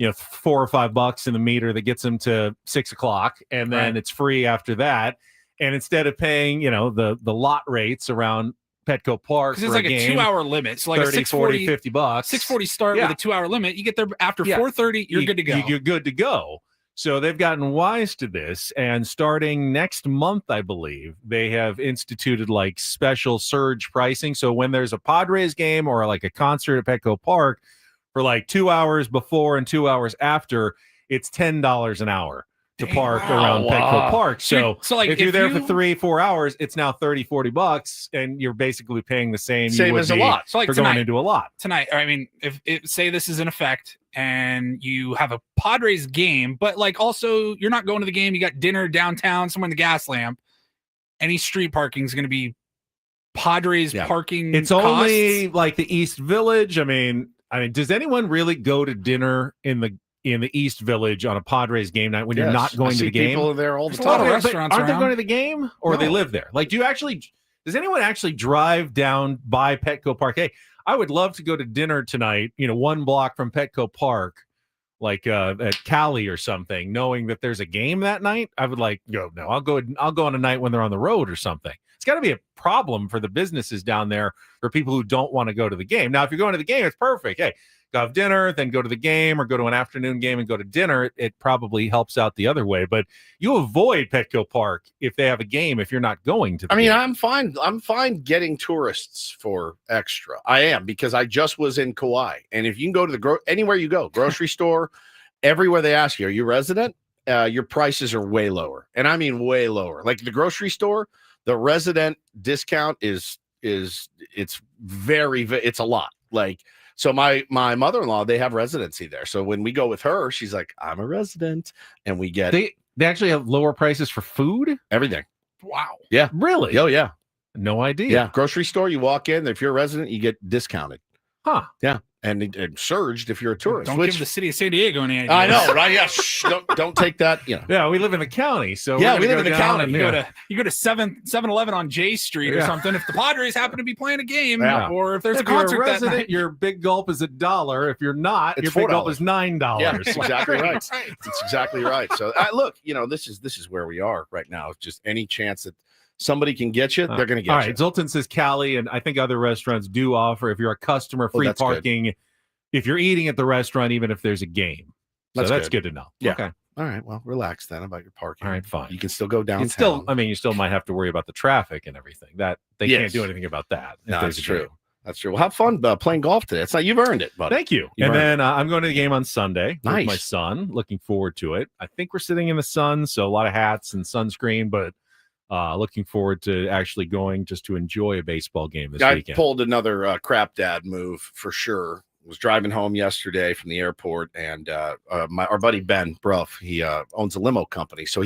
$4 or $5 in the meter that gets them to 6 o'clock, and then it's free after that. And instead of paying, the lot rates around Petco Park, because it's like a 2-hour limit, so like 30, a 640, 40, $50. 640 start with a 2-hour limit. You get there after 4:30, you're good to go. You're good to go. So they've gotten wise to this, and starting next month, I believe, they have instituted like special surge pricing. So when there's a Padres game or like a concert at Petco Park for like 2 hours before and 2 hours after, it's $10 an hour to park around Petco Park. So like if you're there for 3-4 hours, it's now $30-$40, and you're basically paying the same as a lot. So like for going into a lot tonight. I mean, if say this is in effect and you have a Padres game, but like also you're not going to the game, you got dinner downtown somewhere in the gas lamp. Any street parking is going to be Padres parking. It's costs. Only like the East Village. I mean, does anyone really go to dinner in the East Village on a Padres game night when you're not going to the game? People are there all the time. A lot of restaurants aren't they going to the game, or they live there? Like, does anyone actually drive down by Petco Park? Hey, I would love to go to dinner tonight, 1 block from Petco Park, like at Cali or something, knowing that there's a game that night. I would go, no, I'll go on a night when they're on the road or something. It's got to be a problem for the businesses down there for people who don't want to go to the game. Now, if you're going to the game, it's perfect. Hey, go have dinner, then go to the game, or go to an afternoon game and go to dinner, it probably helps out the other way. But you avoid Petco Park if they have a game if you're not going to the game. I'm fine getting tourists for extra. I am, because I just was in Kauai. And if you can go to anywhere you go, grocery store, everywhere they ask you, are you resident? Your prices are way lower. And I mean way lower. Like the grocery store, the resident discount is it's a lot. Like, so my mother-in-law, they have residency there. So when we go with her, she's like, I'm a resident, and we get they actually have lower prices for food, everything. Wow. Yeah. Really? Oh yeah. No idea. Yeah. Grocery store, you walk in, if you're a resident, you get discounted. Huh. Yeah. And it surged if you're a tourist. Don't give the city of San Diego any ideas. I know, right? Yeah. Don't take that. Yeah, we live in the county, so yeah, we live in the county. You go to 7-Eleven on J Street or something. If the Padres happen to be playing a game, or if there's a concert you're a that night, your big gulp is $1. If you're not, your big gulp is $9. Yeah, that's exactly right. That's exactly right. So look, this is where we are right now. Just any chance that somebody can get you, they're going to get you. All right, Zoltan says Cali, and I think other restaurants do offer, if you're a customer, free parking. Good. If you're eating at the restaurant, even if there's a game. So that's good to know. Yeah. Okay. All right. Well, relax then about your parking. All right, fine. You can still go downtown. You still might have to worry about the traffic and everything. That they can't do anything about that. No, that's true. That's true. Well, have fun playing golf today. It's not, you've earned it, buddy. Thank you. And then I'm going to the game on Sunday with my son. Looking forward to it. I think we're sitting in the sun, so a lot of hats and sunscreen, but looking forward to actually going just to enjoy a baseball game this weekend. I pulled another crap dad move for sure. Was driving home yesterday from the airport, and our buddy Ben Bruff, he owns a limo company, so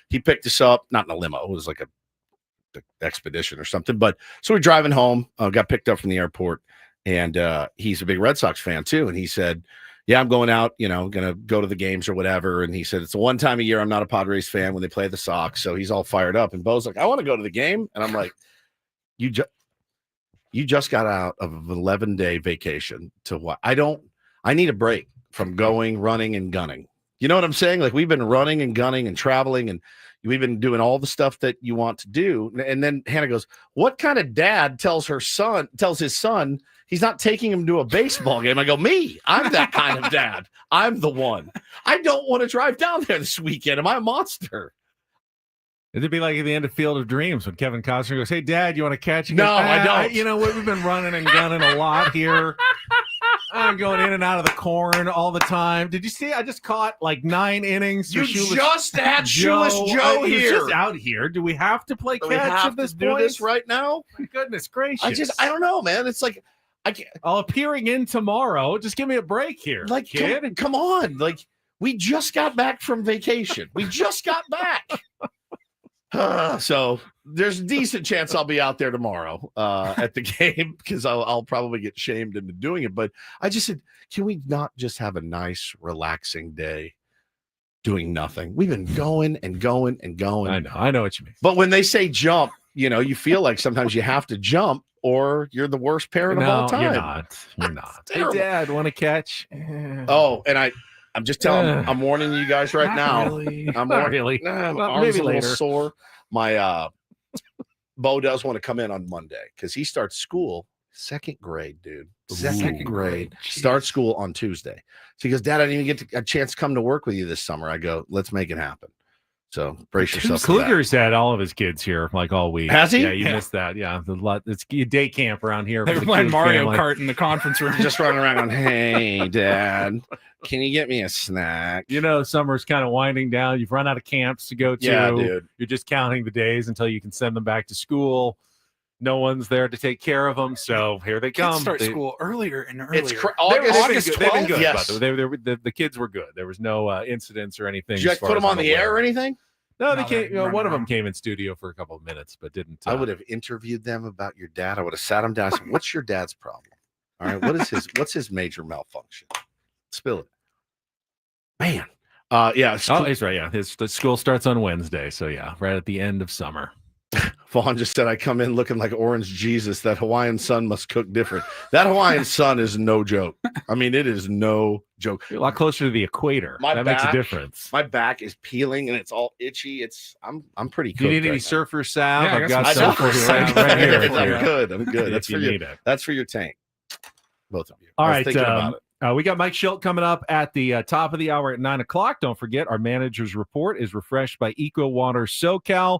he picked us up, not in a limo, it was like a expedition or something, but so we're driving home, got picked up from the airport, and he's a big Red Sox fan too, and he said, yeah, I'm going out, gonna go to the games or whatever, and he said it's the one time a year I'm not a Padres fan when they play the Sox, so he's all fired up, and Bo's like, I want to go to the game, and I'm like, you just got out of an 11-day vacation to what? I need a break from going, running, and gunning. You know what I'm saying? Like, we've been running and gunning and traveling, and we've been doing all the stuff that you want to do. And then Hannah goes, what kind of dad tells his son he's not taking him to a baseball game? I go, me. I'm that kind of dad. I'm the one. I don't want to drive down there this weekend. Am I a monster? It'd be like at the end of Field of Dreams when Kevin Costner goes, hey, Dad, you want to catch? He No, goes, I don't. You know what? We've been running and gunning a lot here. I'm going in and out of the corn all the time. Did you see? I just caught like 9 innings. You just had Shoeless Joe here. He's just out here. Do we have to play catch at this point? Do this right now? My goodness gracious. I don't know, man. It's like, I can't. I'll appearing in tomorrow. Just give me a break here. Like, kid. Come on. Like, we just got back from vacation. We just got back. So there's a decent chance I'll be out there tomorrow at the game, because I'll probably get shamed into doing it. But I just said, can we not just have a nice, relaxing day doing nothing? We've been going and going and going. I know what you mean. But when they say jump, you feel like sometimes you have to jump, or you're the worst parent of all time. You're not. Hey, Dad, want to catch? Oh, and I'm just telling you, I'm warning you guys right now. Really. I'm not really. My well, arm's maybe a little later. sore. My Bo does want to come in on Monday because he starts school, 2nd grade, dude. Second grade. Starts school on Tuesday. So he goes, Dad, I didn't even get a chance to come to work with you this summer. I go, let's make it happen. So brace yourself. Kluger's had all of his kids here like all week. Has he? Yeah, you missed that. Yeah, it's a day camp around here. They're playing Mario Kart in the conference room. Just running around going, hey, Dad, can you get me a snack? Summer's kind of winding down. You've run out of camps to go to. Yeah, dude. You're just counting the days until you can send them back to school. No one's there to take care of them, so here they come. Kids start school earlier and earlier. It's August 12th. They've been good. Yes. The kids were good. There was no incidents or anything. Did you guys put them on the air or anything? No, they came. One of them came in studio for a couple of minutes, but didn't. I would have interviewed them about your dad. I would have sat them down and said, "What's your dad's problem? All right, what's his major malfunction? Spill it, man." Yeah. Oh, he's right. Yeah, the school starts on Wednesday, so yeah, right at the end of summer. Vaughn just said, I come in looking like Orange Jesus. That Hawaiian sun must cook different. That Hawaiian sun is no joke. I mean, it is no joke. You're a lot closer to the equator. That makes a difference. My back is peeling and it's all itchy. I'm pretty cooked. Do you need any surfer salve? Yeah, I've got surfer salve right here. I'm good. That's for That's for your tank. Both of you. All right. Thinking about it. We got Mike Schilt coming up at the top of the hour at 9 o'clock. Don't forget, our manager's report is refreshed by Eco Water SoCal.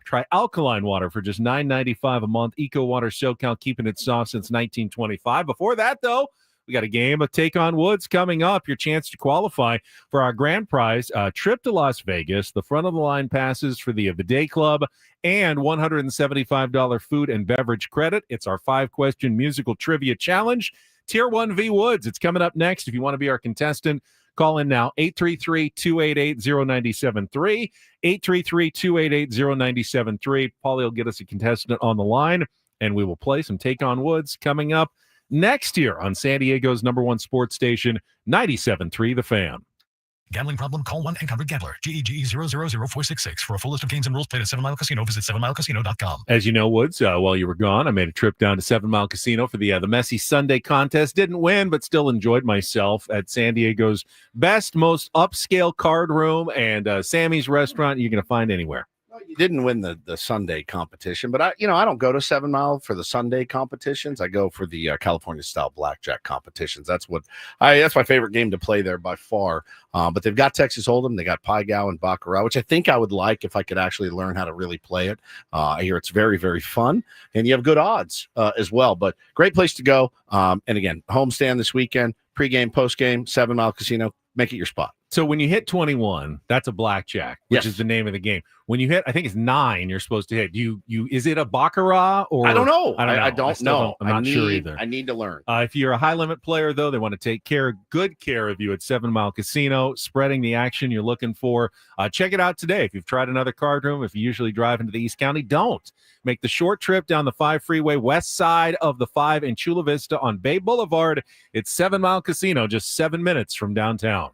Try alkaline water for just $9.95 a month. Eco Water SoCal, keeping it soft since 1925. Before that, though, we got a game of Take on Woods coming up. Your chance to qualify for our grand prize, trip to Las Vegas, the front of the line passes for the Day Club, and $175 food and beverage credit. It's our 5-question musical trivia challenge. Tier 1 v Woods. It's coming up next. If you want to be our contestant, call in now, 833-288-0973, 833-288-0973. Paulie will get us a contestant on the line, and we will play some Take on Woods coming up next year on San Diego's #1 sports station, 97.3 The Fan. Gambling problem? Call 1-800-GAMBLER. GEGE 000-466. For a full list of games and rules, play at 7 Mile Casino. Visit 7milecasino.com. As you know, Woods, while you were gone, I made a trip down to 7 Mile Casino for the Messy Sunday contest. Didn't win, but still enjoyed myself at San Diego's best, most upscale card room and Sammy's restaurant you're going to find anywhere. You didn't win the Sunday competition, but I don't go to 7 Mile for the Sunday competitions. I go for the California style blackjack competitions. That's my favorite game to play there by far. But they've got Texas Hold'em, they got Pai Gow and Baccarat, which I think I would like if I could actually learn how to really play it. I hear it's very, very fun, and you have good odds as well. But great place to go. And again, homestand this weekend, pregame, postgame, 7 Mile Casino. Make it your spot. So when you hit 21, that's a blackjack, which is the name of the game. When you hit, I think it's 9, you're supposed to hit. Is it a baccarat or I don't know. I don't know. I'm not sure either. I need to learn. If you're a high limit player, though, they want to take good care of you at 7 Mile Casino, spreading the action you're looking for. Check it out today. If you've tried another card room, if you usually drive into the East County, don't. Make the short trip down the 5 freeway, west side of the 5 in Chula Vista on Bay Boulevard. It's 7 Mile Casino, just 7 minutes from downtown.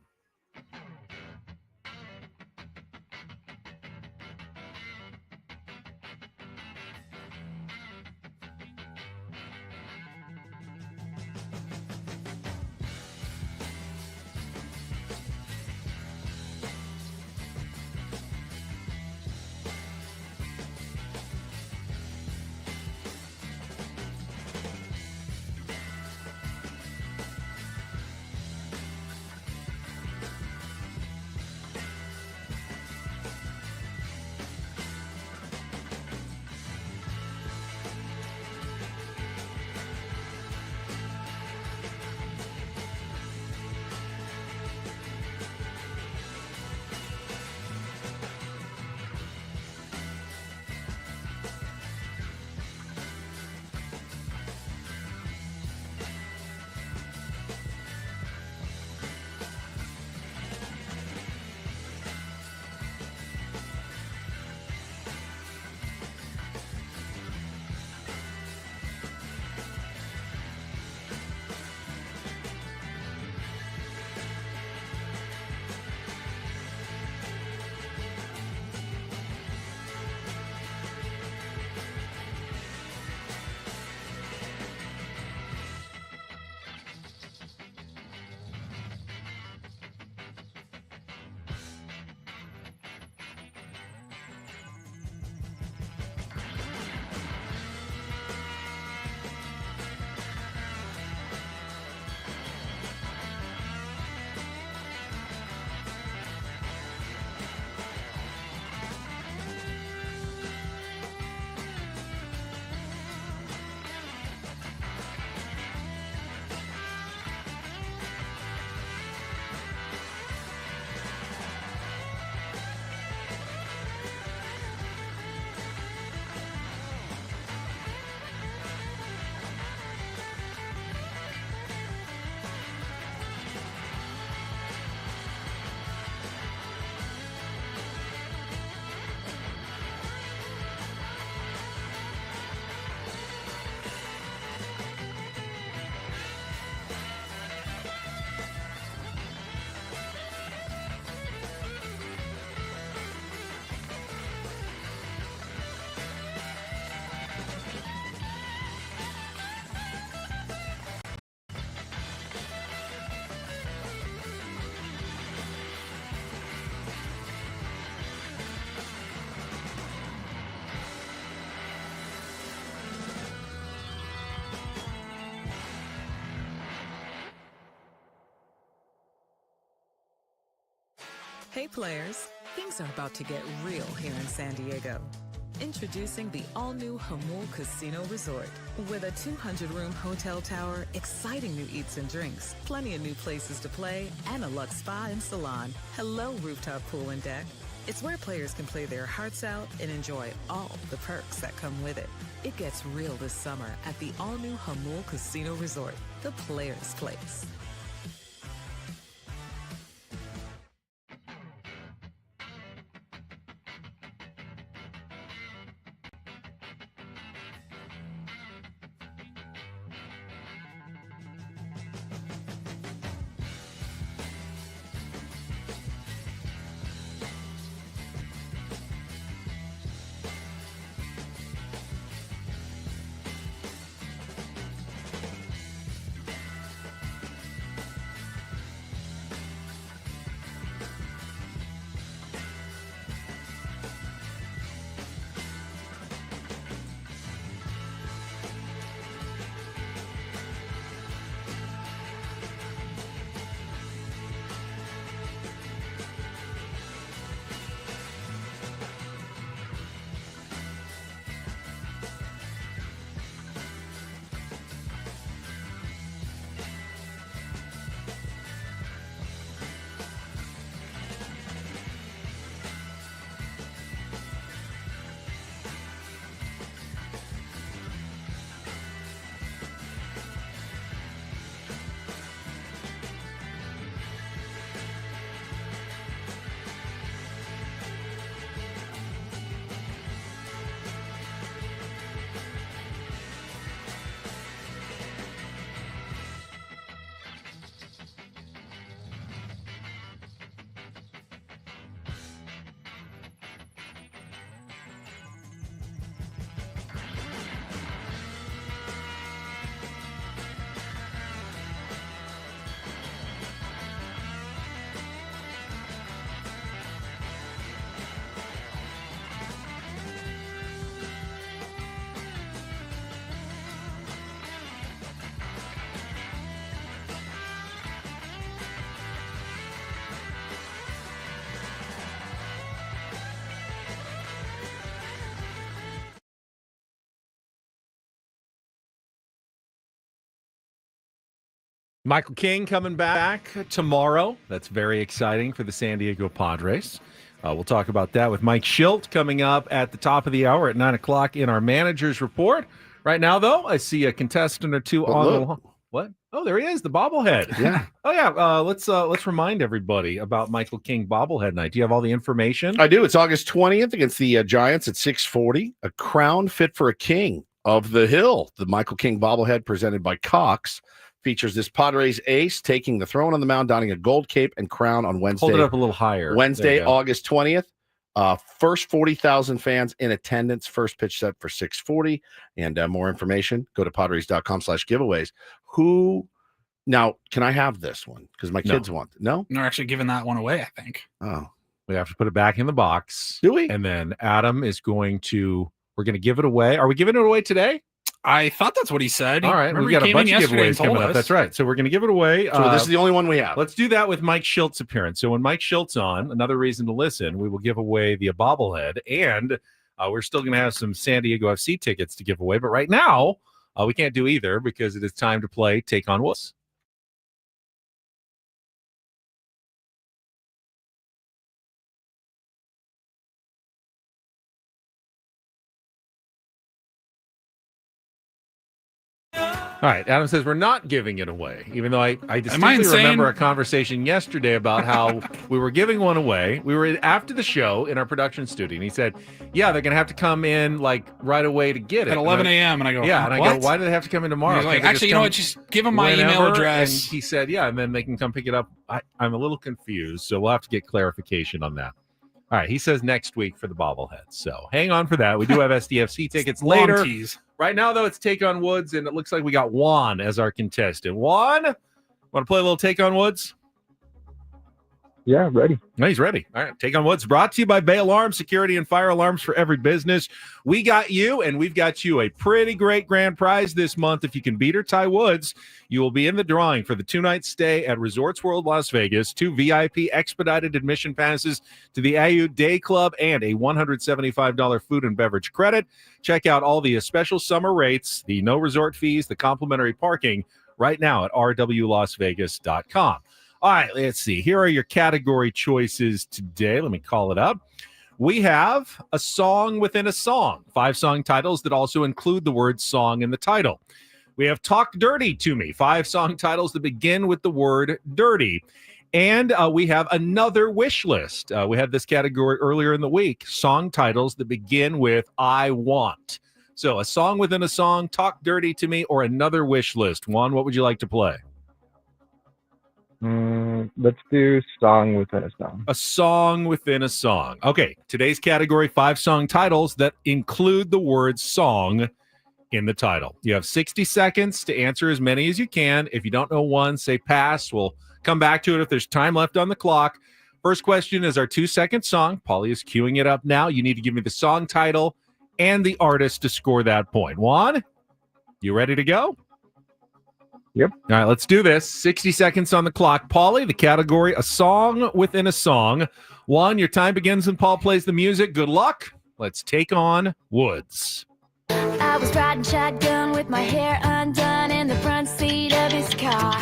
Hey players, things are about to get real here in San Diego. Introducing the all-new Jamul Casino Resort. With a 200-room hotel tower, exciting new eats and drinks, plenty of new places to play, and a luxe spa and salon. Hello, rooftop pool and deck. It's where players can play their hearts out and enjoy all the perks that come with it. It gets real this summer at the all-new Jamul Casino Resort, the players' place. Michael King coming back tomorrow. That's very exciting for the San Diego Padres. We'll talk about that with Mike Schilt coming up at the top of the hour at 9 o'clock in our manager's report. Right now, though, I see a contestant or two on the line. What? Oh, there he is, the bobblehead. Yeah. Oh, yeah. Let's remind everybody about Michael King bobblehead night. Do you have all the information? I do. It's August 20th against the Giants at 6:40. A crown fit for a king of the hill. The Michael King bobblehead presented by Cox features this Padres ace taking the throne on the mound, donning a gold cape and crown on Wednesday. Hold it up a little higher. Wednesday, August 20th. First 40,000 fans in attendance. First pitch set for 6:40. And more information, go to padres.com/giveaways. Who now can I have this one? Because my kids want it. No? They're actually giving that one away, I think. Oh. We have to put it back in the box. Do we? And then Adam is we're going to give it away. Are we giving it away today? I thought that's what he said. All right. We've got a bunch of giveaways coming up. That's right. So we're going to give it away. So this is the only one we have. Let's do that with Mike Schilt's appearance. So when Mike Schilt's on, another reason to listen, we will give away the bobblehead. And we're still going to have some San Diego FC tickets to give away. But right now, we can't do either because it is time to play Take on Woods. All right, Adam says we're not giving it away, even though I distinctly remember a conversation yesterday about how we were giving one away. We were after the show in our production studio, and he said, yeah, they're going to have to come in like right away to get it. At 11 a.m. And I go, yeah, and what? I go, why do they have to come in tomorrow? He's like, actually, you know what, just give them my email address. And he said, yeah, and then they can come pick it up. I'm a little confused, so we'll have to get clarification on that. All right, he says next week for the bobblehead. So hang on for that. We do have SDFC tickets later. Right now, though, it's Take on Woods, and it looks like we got Juan as our contestant. Juan, want to play a little Take on Woods? Yeah, ready. No, he's ready. All right, take on Woods. Brought to you by Bay Alarm, security and fire alarms for every business. We got you, and we've got you a pretty great grand prize this month. If you can beat or tie Woods, you will be in the drawing for the 2-night stay at Resorts World Las Vegas, 2 VIP expedited admission passes to the AU Day Club, and a $175 food and beverage credit. Check out all the special summer rates, the no resort fees, the complimentary parking right now at rwlasvegas.com. All right, let's see. Here are your category choices today. Let me call it up. We have a song within a song, 5 song titles that also include the word song in the title. We have Talk Dirty to Me, 5 song titles that begin with the word dirty. And we have another wish list. We had this category earlier in the week, song titles that begin with I want. So a song within a song, Talk Dirty to Me, or another wish list. Juan, what would you like to play? Let's do song within a song. A song within a song. Okay, today's category, 5 song titles that include the word song in the title. You have 60 seconds to answer as many as you can. If you don't know one, say pass. We'll come back to it if there's time left on the clock. First question is our 2-second song. Paulie is queuing it up now. You need to give me the song title and the artist to score that point. Juan, you ready to go? Yep. All right, let's do this. 60 seconds on the clock. Paulie, the category, a song within a song. Juan, your time begins when Paul plays the music. Good luck. Let's take on Woods. I was riding shotgun with my hair undone in the front seat of his car.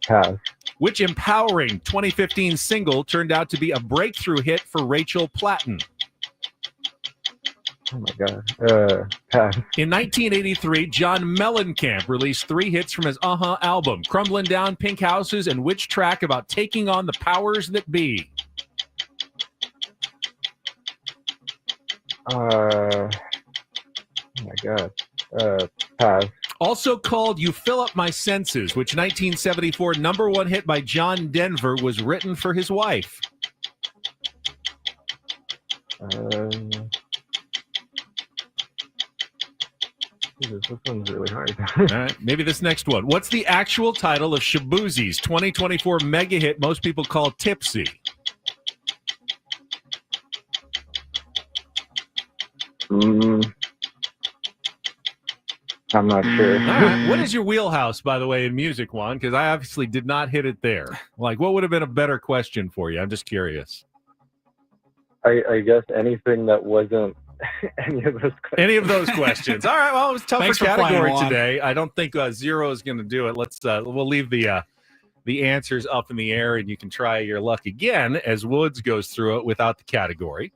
Pass. Which empowering 2015 single turned out to be a breakthrough hit for Rachel Platten? Oh my God. Pass. In 1983, John Mellencamp released 3 hits from his album, Crumbling Down, Pink Houses, and which track about taking on the powers that be? Oh my God. Pass. Also called You Fill Up My Senses, which 1974 #1 hit by John Denver was written for his wife. This one's really hard. All right, maybe this next one. What's the actual title of Shabuzi's 2024 mega hit most people call Tipsy? I'm not sure. All right. What is your wheelhouse, by the way, in music, Juan? Because I obviously did not hit it there. Like, what would have been a better question for you? I'm just curious. I guess anything that wasn't any of those questions. Any of those questions. All right. Well, it was a tougher for category playing, today. I don't think 0 is going to do it. We'll leave the answers up in the air, and you can try your luck again as Woods goes through it without the category.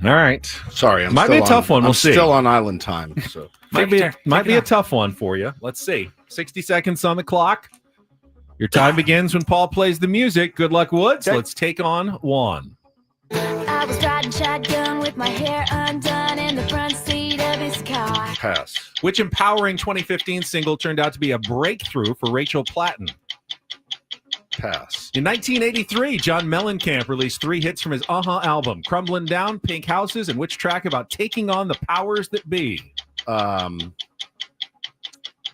All right. Sorry, might be a tough one. We'll see. Still on island time, so might be a tough one for you. Let's see. 60 seconds on the clock. Your time begins when Paul plays the music. Good luck, Woods. Okay. Let's take on Juan. I was riding shotgun with my hair undone in the front seat of his car. pass. Which empowering 2015 single turned out to be a breakthrough for Rachel Platten? Pass. In 1983, John Mellencamp released 3 hits from his album, Crumbling Down, Pink Houses, and which track about taking on the powers that be?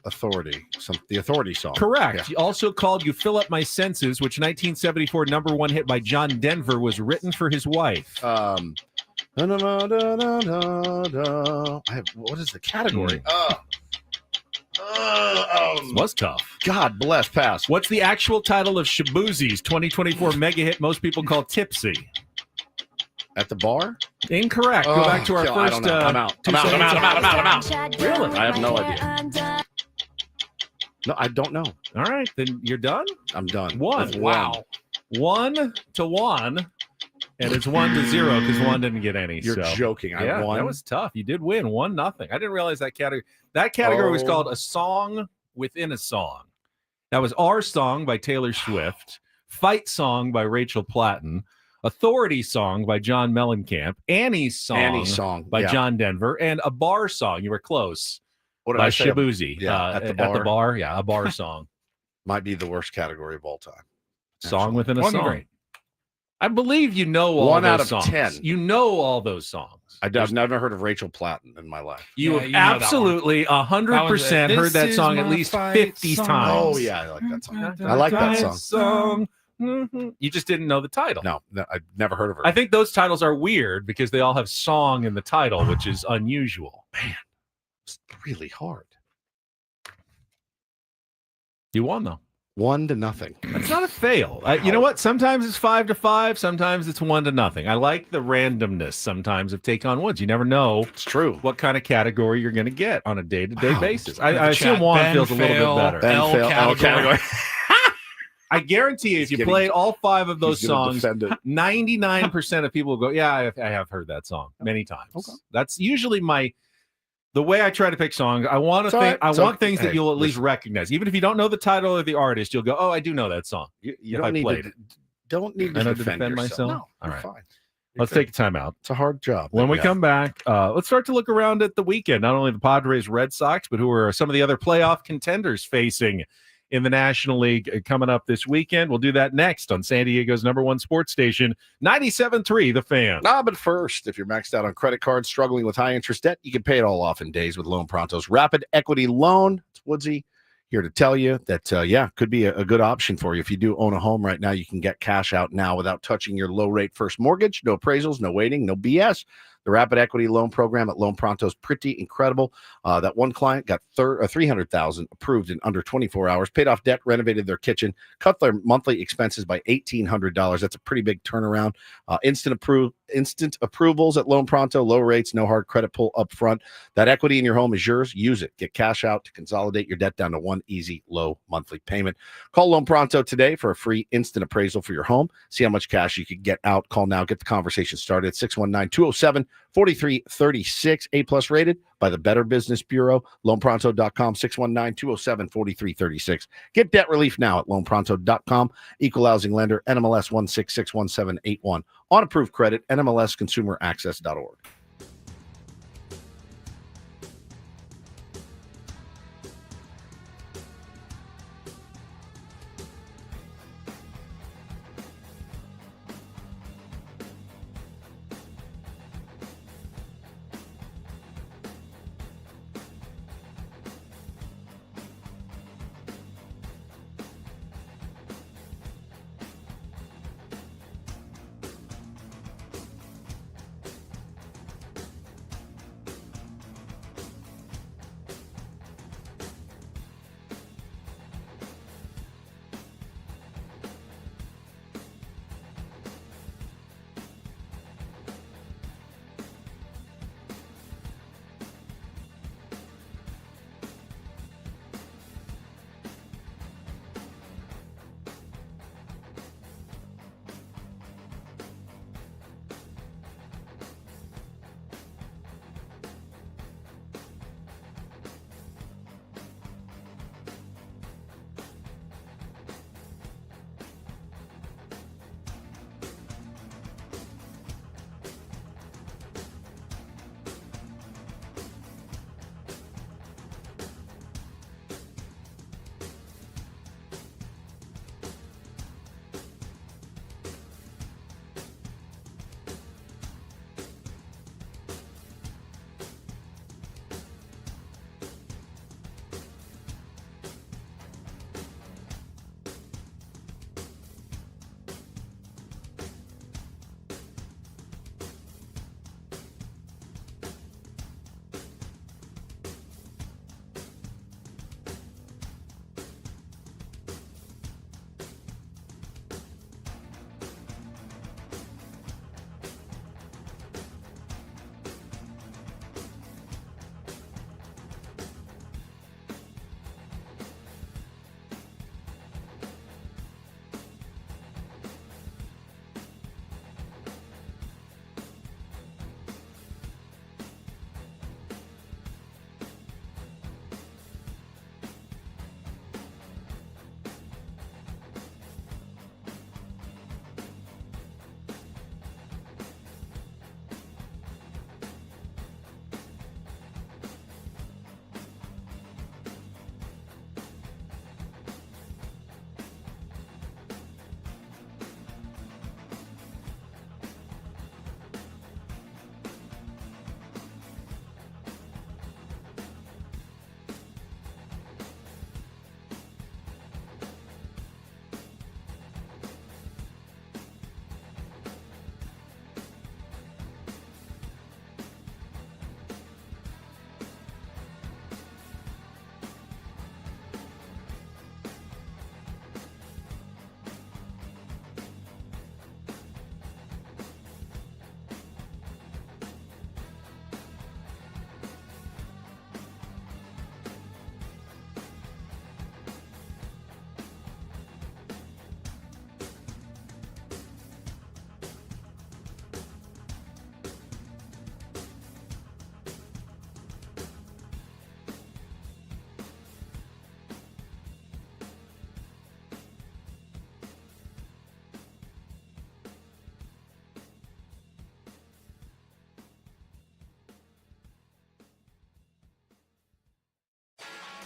Authority. The Authority song. Correct. Yeah. He also called You Fill Up My Senses, which 1974 #1 hit by John Denver was written for his wife. I have, what is the category? Was tough. God bless. Pass. What's the actual title of Shabuzi's 2024 mega hit most people call Tipsy? At the bar? Incorrect. Go back to our I first. don't know. I'm out. I'm out. Really? I have no idea. No, I don't know. All right, then you're done? I'm done. One. Wow. 1-1. And it's 1-0 because Juan didn't get any. You're joking. I won. That was tough. You did win 1-0. I didn't realize that category. That category was called a song within a song. That was Our Song by Taylor Swift, Fight Song by Rachel Platten, Authority Song by John Mellencamp, Annie's Song by John Denver, and A Bar Song. You were close. What did by I say? Shabuzi. At the bar. Yeah, a bar song. Might be the worst category of all time. Song within a song. Great. I believe you know all One those out of songs. 10. You know all those songs. I've never heard of Rachel Platten in my life. You have absolutely 100% heard that song at least 50 times. Oh, yeah, I like that song. I like that song. You just didn't know the title. No, I've never heard of her. I think those titles are weird because they all have song in the title, which is unusual. Man, it's really hard. You won, though. 1-0. That's not a fail. You know what? Sometimes it's 5-5. Sometimes it's 1-0. I like the randomness sometimes of Take on Woods. You never know. It's true. What kind of category you're going to get on a day-to-day basis. I assume Juan feels a little bit better. L category. I guarantee you, if you played all 5 of those songs, 99% of people will go, yeah, I have heard that song many times. Okay. That's usually the way I try to pick songs. I want things that you'll at least recognize. Even if you don't know the title or the artist, you'll go, oh, I do know that song. You don't need to defend myself. No, all right. Fine. Let's take a time out. It's a hard job. When we come back, let's start to look around at the weekend. Not only the Padres, Red Sox, but who are some of the other playoff contenders facing in the National League coming up this weekend. We'll do that next on San Diego's #1 sports station, 97.3 The Fan. But first, if you're maxed out on credit cards, struggling with high interest debt, you can pay it all off in days with Loan Pronto's Rapid Equity Loan. It's Woodsy here to tell you that, could be a good option for you. If you do own a home right now, you can get cash out now without touching your low-rate first mortgage. No appraisals, no waiting, no BS. The Rapid Equity Loan Program at Loan Pronto is pretty incredible. That one client got $300,000 approved in under 24 hours, paid off debt, renovated their kitchen, cut their monthly expenses by $1,800. That's a pretty big turnaround. Instant approvals at Loan Pronto, low rates, no hard credit pull up front. That equity in your home is yours. Use it. Get cash out to consolidate your debt down to one easy, low monthly payment. Call Loan Pronto today for a free instant appraisal for your home. See how much cash you could get out. Call now. Get the conversation started at 619-207-4336. A+ rated by the Better Business Bureau. LoanPronto.com, 619-207-4336. Get debt relief now at LoanPronto.com. Equal housing lender, NMLS 1661781. On approved credit, NMLSconsumeraccess.org.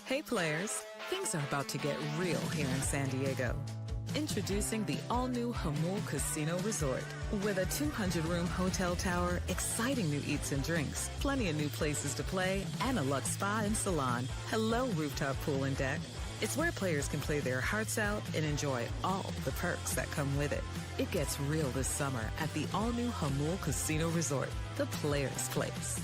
Hey players, things are about to get real here in San Diego. Introducing the all-new Jamul Casino Resort. With a 200-room hotel tower, exciting new eats and drinks, plenty of new places to play, and a luxe spa and salon. Hello, rooftop pool and deck. It's where players can play their hearts out and enjoy all the perks that come with it. It gets real this summer at the all-new Jamul Casino Resort, the players' place.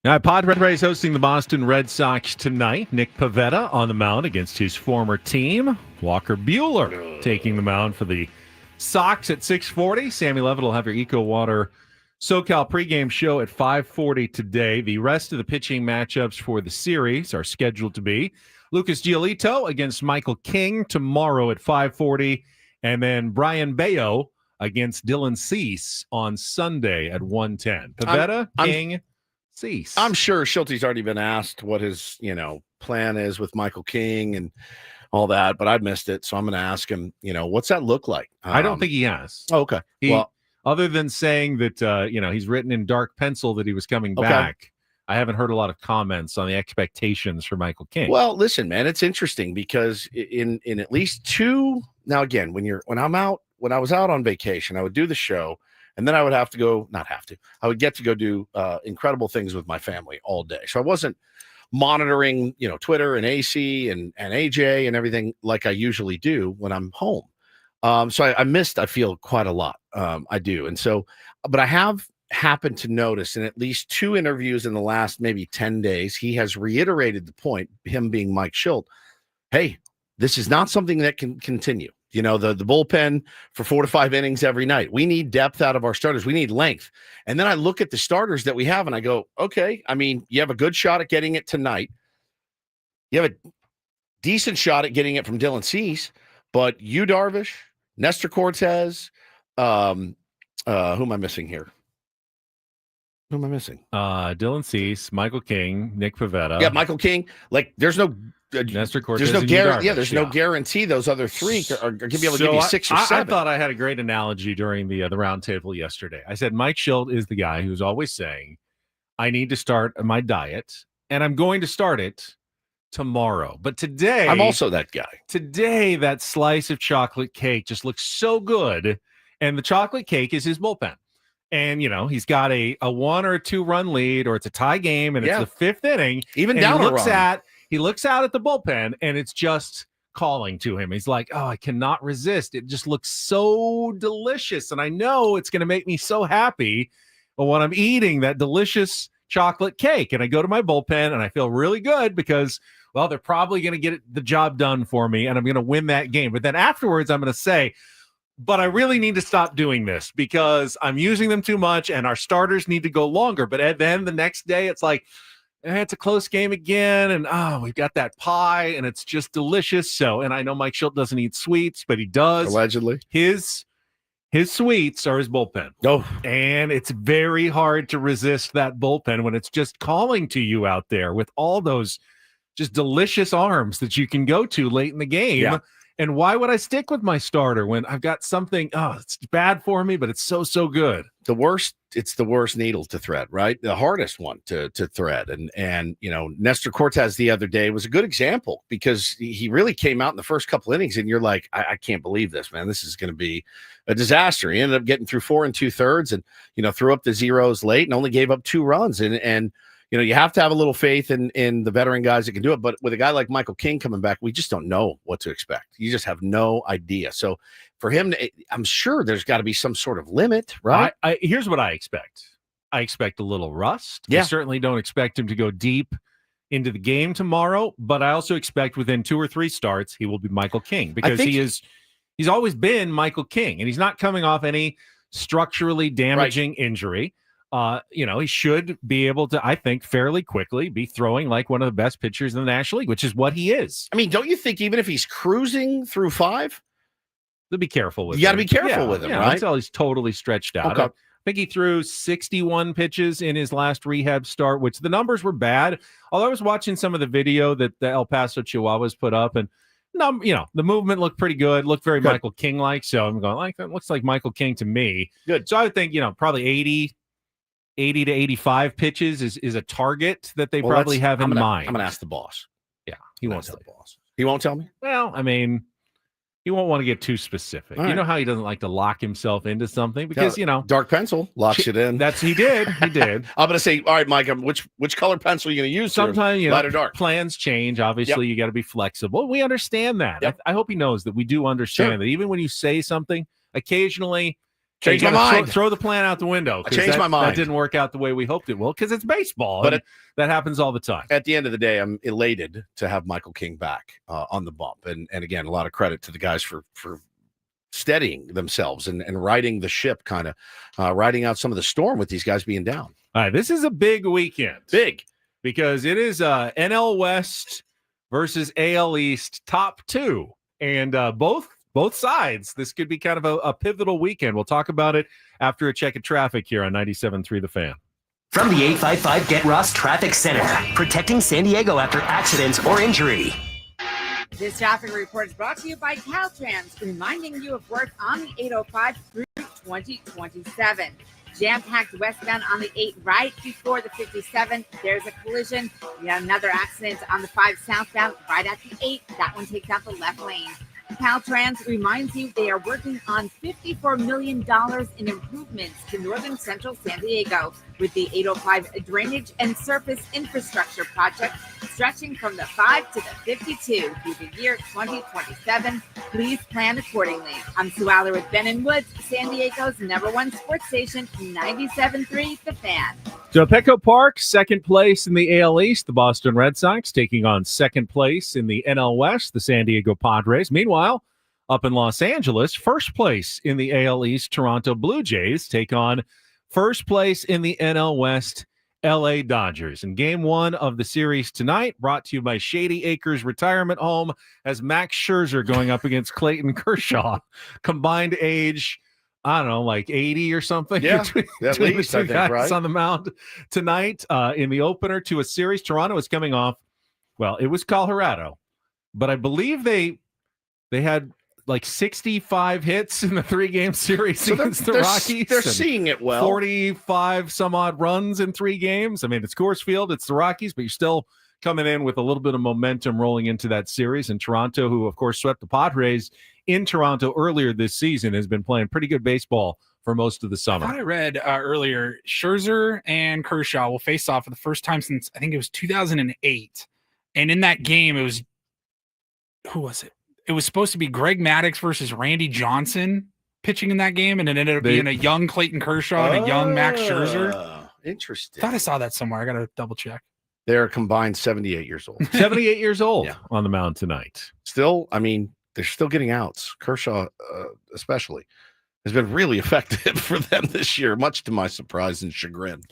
Now, Padres hosting the Boston Red Sox tonight. Nick Pivetta on the mound against his former team. Walker Buehler taking the mound for the Sox at 6:40. Sammy Levitt will have your Eco Water SoCal pregame show at 5:40 today. The rest of the pitching matchups for the series are scheduled to be Lucas Giolito against Michael King tomorrow at 5:40, and then Brian Bayo against Dylan Cease on Sunday at 1:10. Pivetta, King, Cease. I'm sure Schulte's already been asked what his, plan is with Michael King and all that, but I missed it, so I'm going to ask him, what's that look like? I don't think he has. Oh, okay. Other than saying that, he's written in dark pencil that he was coming back, I haven't heard a lot of comments on the expectations for Michael King. Well, listen, man, it's interesting because in at least two. Now, again, when I was out on vacation, I would do the show, and then I would have to go. I would get to go do incredible things with my family all day. So I wasn't monitoring, Twitter and AC and AJ and everything like I usually do when I'm home. So I missed, I feel, quite a lot. I do. And so, but I have happened to notice in at least two interviews in the last maybe 10 days, he has reiterated the point, him being Mike Schilt. Hey, this is not something that can continue. The bullpen for 4 to 5 innings every night. We need depth out of our starters. We need length. And then I look at the starters that we have and I go, okay, I mean, you have a good shot at getting it tonight. You have a decent shot at getting it from Dylan Cease, but you, Darvish, Nestor Cortez, who am I missing here? Who am I missing? Dylan Cease, Michael King, Nick Pivetta. Yeah, Michael King. Like, there's no Nestor Cortez. There's no guarantee. Yeah, there's no guarantee those other three are going to be able to give you 6 or 7. I thought I had a great analogy during the roundtable yesterday. I said Mike Schilt is the guy who's always saying, "I need to start my diet, and I'm going to start it tomorrow." But today, I'm also that guy. Today, that slice of chocolate cake just looks so good, and the chocolate cake is his bullpen. And, he's got a 1 or 2 run lead, or it's a tie game, and it's the 5th inning. Even down a run. He looks out at the bullpen, and it's just calling to him. He's like, oh, I cannot resist. It just looks so delicious, and I know it's going to make me so happy when I'm eating that delicious chocolate cake. And I go to my bullpen, and I feel really good because well, they're probably going to get the job done for me, and I'm going to win that game. But then afterwards, I'm going to say, but I really need to stop doing this because I'm using them too much, and our starters need to go longer. But then the next day, it's like, it's a close game again, and we've got that pie, and it's just delicious. So, and I know Mike Schilt doesn't eat sweets, but he does. Allegedly. His sweets are his bullpen. Oh. And it's very hard to resist that bullpen when it's just calling to you out there with all those just delicious arms that you can go to late in the game. Yeah. And why would I stick with my starter when I've got something, it's bad for me, but it's so good. It's the worst needle to thread, right? The hardest one to thread. And Nestor Cortez the other day was a good example because he really came out in the first couple innings and you're like, I can't believe this, man. This is going to be a disaster. He ended up getting through 4 2/3 and, threw up the zeros late and only gave up 2 runs. And you have to have a little faith in the veteran guys that can do it. But with a guy like Michael King coming back, we just don't know what to expect. You just have no idea. So for him, I'm sure there's got to be some sort of limit, right? Here's what I expect. I expect a little rust. Yeah. I certainly don't expect him to go deep into the game tomorrow, but I also expect within 2 or 3 starts, he will be Michael King because he's always been Michael King, and he's not coming off any structurally damaging injury. He should be able to, I think, fairly quickly be throwing like one of the best pitchers in the National League, which is what he is. I mean, don't you think even if he's cruising through 5, to be careful with him. You got to be careful with him, right? Until he's totally stretched out. Okay. I think he threw 61 pitches in his last rehab start, which the numbers were bad. Although I was watching some of the video that the El Paso Chihuahuas put up, and the movement looked pretty good, looked very Michael King-like. So I'm going, that looks like Michael King to me. Good. So I would think, probably 80 to 85 pitches is a target that they probably have in mind. I'm going to ask the boss. Yeah, he won't tell the boss. He won't tell me? Well, I mean, he won't want to get too specific. All you know right. how he doesn't like to lock himself into something because, dark pencil locks it in. He did. He did. I'm going to say, all right, Mike, which color pencil are you going to use? Sometimes, light or dark? Plans change. Obviously, You got to be flexible. We understand that. Yep. I hope he knows that we do understand that even when you say something, occasionally, change my mind. Throw the plan out the window. Change my mind. That didn't work out the way we hoped it will because it's baseball. But that happens all the time. At the end of the day, I'm elated to have Michael King back on the bump. And again, a lot of credit to the guys for steadying themselves and riding the ship, kind of riding out some of the storm with these guys being down. All right, this is a big weekend. Big. Because it is NL West versus AL East top 2. And both sides, this could be kind of a pivotal weekend. We'll talk about it after a check of traffic here on 97.3 The Fan. From the 855 Get Ross Traffic Center, protecting San Diego after accidents or injury. This traffic report is brought to you by Caltrans, reminding you of work on the 805 through 2027. Jam-packed westbound on the 8 right before the 57. There's a collision. We had another accident on the 5 southbound right at the 8. That one takes out the left lane. Caltrans reminds you they are working on $54 million in improvements to northern central San Diego with the 805 drainage and surface infrastructure project stretching from the 5 to the 52 through the year 2027. Please plan accordingly. I'm Sue Aller with Ben and Woods, San Diego's #1 sports station, 97.3 The Fan. So Petco Park, second place in the AL East. The Boston Red Sox taking on second place in the NL West, the San Diego Padres. Meanwhile, up in Los Angeles, first place in the AL East, Toronto Blue Jays take on first place in the NL West, LA Dodgers. And game 1 of the series tonight, brought to you by Shady Acres Retirement Home, has Max Scherzer going up against Clayton Kershaw. Combined age, I don't know, like 80 or something. Yeah, between at least, the I two think, guys right? on the mound tonight in the opener to a series. Toronto is coming off, well, it was Colorado, but I believe they had like 65 hits in the 3-game series So against the Rockies. They're and seeing it well. 45 some odd runs in 3 games. I mean, it's Coors Field, it's the Rockies, but you're still coming in with a little bit of momentum rolling into that series. And Toronto, who of course swept the Padres in Toronto earlier this season, has been playing pretty good baseball for most of the summer. I thought I read earlier, Scherzer and Kershaw will face off for the first time since I think it was 2008. And in that game, it was, who was it? It was supposed to be Greg Maddux versus Randy Johnson pitching in that game, and it ended up being a young Clayton Kershaw and a young Max Scherzer. Interesting. I thought I saw that somewhere. I got to double check. They're combined 78 years old. 78 years old on the mound tonight. Still, I mean, they're still getting outs. Kershaw, especially, has been really effective for them this year, much to my surprise and chagrin.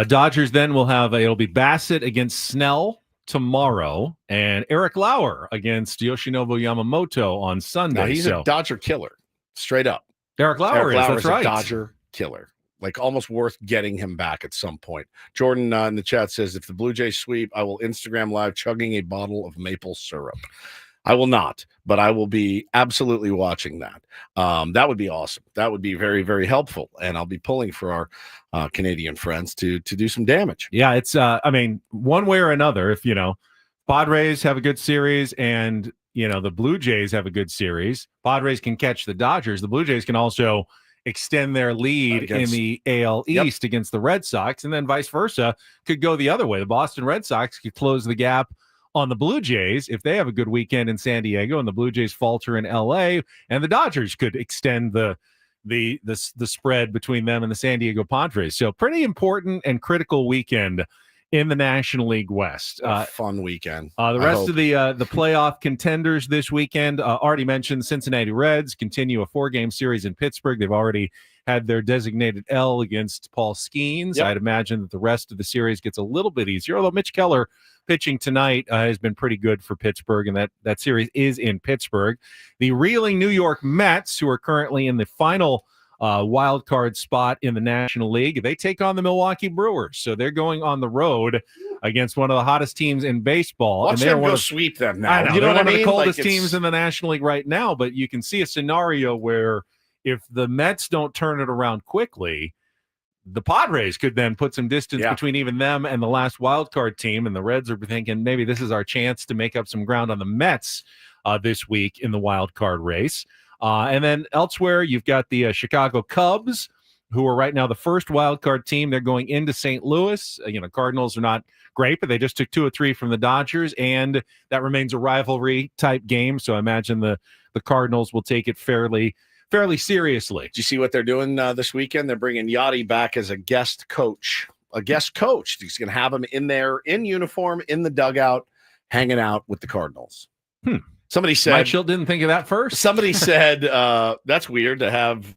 Dodgers then will have it'll be Bassett against Snell tomorrow, and Eric Lauer against Yoshinobu Yamamoto on Sunday. Now, he's a Dodger killer, straight up. Eric Lauer is that's right. A Dodger killer. Like almost worth getting him back at some point. Jordan in the chat says, if the Blue Jays sweep, I will Instagram live chugging a bottle of maple syrup. I will not, but I will be absolutely watching that. That would be awesome. That would be very, very helpful. And I'll be pulling for our Canadian friends to do some damage. Yeah, it's, I mean, one way or another, if, Padres have a good series and, the Blue Jays have a good series, Padres can catch the Dodgers. The Blue Jays can also extend their lead in the AL East against the Red Sox, and then vice versa could go the other way. The Boston Red Sox could close the gap on the Blue Jays if they have a good weekend in San Diego and the Blue Jays falter in LA, and the Dodgers could extend the spread between them and the San Diego Padres. So pretty important and critical weekend in the National League West. Fun weekend. The rest of the playoff contenders this weekend, already mentioned, Cincinnati Reds continue a 4-game series in Pittsburgh. They've already had their designated L against Paul Skenes. I'd imagine that the rest of the series gets a little bit easier, although Mitch Keller pitching tonight has been pretty good for Pittsburgh, and that series is in Pittsburgh. The reeling New York Mets, who are currently in the final wild card spot in the National League, they take on the Milwaukee Brewers. So they're going on the road against one of the hottest teams in baseball. Watch them go sweep them now. I know, you know they're what one I mean? of the coldest Like teams in the National League right now, but you can see a scenario where if the Mets don't turn it around quickly, the Padres could then put some distance between even them and the last wild card team, and the Reds are thinking maybe this is our chance to make up some ground on the Mets this week in the wild card race. And then elsewhere, you've got the Chicago Cubs, who are right now the first wild card team. They're going into St. Louis. Cardinals are not great, but they just took 2 or 3 from the Dodgers, and that remains a rivalry type game. So I imagine the Cardinals will take it fairly seriously. Do you see what they're doing this weekend? They're bringing Yachty back as a guest coach. He's going to have him in there in uniform in the dugout, hanging out with the Cardinals. Somebody said Mike Schilt didn't think of that first. Somebody said that's weird to have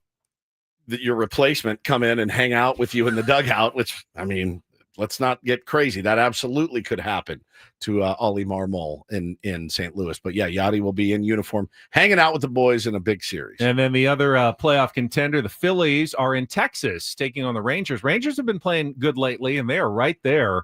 your replacement come in and hang out with you in the dugout, which, I mean, let's not get crazy. That absolutely could happen to Ollie Marmol in St. Louis. But yeah, Yachty will be in uniform, hanging out with the boys in a big series. And then the other playoff contender, the Phillies, are in Texas taking on the Rangers. Rangers have been playing good lately, and they are right there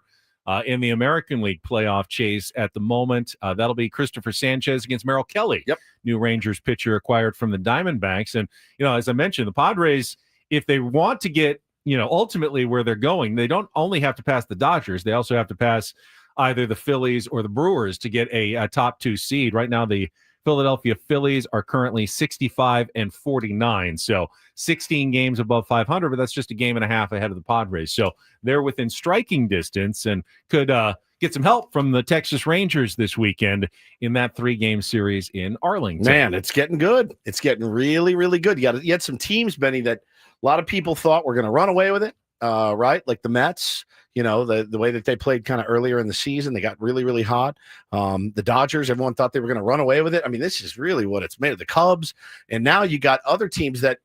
in the American League playoff chase at the moment. That'll be Christopher Sanchez against Merrill Kelly, new Rangers pitcher acquired from the Diamondbacks. And, as I mentioned, the Padres, if they want to get, ultimately where they're going, they don't only have to pass the Dodgers, they also have to pass either the Phillies or the Brewers to get a top 2 seed. Right now, the Philadelphia Phillies are currently 65-49, so 16 games above 500, but that's just a game and a half ahead of the Padres. So they're within striking distance and could get some help from the Texas Rangers this weekend in that 3-game series in Arlington. Man, it's getting good. It's getting really, really good. You had some teams, Benny, that a lot of people thought were going to run away with it, right? Like the Mets. The way that they played kind of earlier in the season, they got really, really hot. The Dodgers, everyone thought they were going to run away with it. I mean, this is really what it's made of. The Cubs, and now you got other teams that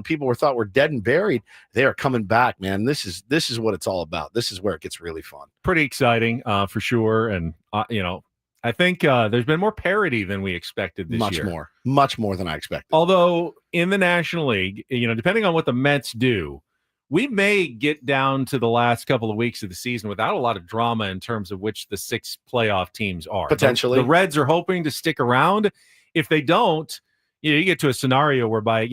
people thought were dead and buried. They are coming back, man. This is what it's all about. This is where it gets really fun. Pretty exciting, for sure. And I think there's been more parity than we expected this year. Much more than I expected. Although in the National League, depending on what the Mets do, we may get down to the last couple of weeks of the season without a lot of drama in terms of which the 6 playoff teams are. Potentially. The Reds are hoping to stick around. If they don't, you get to a scenario whereby,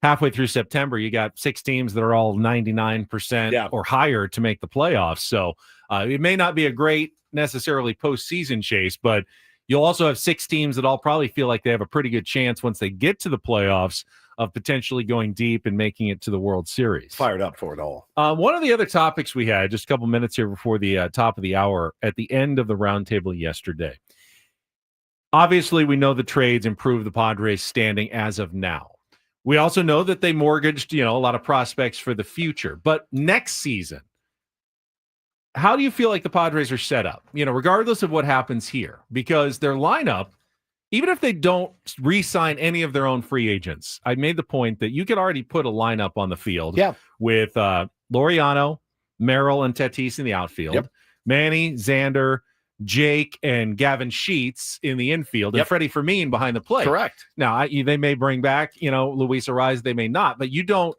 halfway through September, you got 6 teams that are all 99% or higher to make the playoffs. So it may not be a great necessarily postseason chase, but you'll also have 6 teams that all probably feel like they have a pretty good chance once they get to the playoffs of potentially going deep and making it to the World Series. Fired up for it all. One of the other topics we had just a couple minutes here before the top of the hour at the end of the roundtable yesterday. Obviously, we know the trades improved the Padres' standing as of now. We also know that they mortgaged, a lot of prospects for the future. But next season, how do you feel like the Padres are set up? Regardless of what happens here, because their lineup, even if they don't re-sign any of their own free agents, I made the point that you could already put a lineup on the field with Laureano, Merrill, and Tatis in the outfield, Manny, Xander, Jake, and Gavin Sheets in the infield, and Freddie Fermin behind the plate. Correct. Now, they may bring back, Luis Arraez, they may not, but you don't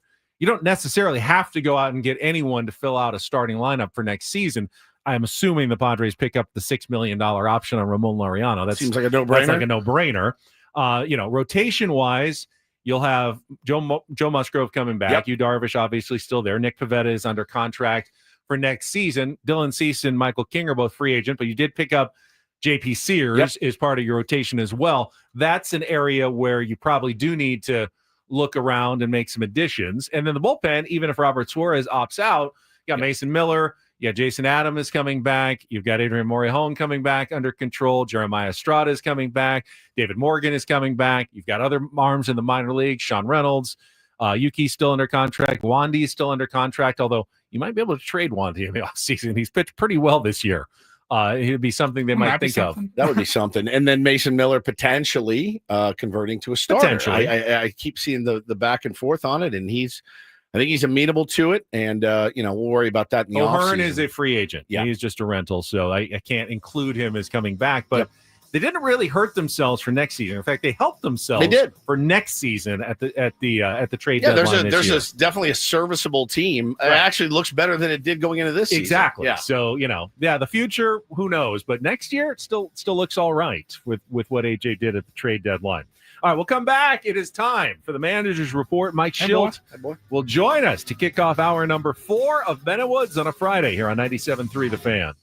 necessarily have to go out and get anyone to fill out a starting lineup for next season. I'm assuming the Padres pick up the $6 million option on Ramon Laureano. That seems like a no-brainer. That's like a no-brainer. Rotation-wise, you'll have Joe Musgrove coming back. Yu Darvish obviously still there. Nick Pivetta is under contract for next season. Dylan Cease and Michael King are both free agent, but you did pick up JP Sears as part of your rotation as well. That's an area where you probably do need to look around and make some additions. And then the bullpen, even if Robert Suarez opts out, you got Mason Miller, Jason Adam is coming back. You've got Adrian Morejon coming back under control. Jeremiah Estrada is coming back. David Morgan is coming back. You've got other arms in the minor leagues. Sean Reynolds, Yuki's still under contract. Wandy is still under contract, although you might be able to trade Wandy in the offseason. He's pitched pretty well this year. It would be something they might think of. That would be something. And then Mason Miller potentially converting to a starter. Potentially. I keep seeing the back and forth on it, and I think he's amenable to it, and we'll worry about that in the offseason. O'Hearn is a free agent. Yeah. He's just a rental, so I can't include him as coming back. But they didn't really hurt themselves for next season. In fact, they helped themselves for next season at the trade deadline. There's definitely a serviceable team. Right. It actually looks better than it did going into this season. Exactly. Yeah. So, the future, who knows? But next year, it still looks all right with what AJ did at the trade deadline. All right, we'll come back. It is time for the manager's report. Mike Schilt will join us to kick off hour number 4 of Ben and Woods on a Friday here on 97.3 The Fan.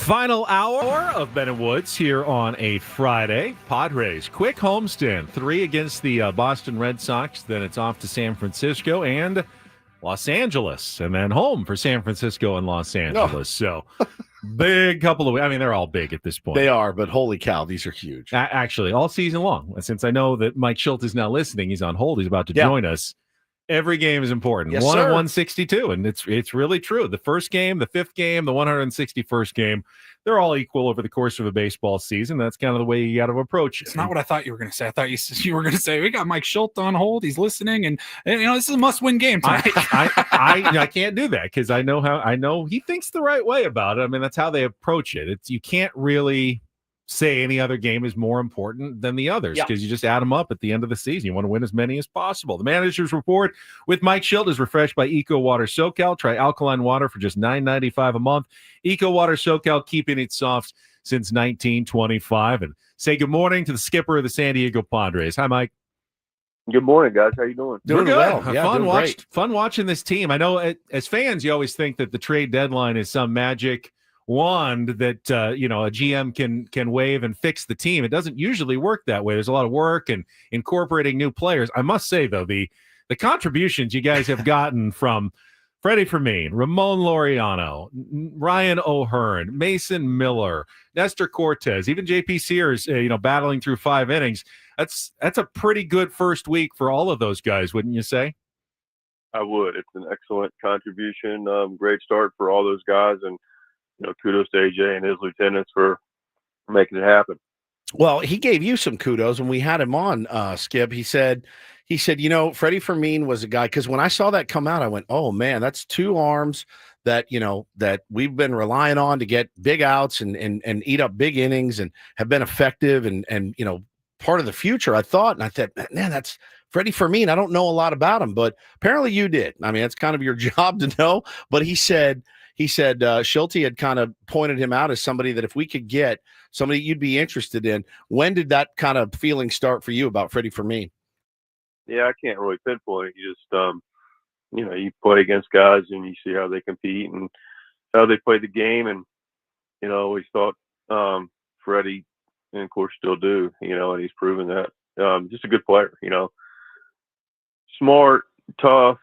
Final hour of Ben and Woods here on a Friday. Padres, quick homestand, 3 against the Boston Red Sox. Then it's off to San Francisco and Los Angeles, and then home for San Francisco and Los Angeles. So big couple of, I mean, they're all big at this point. They are, but holy cow, these are huge. Actually, all season long. Since I know that Mike Schilt is now listening, he's on hold. He's about to join us. Every game is important. Yes, 1 sir. at 162, and it's really true. The first game, the 5th game, the 161st game, they're all equal over the course of a baseball season. That's kind of the way you got to approach it. It's not what I thought you were going to say. I thought you were going to say we got Mike Schilt on hold. He's listening, and this is a must-win game tonight. I can't do that because I know he thinks the right way about it. I mean, that's how they approach it. You can't really say any other game is more important than the others because you just add them up at the end of the season. You want to win as many as possible. The Manager's Report with Mike Schilt is refreshed by Eco Water SoCal. Try alkaline water for just $9.95 a month. Eco Water SoCal, keeping it soft since 1925. And say good morning to the skipper of the San Diego Padres. Hi, Mike. Good morning, guys. How you doing? Doing good. Well. Yeah, Fun watching this team. I know as fans, you always think that the trade deadline is some magic wand that a GM can wave and fix the team. It doesn't usually work that way. There's a lot of work and incorporating new players. I must say though, the contributions you guys have gotten from Freddie Fermin, Ramon Laureano, Ryan O'Hearn, Mason Miller, Nestor Cortez, even JP Sears, battling through 5 innings. That's a pretty good first week for all of those guys, wouldn't you say? I would. It's an excellent contribution. Great start for all those guys, and kudos to AJ and his lieutenants for making it happen. Well, he gave you some kudos when we had him on, Skip. He said, Freddie Fermin was a guy, because when I saw that come out, I went, oh man, that's 2 arms that, that we've been relying on to get big outs and eat up big innings and have been effective and part of the future, I thought. And I thought, man, that's Freddie Fermin. I don't know a lot about him, but apparently you did. I mean, it's kind of your job to know. But he said Schilt had kind of pointed him out as somebody that if we could get somebody you'd be interested in. When did that kind of feeling start for you about Freddie Fermin? Yeah, I can't really pinpoint it. You just, you play against guys and you see how they compete and how they play the game. And, always thought Freddie, and of course still do, and he's proven that. Just a good player, smart, tough,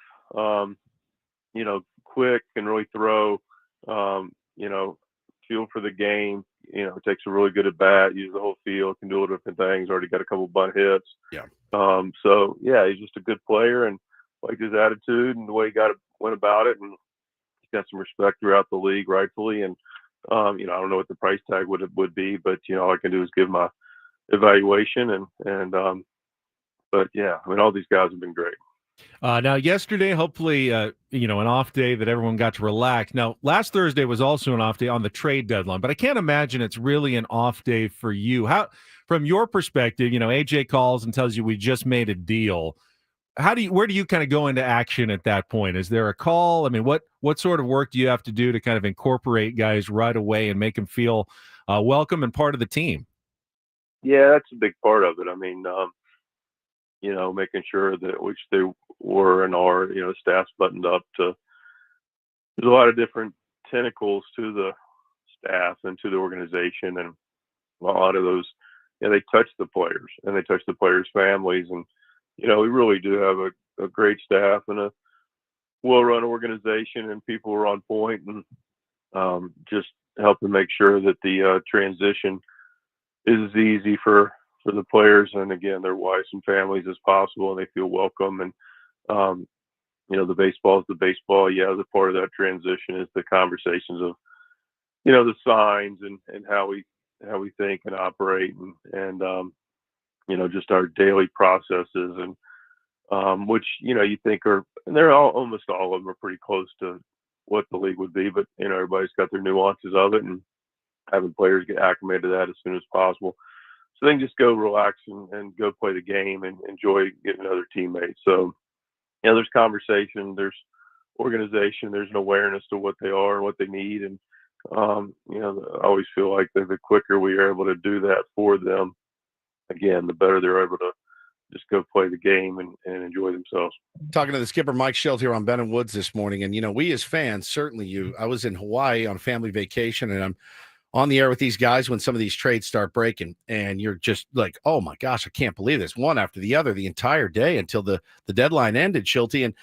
quick, can really throw, feel for the game, takes a really good at bat, uses the whole field, can do all different things, already got a couple bunt hits. Yeah. So yeah, he's just a good player and liked his attitude and the way he went about it, and he's got some respect throughout the league, rightfully. And I don't know what the price tag would be, but all I can do is give my evaluation but yeah, I mean, all these guys have been great. Now, yesterday, hopefully, an off day that everyone got to relax. Now, last Thursday was also an off day on the trade deadline, but I can't imagine it's really an off day for you. How, from your perspective, AJ calls and tells you we just made a deal. Where do you kind of go into action at that point? Is there a call? I mean, what sort of work do you have to do to kind of incorporate guys right away and make them feel welcome and part of the team? Yeah, that's a big part of it. I mean, making sure that which they were and are, staff's buttoned up to. There's a lot of different tentacles to the staff and to the organization, and a lot of those, they touch the players and they touch the players' families, and we really do have a great staff and a well-run organization, and people are on point and just helping make sure that the transition is as easy for the players and again their wives and families as possible, and they feel welcome. And the baseball is the baseball. Yeah, the part of that transition is the conversations of the signs and how we think and operate and just our daily processes and which you think are, and they're almost all of them are pretty close to what the league would be, but everybody's got their nuances of it, and having players get acclimated to that as soon as possible. So they can just go relax and go play the game and enjoy getting other teammates. So, there's conversation, there's organization, there's an awareness to what they are and what they need. And, I always feel like the quicker we are able to do that for them, again, the better they're able to just go play the game and enjoy themselves. Talking to the skipper, Mike Schilt, here on Ben and Woods this morning. And, we as fans, certainly I was in Hawaii on family vacation, and I'm on the air with these guys when some of these trades start breaking, and you're just like, oh my gosh, I can't believe this, one after the other, the entire day until the deadline ended, Schulte. And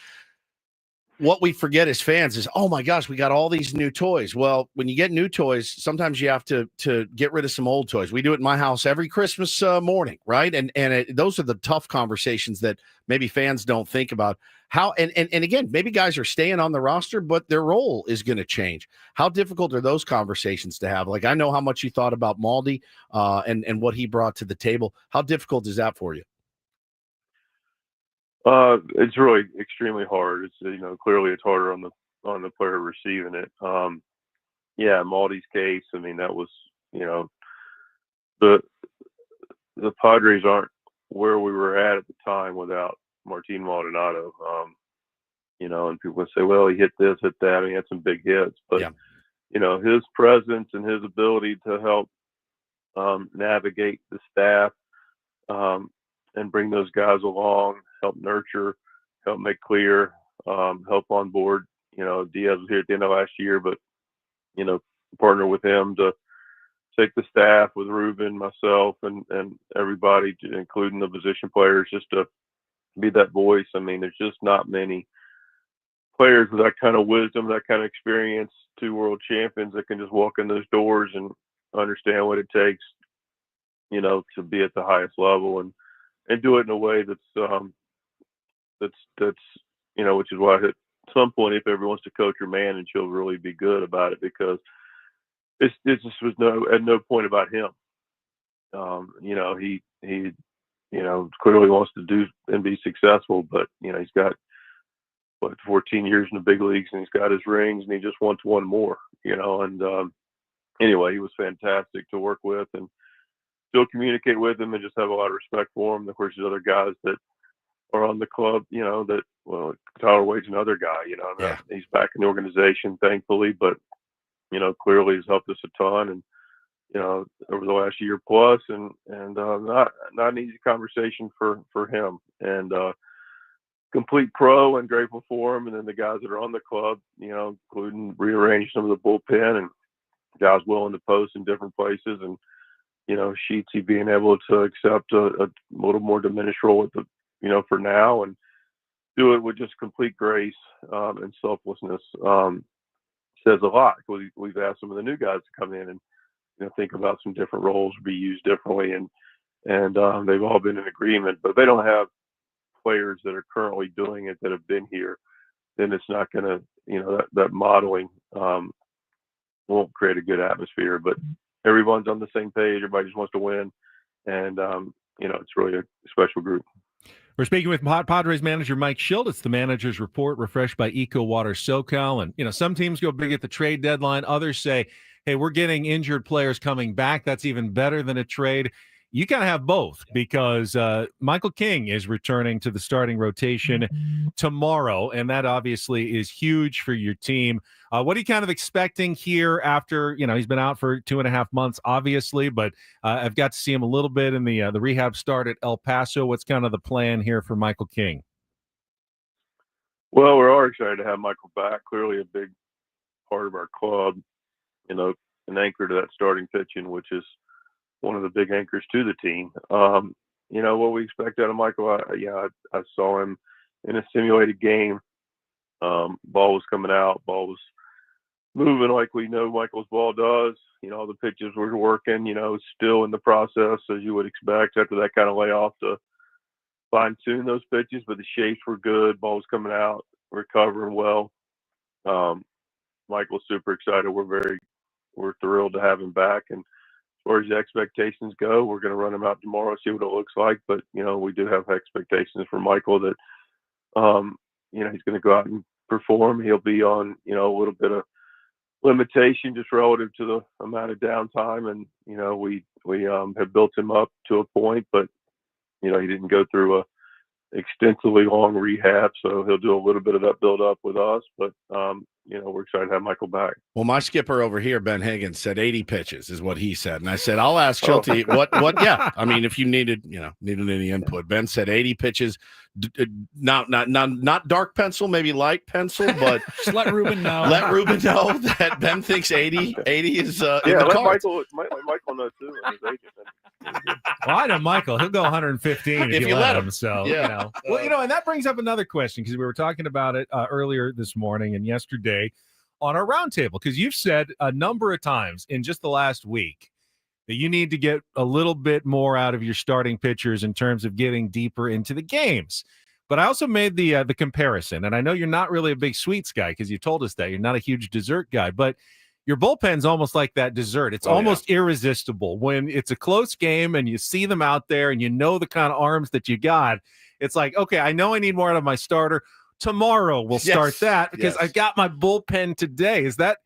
what we forget as fans is, oh my gosh, we got all these new toys. Well, when you get new toys, sometimes you have to get rid of some old toys. We do it in my house every Christmas morning, right? And those are the tough conversations that maybe fans don't think about. How and again, maybe guys are staying on the roster, but their role is going to change. How difficult are those conversations to have? Like, I know how much you thought about Maldi and what he brought to the table. How difficult is that for you? It's really extremely hard. It's clearly it's harder on the player receiving it. Yeah, Maldi's case. I mean, that was the Padres aren't where we were at the time without Martin Maldonado. And people would say, well, he hit this, hit that. I mean, he had some big hits, but his presence and his ability to help navigate the staff and bring those guys along, help nurture, help make clear, help on board. Diaz was here at the end of last year, but partner with him to take the staff with Ruben, myself, and everybody, including the position players, just to be that voice. I mean, there's just not many players with that kind of wisdom, that kind of experience, 2 world champions that can just walk in those doors and understand what it takes, to be at the highest level and do it in a way that's which is why at some point, if everyone wants to coach your man, and she'll really be good about it, because it just was at no point about him. He clearly wants to do and be successful, but he's got 14 years in the big leagues, and he's got his rings, and he just wants one more. Anyway, he was fantastic to work with, and still communicate with him, and just have a lot of respect for him. Of course, there's other guys that are on the club, Tyler Wade's another guy, he's back in the organization, thankfully, but clearly has helped us a ton, and over the last year plus, and not an easy conversation for him, and complete pro, and grateful for him. And then the guys that are on the club, including rearranging some of the bullpen, and guys willing to post in different places, and Sheetsy being able to accept a little more diminished role with the for now, and do it with just complete grace and selflessness, says a lot. We've asked some of the new guys to come in and think about some different roles, be used differently, and they've all been in agreement. But they don't have players that are currently doing it that have been here. Then it's not going to, that modeling won't create a good atmosphere. But everyone's on the same page. Everybody just wants to win, and it's really a special group. We're speaking with Padres manager Mike Shildt. It's the manager's report, refreshed by Eco Water SoCal. And, some teams go big at the trade deadline. Others say, hey, we're getting injured players coming back. That's even better than a trade. You kind of have both, because Michael King is returning to the starting rotation tomorrow, and that obviously is huge for your team. What are you kind of expecting here after, he's been out for 2.5 months, obviously, but I've got to see him a little bit in the rehab start at El Paso. What's kind of the plan here for Michael King? Well, we're all excited to have Michael back. Clearly a big part of our club, an anchor to that starting pitching, which is one of the big anchors to the team. What we expect out of Michael, I saw him in a simulated game. Ball was coming out, ball was moving like we know Michael's ball does. The pitches were working, still in the process, as you would expect after that kind of layoff, to fine tune those pitches, but the shapes were good, ball was coming out, recovering well. Michael's super excited. We're thrilled to have him back, and as far as the expectations go, we're going to run him out tomorrow, see what it looks like. But, we do have expectations for Michael that, he's going to go out and perform. He'll be on, a little bit of limitation just relative to the amount of downtime. And, we have built him up to a point, but, he didn't go through extensively long rehab, so he'll do a little bit of that build up with us. But we're excited to have Michael back. Well, my skipper over here, Ben Higgins, said 80 pitches is what he said, and I said I'll ask Schulte what. Yeah, I mean, if you needed any input, Ben said 80 pitches. Not dark pencil, maybe light pencil, but just let Ruben know. Let Ruben know that Ben thinks 80 is in the let cards. Michael know too. His agent. Well, I know Michael. He'll go 115 if you let him. So, yeah. Well, and that brings up another question because we were talking about it earlier this morning and yesterday on our roundtable, because you've said a number of times in just the last week that you need to get a little bit more out of your starting pitchers in terms of getting deeper into the games. But I also made the comparison, and I know you're not really a big sweets guy because you told us that you're not a huge dessert guy, but your bullpen's almost like that dessert. It's almost irresistible when it's a close game and you see them out there and you know the kind of arms that you got. It's like, okay, I know I need more out of my starter. Tomorrow we'll start that because I got my bullpen today. Is that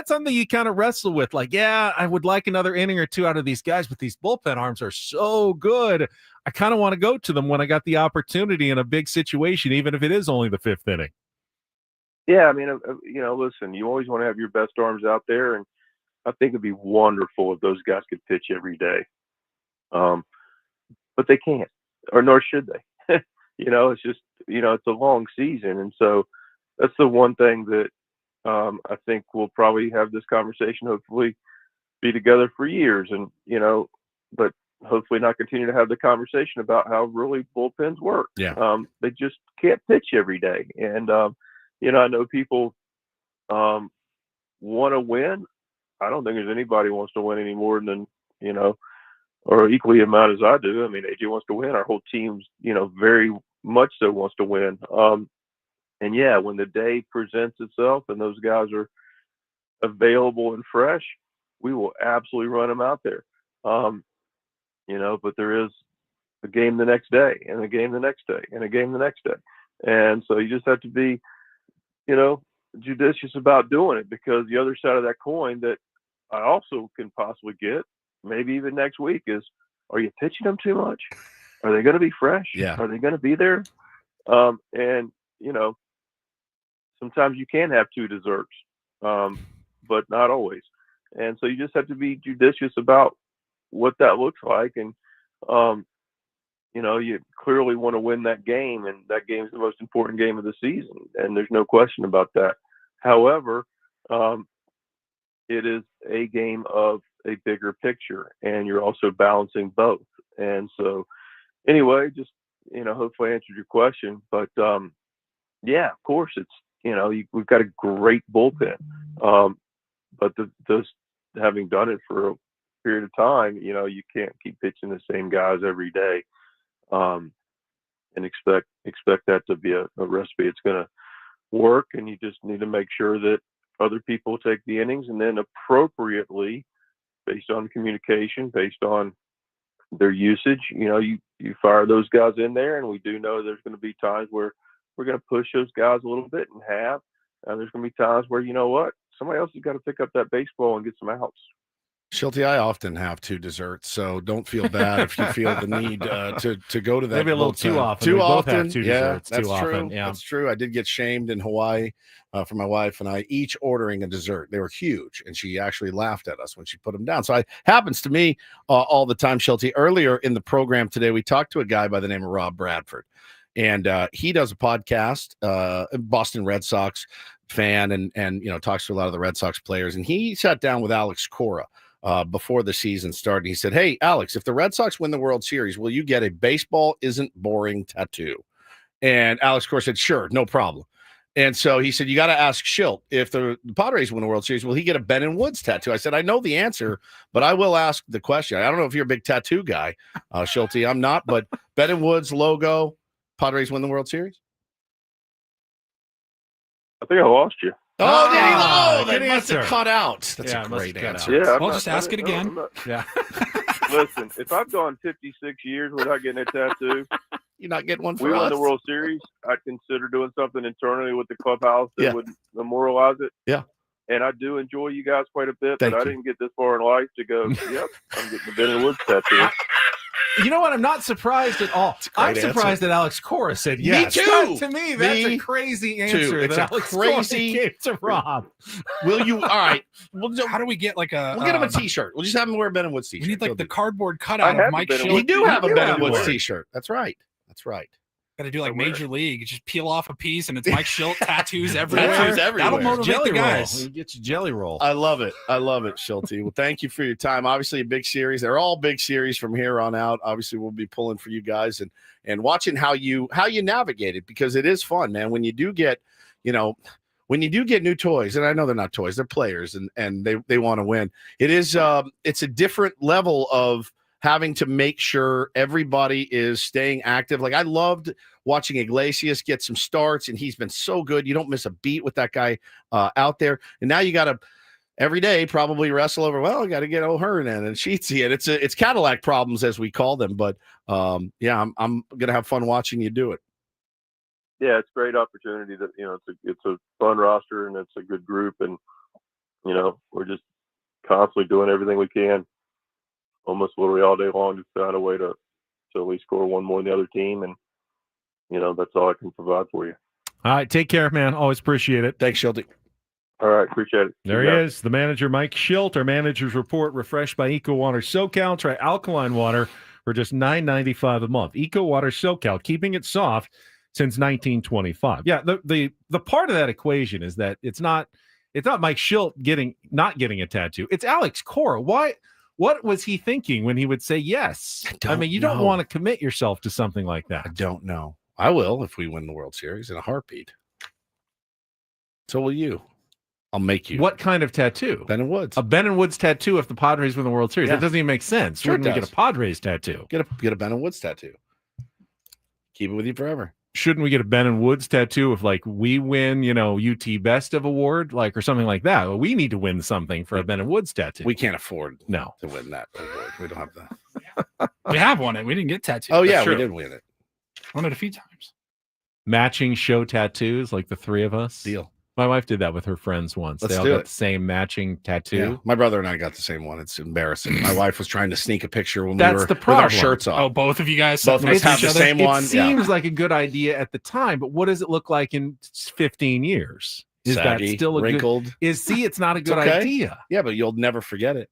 something you kind of wrestle with? Like, yeah, I would like another inning or two out of these guys, but these bullpen arms are so good. I kind of want to go to them when I got the opportunity in a big situation, even if it is only the fifth inning. Yeah, I mean, listen, you always want to have your best arms out there, and I think it'd be wonderful if those guys could pitch every day. But they can't, or nor should they. It's just, it's a long season, and so that's the one thing that I think we'll probably have this conversation, hopefully be together for years, and but hopefully not continue to have the conversation about how really bullpens work. They just can't pitch every day, and I know people want to win. I don't think there's anybody who wants to win any more than or equally amount as I do. I mean, AJ wants to win. Our whole team's very much so wants to win. And yeah, when the day presents itself and those guys are available and fresh, we will absolutely run them out there. But there is a game the next day and a game the next day and a game the next day. And so you just have to be, judicious about doing it, because the other side of that coin that I also can possibly get, maybe even next week, is, are you pitching them too much? Are they going to be fresh? Yeah. Are they going to be there? And sometimes you can have two desserts, but not always. And so you just have to be judicious about what that looks like. And, you clearly want to win that game, and that game is the most important game of the season, and there's no question about that. However, it is a game of a bigger picture, and you're also balancing both. And so anyway, just, hopefully I answered your question, but yeah, of course it's, we've got a great bullpen, but those, having done it for a period of time, you can't keep pitching the same guys every day, and expect that to be a recipe it's going to work. And you just need to make sure that other people take the innings, and then appropriately, based on communication, based on their usage, you fire those guys in there. And we do know there's going to be times where we're going to push those guys a little bit and there's going to be times where, somebody else has got to pick up that baseball and get some outs. Schulte, I often have two desserts, so don't feel bad if you feel the need to go to that. Maybe a little too often. Too we often. Both have two desserts. That's too true. Often. Yeah, that's true. I did get shamed in Hawaii for my wife and I each ordering a dessert. They were huge, and she actually laughed at us when she put them down. So it happens to me all the time, Schulte. Earlier in the program today, we talked to a guy by the name of Rob Bradford, and he does a podcast, Boston Red Sox fan, and talks to a lot of the Red Sox players. And he sat down with Alex Cora before the season started. He said, "Hey, Alex, if the Red Sox win the World Series, will you get a baseball isn't boring tattoo?" And Alex Cora said, "Sure, no problem." And so he said, "You got to ask Schilt, if the Padres win the World Series, will he get a Ben and Woods tattoo?" I said, "I know the answer, but I will ask the question." I don't know if you're a big tattoo guy, Schulte. I'm not, but Ben and Woods logo, Padres win the World Series? I think I lost you. Oh, did he? Oh, They must have cut out. That's a great answer. Yeah, Well, just ask it again. Yeah. Listen, if I've gone 56 years without getting a tattoo, you're not getting one for we us. won the World Series. I'd consider doing something internally with the clubhouse that would memorialize it. Yeah. And I do enjoy you guys quite a bit, Thank but I you. didn't get this far in life to go, yep, I'm getting the Ben and Woods tattoo. You know what? I'm not surprised at all. I'm surprised that Alex Cora said yes. Me too. To me, that's a crazy answer. It's that a Alex crazy Cora gave to Rob. Will you? All right. How do we get like a? We'll get him a T-shirt. We'll just have him wear a Ben and Woods T-shirt. We need like the cardboard I cutout have of Mike Ben and Schilt. We do have a You Ben have and Woods one. T-shirt. That's right. That's right. Got to do like I wear Major League. Just peel off a piece and it's Mike Schilt tattoos everywhere. Tattoos everywhere. That'll motivate Jelly the guys. roll. You get your jelly roll. I love it. I love it, Schulte. Well, thank you for your time. Obviously, a big series. They're all big series from here on out. Obviously, we'll be pulling for you guys and watching how you navigate it, because it is fun, man. When you do get, when you do get new toys, and I know they're not toys, they're players, and they want to win. It is it's a different level of having to make sure everybody is staying active. Like, I loved watching Iglesias get some starts, and he's been so good. You don't miss a beat with that guy out there. And now you got to every day probably wrestle over, well, I got to get O'Hearn in and Sheetsy. And it's Cadillac problems, as we call them. But yeah, I'm going to have fun watching you do it. Yeah, it's a great opportunity that, it's a fun roster and it's a good group. And, we're just constantly doing everything we can, almost literally all day long, to find a way to at least score one more than the other team. And, that's all I can provide for you. All right, take care, man. Always appreciate it. Thanks, Schulte. All right, appreciate it. There he is, the manager, Mike Schilt. Our manager's report, refreshed by Eco Water SoCal. Try alkaline water for just $9.95 a month. Eco Water SoCal, keeping it soft since 1925. Yeah, the part of that equation is that it's not Mike Schilt not getting a tattoo. It's Alex Cora. Why? What was he thinking when he would say yes? I mean, you don't want to commit yourself to something like that. I don't know. I will if we win the World Series in a heartbeat. So will you. I'll make you. What kind of tattoo? Ben and Woods. A Ben and Woods tattoo if the Padres win the World Series. Yeah. That doesn't even make sense. Sure, Wouldn't we get a Padres tattoo? Get a Ben and Woods tattoo. Keep it with you forever. Shouldn't we get a Ben and Woods tattoo if, like, we win, UT Best of Award, like, or something like that? Well, we need to win something for a Ben and Woods tattoo. We can't afford to win that award. We don't have that. We have won it. We didn't get tattoos. Oh yeah, we did win it. Won it a few times. Matching show tattoos, like the three of us. Deal. My wife did that with her friends once. Let's they all do got it. the same matching tattoo. Yeah. My brother and I got the same one. It's embarrassing. My wife was trying to sneak a picture when That's we were the with our problem. shirts off. Oh, both of you guys. Both of us have the same one. It seems like a good idea at the time, but what does it look like in 15 years? Is Saggy, that still a wrinkled? It's not a good okay. idea. Yeah, but you'll never forget it.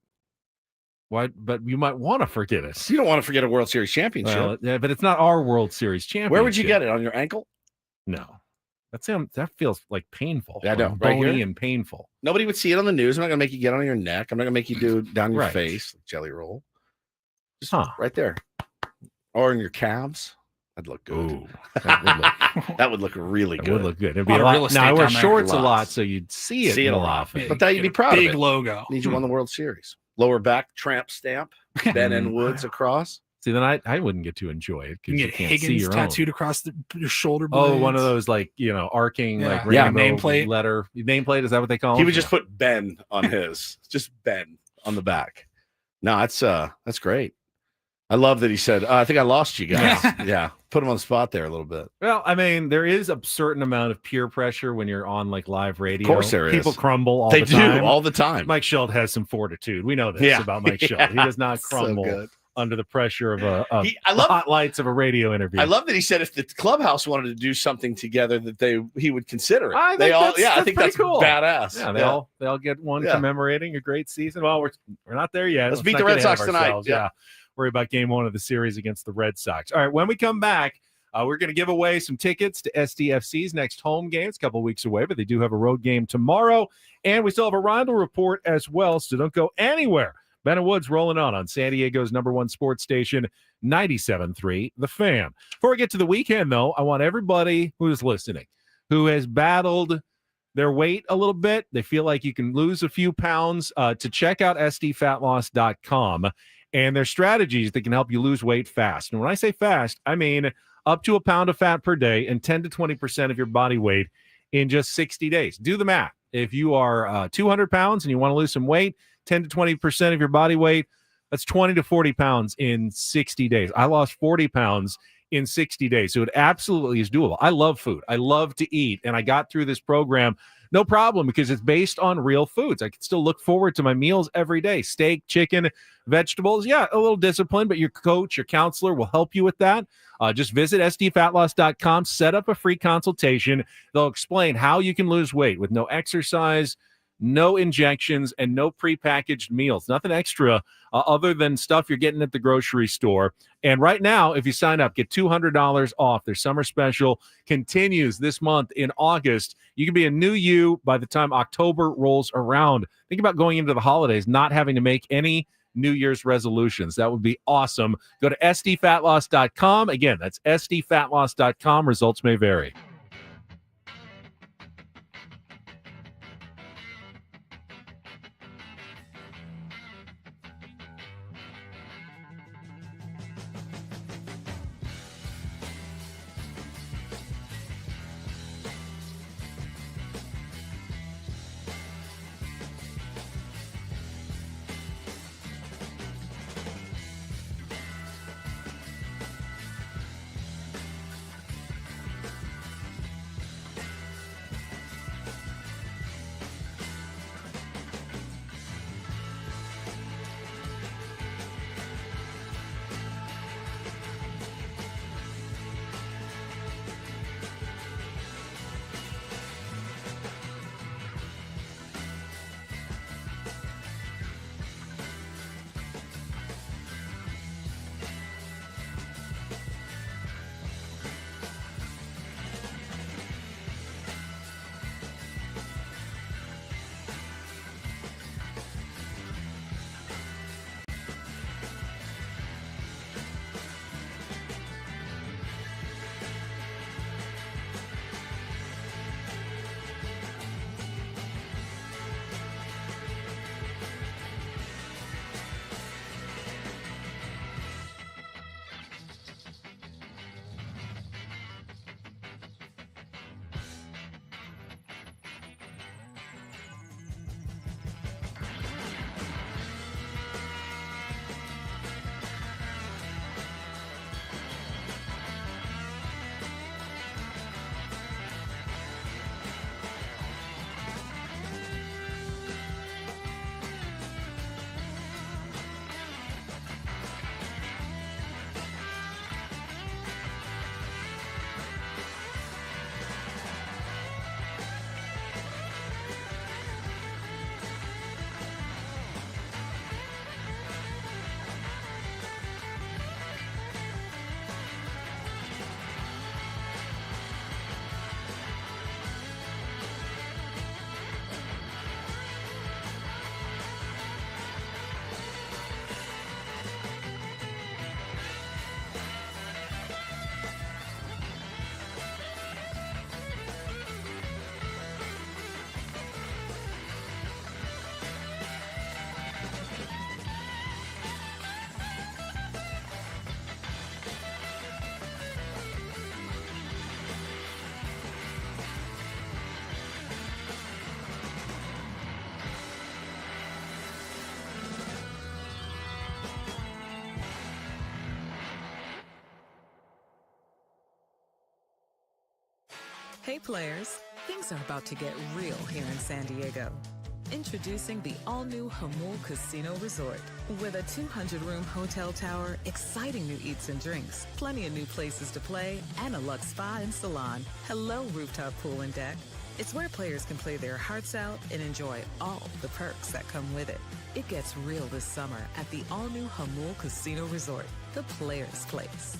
Why? But you might want to forget it. You don't want to forget a World Series championship. Well, yeah, but it's not our World Series championship. Where would you get it? On your ankle? No. That feels like painful. Yeah, I know. Like Right bony here? and painful. Nobody would see it on the news. I'm not going to make you get on your neck. I'm not going to make you do down your Right. face, like jelly roll. Just right there. Or in your calves. That'd look good. Ooh, that would look really That good. would look good. It'd be A a lot of real lot. estate Now I wear down there. shorts a Lots. lot, so you'd see it, See it a more lot. often. But that you'd be proud of Big it. logo. Means you won the World Series. Lower back tramp stamp. Ben and Woods across. See, then I wouldn't get to enjoy it You because can you get can't see Higgins your tattooed own. across your shoulder. Oh, one of blades. those like arcing like Yeah. rainbow Nameplate. letter nameplate. Is that what they call? He them? would just put Ben on his. Just Ben on the back. No, that's great. I love that he said, I think I lost you guys. Yeah. Put him on the spot there a little bit. Well, I mean, there is a certain amount of peer pressure when you're on like live radio. Of course there is. People crumble all They the do time. all the time. Mike Schilt has some fortitude. We know this about Mike Schilt. He does not So crumble good. under the pressure of I the love- hot lights of a radio interview. I love that he said if the clubhouse wanted to do something together that he would consider it. I think I think that's pretty cool. badass. Yeah, they all get one Yeah. commemorating a great season. Well, we're not there yet. Let's beat not the get Red ahead of Sox tonight. ourselves. Yeah. Worry about game one of the series against the Red Sox. All right, when we come back, we're going to give away some tickets to SDFC's next home game. It's a couple weeks away, but they do have a road game tomorrow. And we still have a Rondo report as well, so don't go anywhere. Ben and Woods rolling on San Diego's #1 sports station, 97.3 The Fan. Before we get to the weekend, though, I want everybody who is listening, who has battled their weight a little bit, they feel like you can lose a few pounds, to check out sdfatloss.com and their strategies that can help you lose weight fast. And when I say fast, I mean up to a pound of fat per day and 10 to 20% of your body weight in just 60 days. Do the math. If you are 200 pounds and you want to lose some weight, 10 to 20% of your body weight, that's 20 to 40 pounds in 60 days. I lost 40 pounds in 60 days. So it absolutely is doable. I love food. I love to eat. And I got through this program No problem, because it's based on real foods. I can still look forward to my meals every day. Steak, chicken, vegetables. Yeah, a little discipline, but your coach, your counselor will help you with that. Just visit sdfatloss.com, set up a free consultation. They'll explain how you can lose weight with no exercise, no injections, and no prepackaged meals. Nothing extra other than stuff you're getting at the grocery store. And right now, if you sign up, get $200 off. Their summer special continues this month in August. You can be a new you by the time October rolls around. Think about going into the holidays, not having to make any New Year's resolutions. That would be awesome. Go to sdfatloss.com. Again, that's sdfatloss.com. Results may vary. Hey players, things are about to get real here in San Diego. Introducing the all-new Jamul Casino Resort. With a 200-room hotel tower, exciting new eats and drinks, plenty of new places to play, and a luxe spa and salon. Hello, rooftop pool and deck. It's where players can play their hearts out and enjoy all the perks that come with it. It gets real this summer at the all-new Jamul Casino Resort, the players' place.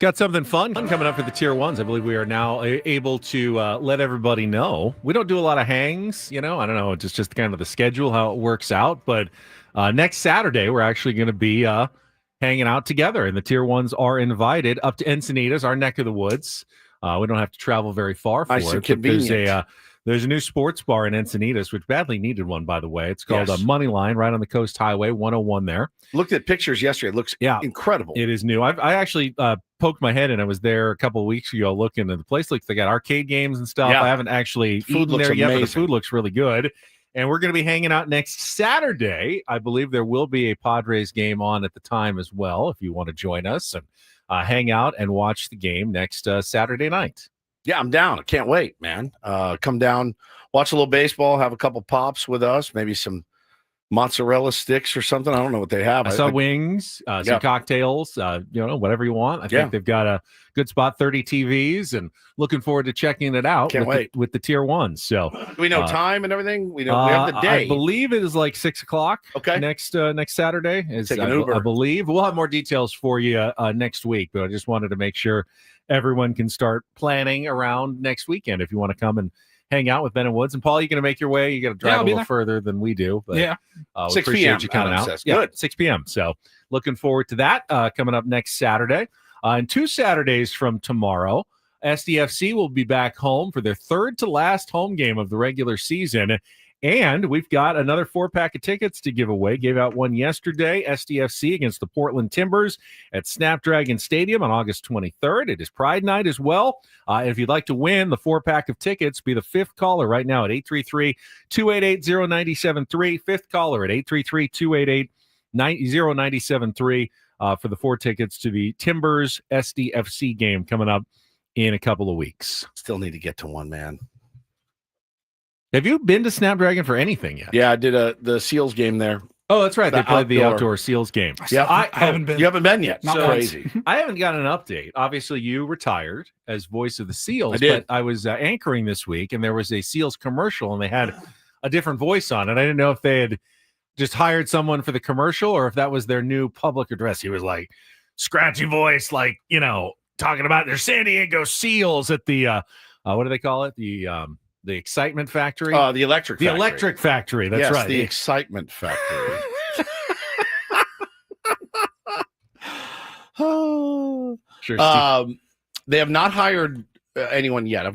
Got something fun coming up for the Tier 1s. I believe we are now able to let everybody know. We don't do a lot of hangs, I don't know, just kind of the schedule, how it works out. But next Saturday, we're actually going to be hanging out together, and the Tier 1s are invited up to Encinitas, our neck of the woods. We don't have to travel very far for nice it. And convenient. There's a new sports bar in Encinitas, which badly needed one, by the way. It's called Moneyline, right on the Coast Highway 101 there. Looked at pictures yesterday. It looks incredible. It is new. I actually poked my head in. I was there a couple of weeks ago looking, and the place looks, they got arcade games and stuff. I haven't actually eaten there yet, but the food looks really good. And we're going to be hanging out next Saturday. I believe there will be a Padres game on at the time as well, if you want to join us and hang out and watch the game next Saturday night. Yeah, I'm down. I can't wait, man. Come down, watch a little baseball, have a couple pops with us, maybe some mozzarella sticks or something. I don't know what they have. I saw wings, some cocktails, whatever you want. I think they've got a good spot, 30 TVs, and looking forward to checking it out with the Tier 1. So do we know time and everything? We know we have the day. I believe it is like 6 o'clock. Okay. Next Saturday. Take an Uber. I believe. We'll have more details for you next week, but I just wanted to make sure everyone can start planning around next weekend if you want to come and hang out with Ben and Woods. And Paul, you're going to make your way. You got to drive a little further than we do. But 6 appreciate p.m. you coming out. Good. 6 p.m. So looking forward to that coming up next Saturday. And 2 Saturdays from tomorrow, SDFC will be back home for their third to last home game of the regular season. And we've got another 4-pack of tickets to give away. Gave out one yesterday, SDFC against the Portland Timbers at Snapdragon Stadium on August 23rd. It is Pride Night as well. If you'd like to win the 4-pack of tickets, be the 5th caller right now at 833-288-0973. 5th caller at 833-288-0973 for the 4 tickets to the Timbers SDFC game coming up in a couple of weeks. Still need to get to one, man. Have you been to Snapdragon for anything yet? Yeah, I did the Seals game there. Oh, that's right. They played the outdoor Seals game. Yeah, I haven't been. You haven't been yet. Not crazy. I haven't got an update. Obviously, you retired as voice of the Seals. I did. But I was anchoring this week, and there was a Seals commercial, and they had a different voice on it. I didn't know if they had just hired someone for the commercial or if that was their new public address. He was like, scratchy voice, like, talking about their San Diego Seals at the, what do they call it? The Excitement Factory? The Electric Factory. The Electric Factory. That's right. The Excitement Factory. Sure. They have not hired anyone yet.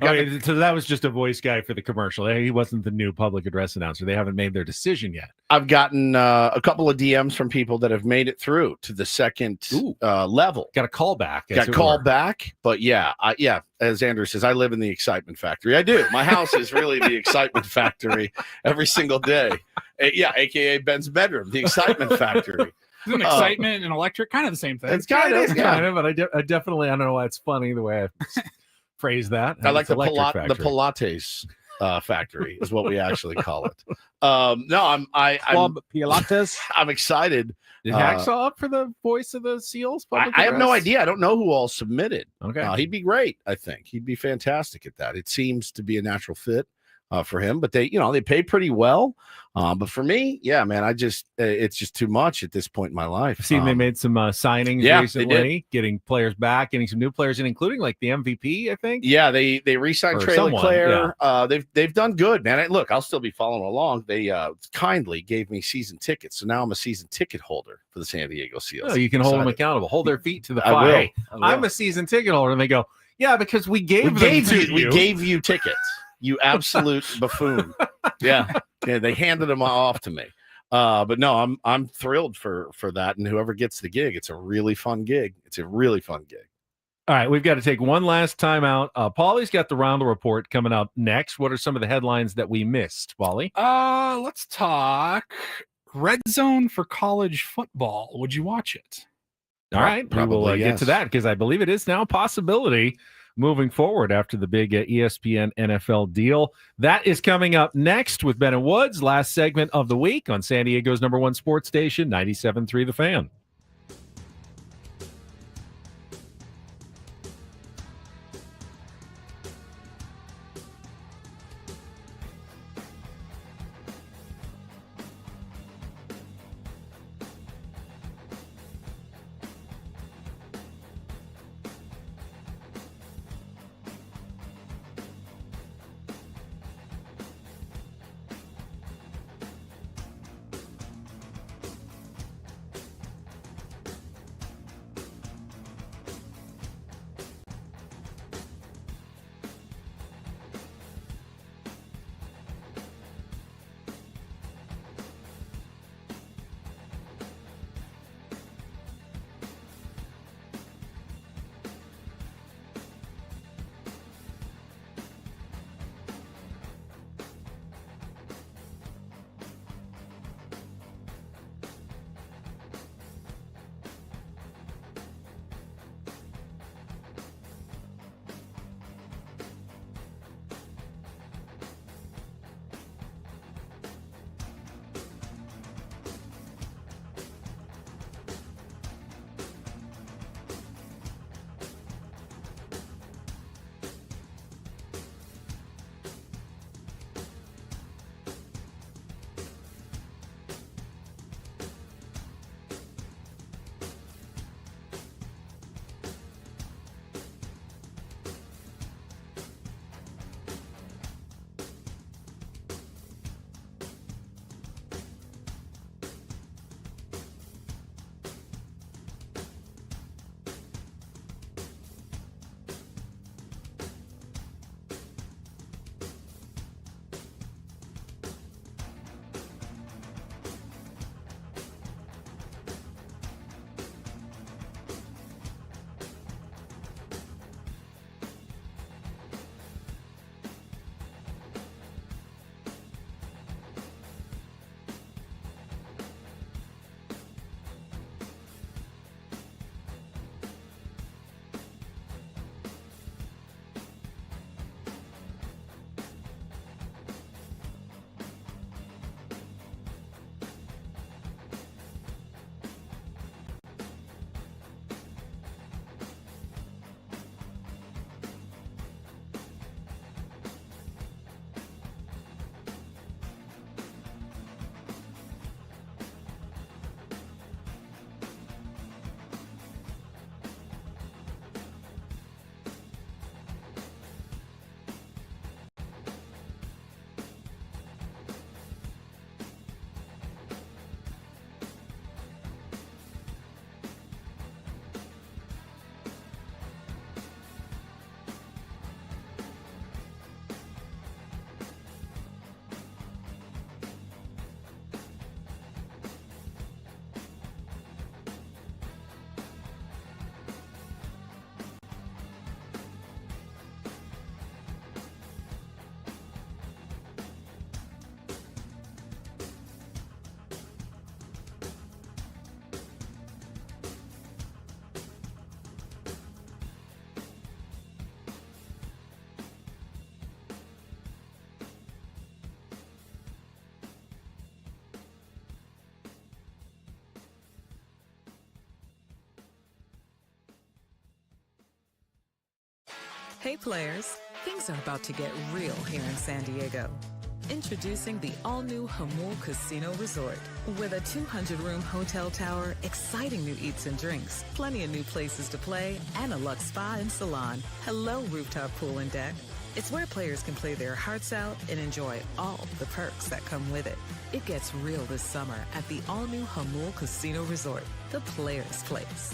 So that was just a voice guy for the commercial. He wasn't the new public address announcer. They haven't made their decision yet. I've gotten a couple of DMs from people that have made it through to the second level. Got a call back. Got called back. But as Andrew says, I live in the Excitement Factory. I do. My house is really the Excitement Factory every single day. AKA Ben's bedroom, the Excitement Factory. Isn't excitement and electric kind of the same thing? It's kind of, but I definitely, I don't know why it's funny the way I phrase that. I like the Pilates factory is what we actually call it. No, Club Pilates. I'm excited. Did Hacksaw up for the voice of the Seals? I have no idea. I don't know who all submitted. Okay, he'd be great. I think he'd be fantastic at that. It seems to be a natural fit for him. But they pay pretty well. But for me, man, it's just too much at this point in my life. I've seen they made some signings recently, getting players back, getting some new players in, including like the MVP, I think. Yeah, they re-signed Trey LeClaire. They've done good, man. Look, I'll still be following along. They kindly gave me season tickets, so now I'm a season ticket holder for the San Diego Seals. Oh, you can hold them accountable, hold their feet to the fire. I will. Hey, I'm a season ticket holder, and they go, yeah, because we gave you tickets. You absolute buffoon. Yeah, they handed them off to me. But no, I'm thrilled for that. And whoever gets the gig, it's a really fun gig. All right, we've got to take one last time out. Paulie's got the Roundel Report coming up next. What are some of the headlines that we missed, Paulie? Let's talk Red Zone for college football. Would you watch it? All right, we will get to that because I believe it is now a possibility moving forward after the big ESPN NFL deal. That is coming up next with Ben and Woods, last segment of the week on San Diego's #1 sports station, 97.3 The Fan. Hey players, things are about to get real here in San Diego. Introducing the all-new Jamul Casino Resort. With a 200-room hotel tower, exciting new eats and drinks, plenty of new places to play, and a luxe spa and salon. Hello, rooftop pool and deck. It's where players can play their hearts out and enjoy all the perks that come with it. It gets real this summer at the all-new Jamul Casino Resort, the players' place.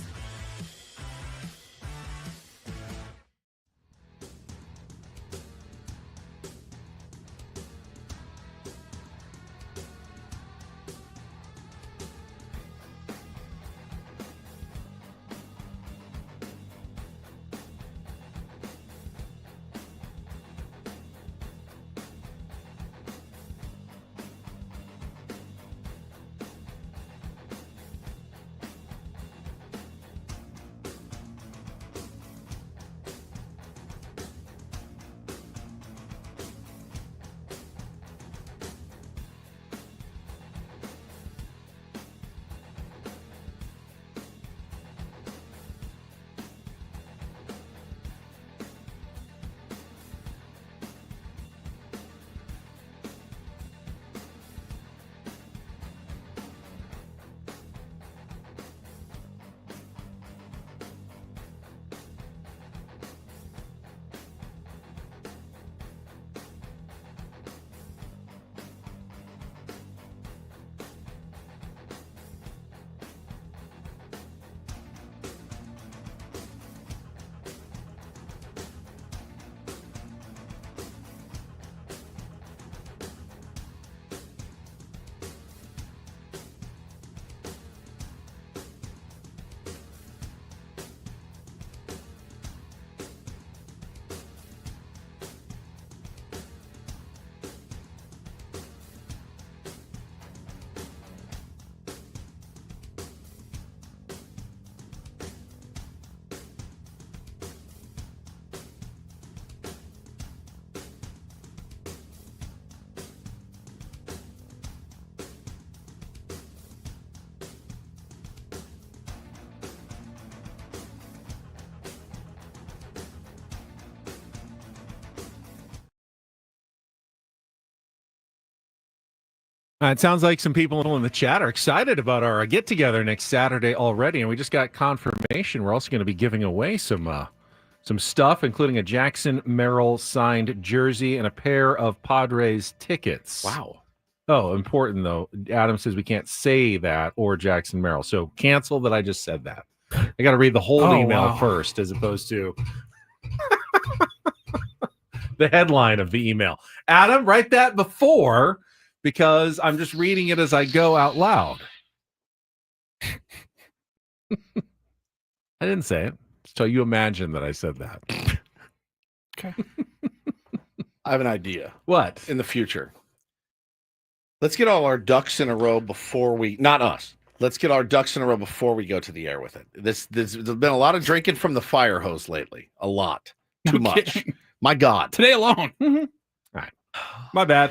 It sounds like some people in the chat are excited about our get-together next Saturday already, and we just got confirmation we're also going to be giving away some stuff, including a Jackson Merrill signed jersey and a pair of Padres tickets. Wow. Oh, important, though. Adam says we can't say that or Jackson Merrill, so cancel that I just said that. I got to read the whole email first as opposed to the headline of the email. Adam, write that before, because I'm just reading it as I go out loud. I didn't say it. So you imagine that I said that. Okay. I have an idea. What? In the future. Let's get all our ducks in a row before we, not us. Let's get our ducks in a row before we go to the air with it. There's been a lot of drinking from the fire hose lately. A lot. Too much. My God. Today alone. All right. My bad.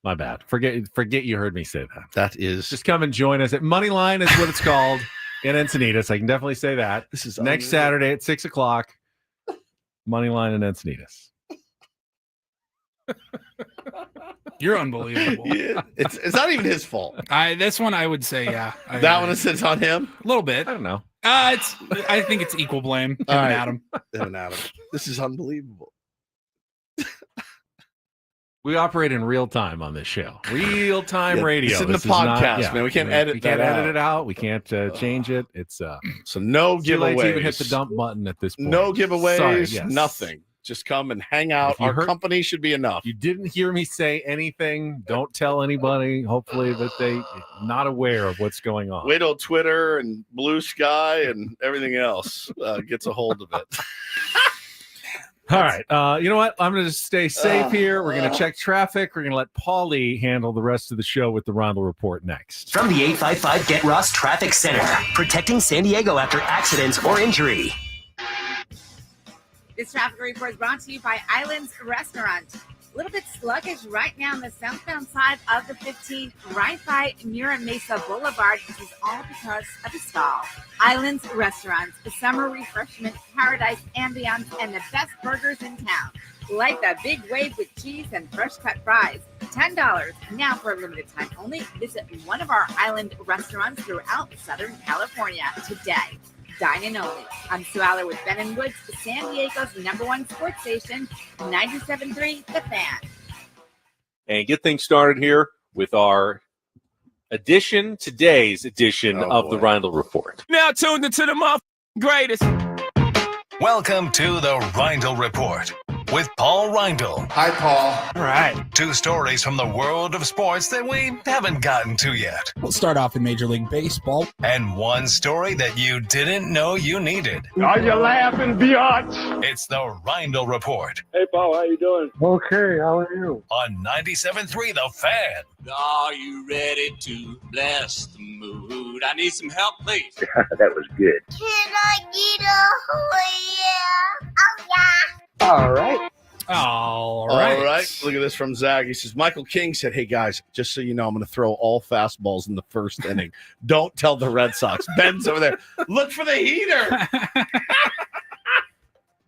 My bad. Forget you heard me say that. That is. Just come and join us at Moneyline is what it's called in Encinitas. I can definitely say that. This is next Saturday at 6:00. Moneyline in Encinitas. You're unbelievable. Yeah, it's not even his fault. This one I would say, yeah. That one is on him? A little bit. I don't know. I think it's equal blame. All right. Adam. This is unbelievable. We operate in real time on this show. Real time radio. It's in the podcast, man. We can't edit it out. We can't change it. It's so no giveaways. Too late to even hit the dump button at this point. No giveaways. Sorry, yes. Nothing. Just come and hang out. Our company should be enough. You didn't hear me say anything. Don't tell anybody. Hopefully that they're not aware of what's going on. Wait till Twitter and Blue Sky and everything else gets a hold of it. All right. You know what? I'm going to stay safe here. We're going to check traffic. We're going to let Paulie handle the rest of the show with the Rondell Report next. From the 855 Get Ross Traffic Center, protecting San Diego after accidents or injury. This traffic report is brought to you by Islands Restaurant. A little bit sluggish right now on the southbound side of the 15, right by Mira Mesa Boulevard. This is all because of the stall. Islands Restaurants, the summer refreshment paradise ambiance, and the best burgers in town. Like the big wave with cheese and fresh cut fries. $10 now for a limited time only. Visit one of our island restaurants throughout Southern California today. Dine in only. I'm Sue Aller with Ben and Woods, San Diego's #1 sports station, 97.3 The Fan. And get things started here with our today's edition of the Reindl Report. Now tuned into the greatest. Welcome to the Reindl Report with Paul Reindl. Hi, Paul. All right. 2 stories from the world of sports that we haven't gotten to yet. We'll start off in Major League Baseball. And 1 story that you didn't know you needed. Are you laughing, biatch? It's the Reindl Report Hey, Paul, how you doing? Okay, how are you? on 97.3 The Fan. Are you ready to bless the mood? I need some help, please. That was good. Can I get a oh yeah? Oh yeah. All right. All right. Look at this from Zach. He says, Michael King said, hey, guys, just so you know, I'm going to throw all fastballs in the first inning. Don't tell the Red Sox. Ben's over there. Look for the heater.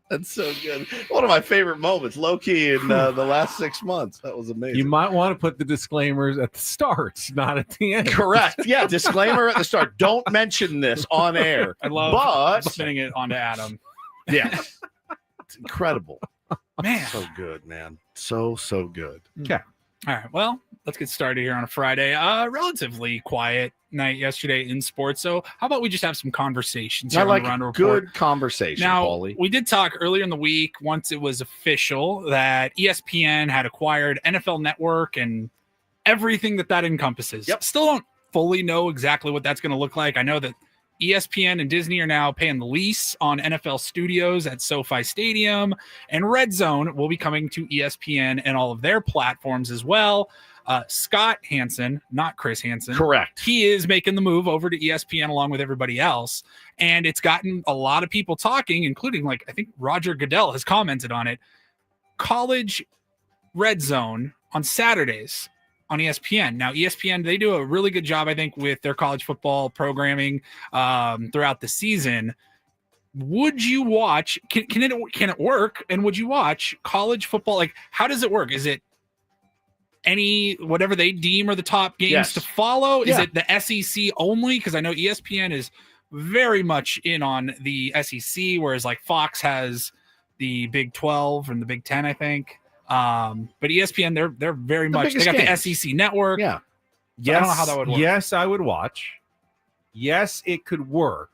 That's so good. One of my favorite moments, low-key, in the last 6 months. That was amazing. You might want to put the disclaimers at the start, not at the end. Correct. Yeah, disclaimer at the start. Don't mention this on air. I love but spinning it onto Adam. Yeah. It's incredible. Man. So good, man. So good. Okay. All right. Well, let's get started here on a Friday. Relatively quiet night yesterday in sports. So how about we just have some conversations here I like on the Reindl good Report. conversation, Now, Paulie. we did talk earlier in the week, once it was official, that ESPN had acquired NFL Network and everything that encompasses. Yep. Still don't fully know exactly what that's going to look like. I know that ESPN and Disney are now paying the lease on NFL studios at SoFi Stadium, and Red Zone will be coming to ESPN and all of their platforms as well. Scott Hansen, not Chris Hansen. Correct. He is making the move over to ESPN along with everybody else. And it's gotten a lot of people talking, including, I think Roger Goodell has commented on it. College Red Zone on Saturdays on ESPN. Now, ESPN, they do a really good job, I think, with their college football programming throughout the season. Would you watch, can it work? And would you watch college football? How does it work? Is it whatever they deem are the top games to follow? Is it the SEC only? Because I know ESPN is very much in on the SEC, whereas Fox has the Big 12 and the Big 10, I think. But ESPN, they're very much, they got games. the SEC network. Yeah. Yes, I don't know how that would work. Yes, I would watch. Yes, it could work.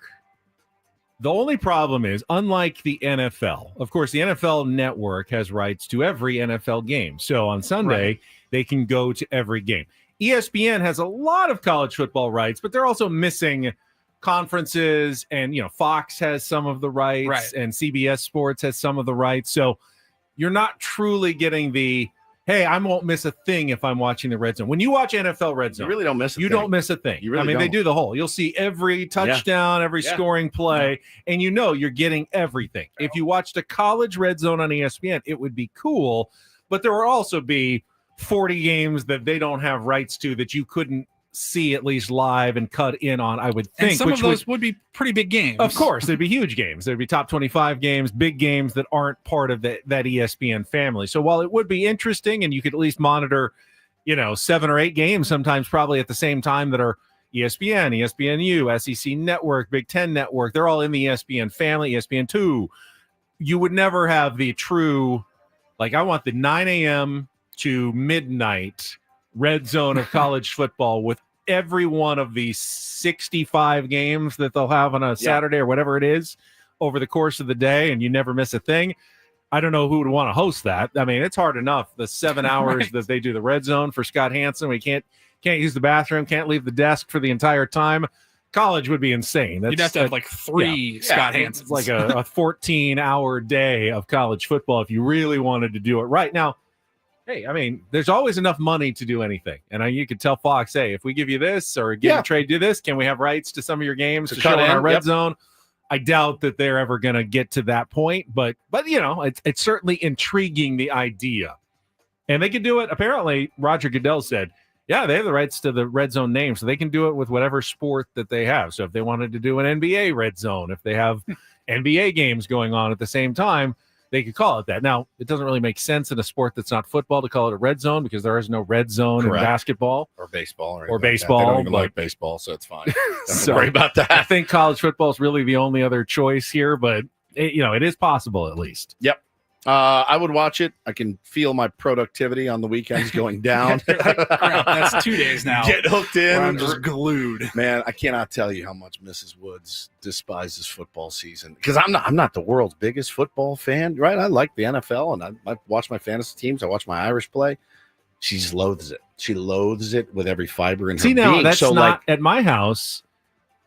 The only problem is, unlike the NFL, of course, the NFL network has rights to every NFL game. So on Sunday, they can go to every game. ESPN has a lot of college football rights, but they're also missing conferences, and Fox has some of the rights, and CBS Sports has some of the rights. So you're not truly getting the, hey, I won't miss a thing if I'm watching the Red Zone. When you watch NFL Red Zone, You really don't miss a thing. you don't miss a thing. You really they don't. do the whole. You'll see every touchdown, every Yeah. scoring play, and you're getting everything. If you watched a college Red Zone on ESPN, it would be cool, but there will also be 40 games that they don't have rights to that you couldn't see at least live and cut in on, I would think. And some of those would be pretty big games. Of course, there'd be huge games. There'd be top 25 games, big games that aren't part of that ESPN family. So while it would be interesting, and you could at least monitor, 7 or 8 games sometimes probably at the same time that are ESPN, ESPNU, SEC Network, Big Ten Network, they're all in the ESPN family, ESPN2. You would never have the true, I want the 9 a.m. to midnight Red Zone of college football with every one of the 65 games that they'll have on a Saturday or whatever it is over the course of the day, and you never miss a thing. I don't know who would want to host that. I mean, it's hard enough, the 7 hours that they do the Red Zone for Scott Hansen. We can't use the bathroom, can't leave the desk for the entire time. College would be insane. You'd have to have 3 Scott Hansens. It's like a 14-hour day of college football if you really wanted to do it right. Now, hey, I mean, there's always enough money to do anything. And you could tell Fox, hey, if we give you this or give a trade, do this, can we have rights to some of your games to show in our Red Zone? I doubt that they're ever going to get to that point. But it's certainly intriguing, the idea. And they can do it. Apparently, Roger Goodell said, yeah, they have the rights to the red zone name, so they can do it with whatever sport that they have. So if they wanted to do an NBA red zone, if they have NBA games going on at the same time, they could call it that. Now, it doesn't really make sense in a sport that's not football to call it a red zone because there is no red zone in basketball. Or baseball. Or baseball. They don't even like baseball, so it's fine. So, Don't worry about that. I think college football is really the only other choice here, but it is possible at least. Yep. I would watch it. I can feel my productivity on the weekends going down. Crap, that's 2 days now. Get hooked in. I'm just glued. Man, I cannot tell you how much Mrs. Woods despises football season because I'm not the world's biggest football fan, right? I like the NFL and I watch my fantasy teams. I watch my Irish play. She just loathes it. She loathes it with every fiber in her being. Now that's so not at my house.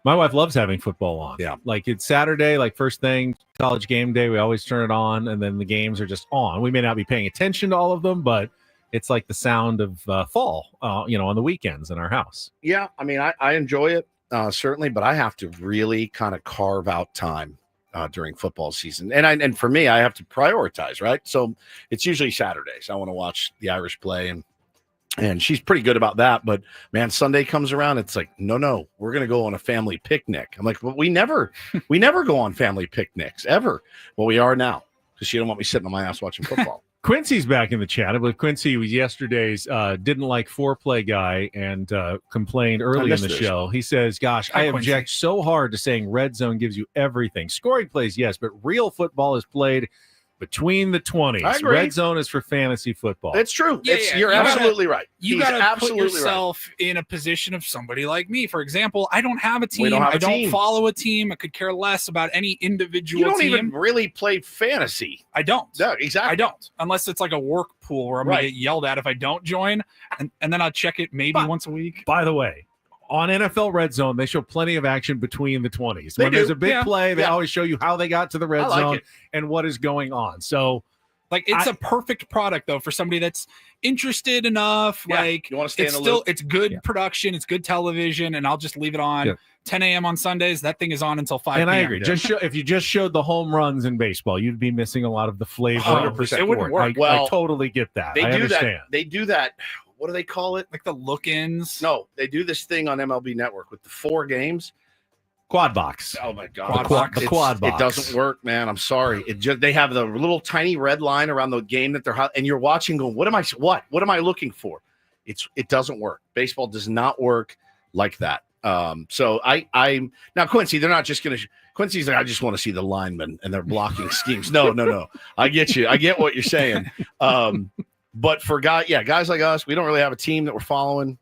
My wife loves having football on. Yeah. Like it's Saturday, like first thing, college game day. We always turn it on, and then the games are just on. We may not be paying attention to all of them, but it's like the sound of fall, on the weekends in our house. Yeah. I mean, I enjoy it, certainly, but I have to really kind of carve out time during football season. And for me, I have to prioritize, right? So it's usually Saturdays. I want to watch the Irish play and she's pretty good about that. But man, Sunday comes around. It's like, no, we're going to go on a family picnic. I'm like, well, we never go on family picnics ever. Well, we are now because she don't want me sitting on my ass watching football. Quincy's back in the chat. I believe Quincy was yesterday's didn't like foreplay guy and complained early in the show. He says, gosh, I object so hard to saying red zone gives you everything. Scoring plays, yes, but real football is played between the 20s. I agree. Red zone is for fantasy football. It's true. You're absolutely right. You got to put yourself in a position of somebody like me. For example, I don't have a team. I don't follow a team. I could care less about any individual You don't team. even really play fantasy. I don't. No, exactly. I don't. Unless it's like a work pool where I'm going to get yelled at if I don't join. And then I'll check it maybe once a week. By the way, on NFL Red Zone, they show plenty of action between the 20s. When there's a big play, they always show you how they got to the red zone and what is going on. So, like, it's a perfect product though for somebody that's interested enough. Like, you want to stay it's in the loop? it's good production, it's good television, and I'll just leave it on 10 a.m. on Sundays. That thing is on until 5 And p.m. I agree. If you just showed the home runs in baseball, you'd be missing a lot of the flavor. 100%. It wouldn't work. I totally get that. I understand. They do that. What do they call it? Like the look-ins? No, they do this thing on MLB Network with the 4 games. Quad box. Oh my God. The quad box. It doesn't work, man. I'm sorry. They have the little tiny red line around the game that they're and you're watching going, what am I looking for? It doesn't work. Baseball does not work like that. So I now Quincy, they're not just going to Quincy's like, I just want to see the linemen and their blocking schemes. No. I get you. I get what you're saying. But for guys like us, we don't really have a team that we're following.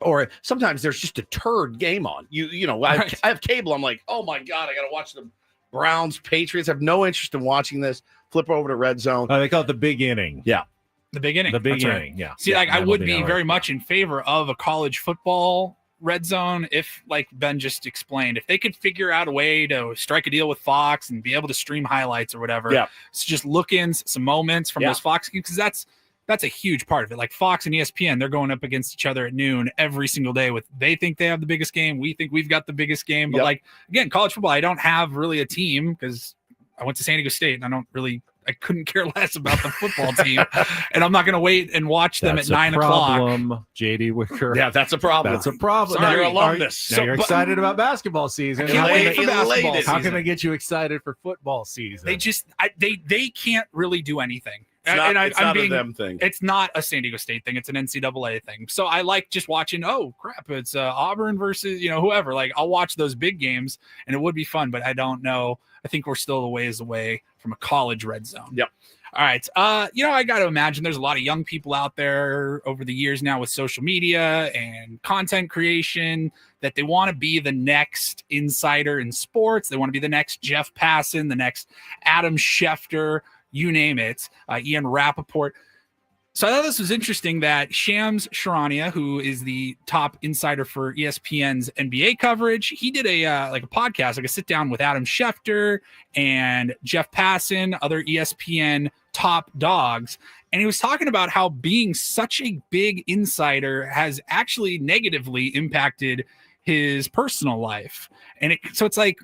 Or sometimes there's just a turd game on. I have cable. I'm like, oh my God, I got to watch the Browns, Patriots. I have no interest in watching this. Flip over to Red Zone. They call it the big inning. Yeah. The big inning. The big That's inning, right. yeah. See, I would be very much in favor of a college football red zone if, like Ben just explained, if they could figure out a way to strike a deal with Fox and be able to stream highlights or whatever. Yeah. It's just look-ins, some moments from those Fox games, because that's a huge part of it. Like Fox and ESPN, they're going up against each other at noon every single day they think they have the biggest game. We think we've got the biggest game. But like, again, college football, I don't have really a team because I went to San Diego State and I couldn't care less about the football team. And I'm not going to wait and watch them at 9 o'clock. JD Wicker. Yeah, that's a problem. That's a problem. Sorry, you're alumnus. Now you're excited about basketball season. I can't wait for basketball season. How can I get you excited for football season? They can't really do anything. It's not a them thing. It's not a San Diego State thing. It's an NCAA thing. So I like just watching, oh, crap, it's Auburn versus, whoever. Like, I'll watch those big games, and it would be fun, but I don't know. I think we're still a ways away from a college red zone. Yep. All right. I got to imagine there's a lot of young people out there over the years now with social media and content creation that they want to be the next insider in sports. They want to be the next Jeff Passan, the next Adam Schefter, you name it, Ian Rappaport. So I thought this was interesting that Shams Charania, who is the top insider for ESPN's NBA coverage, he did a podcast, like a sit down with Adam Schefter and Jeff Passan, other ESPN top dogs. And he was talking about how being such a big insider has actually negatively impacted his personal life. And so it's like,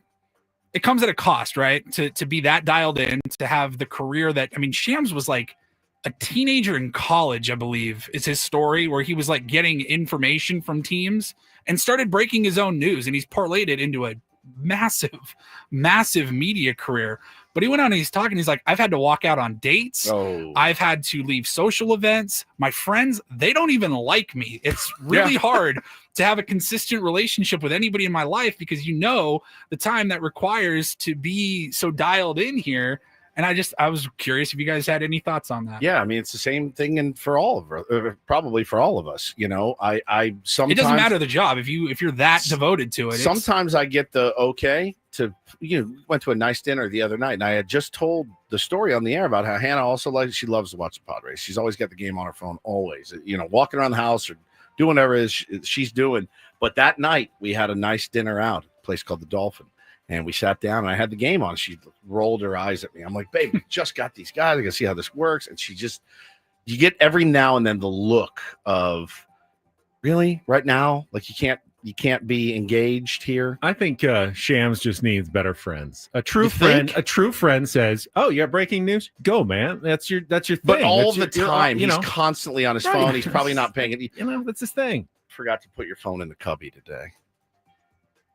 it comes at a cost, right? To be that dialed in, to have the career that, Shams was like a teenager in college, I believe, is his story, where he was like getting information from teams and started breaking his own news, and he's parlayed it into a massive media career. But he went on and he's talking, he's like, I've had to walk out on dates. I've had to leave social events. My friends, they don't even like me. It's really hard to have a consistent relationship with anybody in my life, because the time that requires to be so dialed in here. And I was curious if you guys had any thoughts on that. Yeah, I mean, it's the same thing, and for all of probably for all of us. I sometimes it doesn't matter the job if you're that devoted to it. Sometimes I get the okay to went to a nice dinner the other night, and I had just told the story on the air about how Hannah also she loves to watch the Padres. She's always got the game on her phone, always. Walking around the house or doing whatever it is she's doing. But that night we had a nice dinner out at a place called the Dolphin. And we sat down, and I had the game on. She rolled her eyes at me. I'm like, babe, we just got these guys. I can see how this works. And you get every now and then the look of, really, right now? Like you can't be engaged here. I think Shams just needs better friends. A true friend says, "Oh, you have breaking news? Go, man. That's your thing." But all that's the time, he's constantly on his phone. He's probably not paying it. That's his thing. Forgot to put your phone in the cubby today.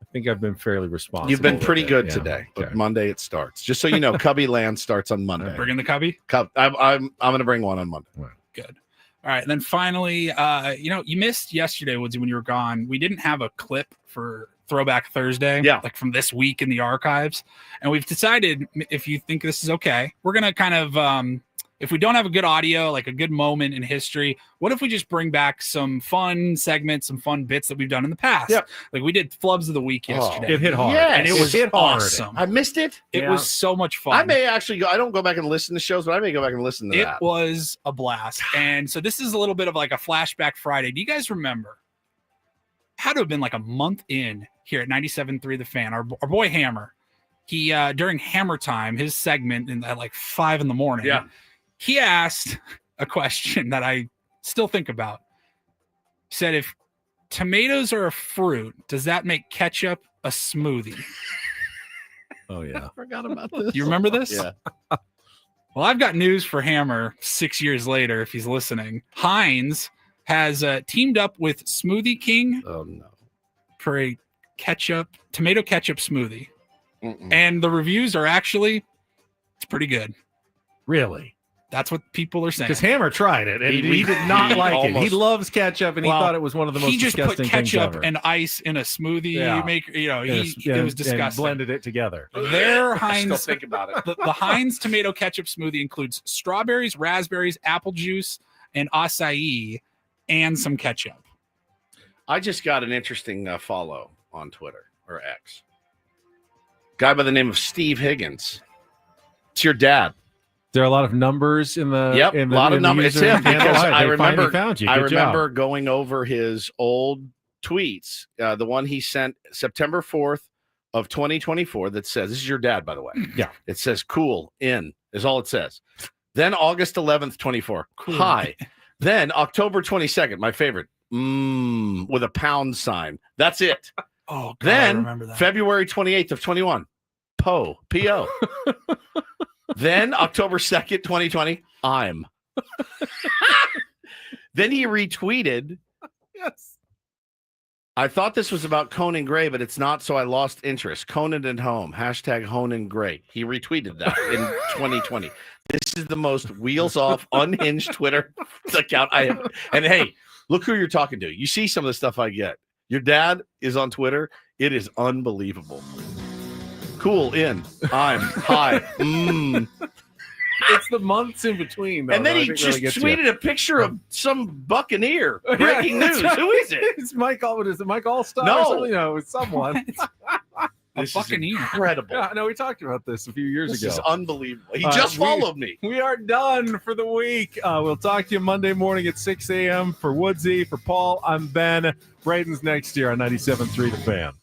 I think I've been fairly responsible. You've been pretty good today, but Monday it starts. Just so you know, Cubby Land starts on Monday. Bringing the cubby? I'm going to bring one on Monday. Good. All right. And then finally, you missed yesterday, Woodsy, when you were gone. We didn't have a clip for Throwback Thursday, like from this week in the archives. And we've decided, if you think this is okay, we're going to kind of, if we don't have a good audio, like a good moment in history, what if we just bring back some fun segments, some fun bits that we've done in the past? Yep. Like we did Flubs of the Week yesterday. It hit hard. Yes. And it was awesome. I missed it. It was so much fun. I may actually go. I don't go back and listen to shows, but I may go back and listen to that. It was a blast. And so this is a little bit of like a flashback Friday. Do you guys remember? Had to have been like a month in here at 97.3 The Fan. Our boy Hammer, he during Hammer Time, his segment at like 5 a.m. Yeah. He asked a question that I still think about. He said, if tomatoes are a fruit, does that make ketchup a smoothie? Oh, yeah. I forgot about this. You remember this? Yeah. Well, I've got news for Hammer 6 years later, if he's listening. Heinz has teamed up with Smoothie King for a tomato ketchup smoothie. And the reviews are it's pretty good. Really? That's what people are saying. Because Hammer tried it, and he did not like it. He loves ketchup, and he thought it was one of the most disgusting things ever. He just put ketchup and ice in a smoothie maker. It was disgusting. And blended it together. Their Heinz, I still think about it. The Heinz tomato ketchup smoothie includes strawberries, raspberries, apple juice, and acai, and some ketchup. I just got an interesting follow on Twitter or X. Guy by the name of Steve Higgins. It's your dad. There are a lot of numbers in the a lot of numbers. It's him because I remember found you. I remember going over his old tweets. The one he sent September 4th of 2024 that says, "This is your dad, by the way." Yeah, it says "cool in" is all it says. Then August 11th, 24. Cool. Hi. Then October 22nd, my favorite, with a pound sign. That's it. Oh, God, then I remember that. February 28th of 21. P-O. Then October 2nd, 2020, I'm. Then he retweeted. Yes. I thought this was about Conan Gray, but it's not, so I lost interest. Conan at home. Hashtag Conan Gray. He retweeted that in 2020. This is the most wheels off, unhinged Twitter account I have. And hey, look who you're talking to. You see some of the stuff I get. Your dad is on Twitter. It is unbelievable. Cool in. I'm hi. It's the months in between. Though, and then he just tweeted a picture of some Buccaneer. Breaking news. Right. Who is it? It's Mike. What is it? Mike Allstar? No, it's someone. This Buccaneer. Is incredible. Yeah, no, we talked about this a few years ago. This is unbelievable. He just followed me. We are done for the week. We'll talk to you Monday morning at 6 a.m. For Woodsy, for Paul, I'm Ben. Braden's next year on 97.3 The Fan.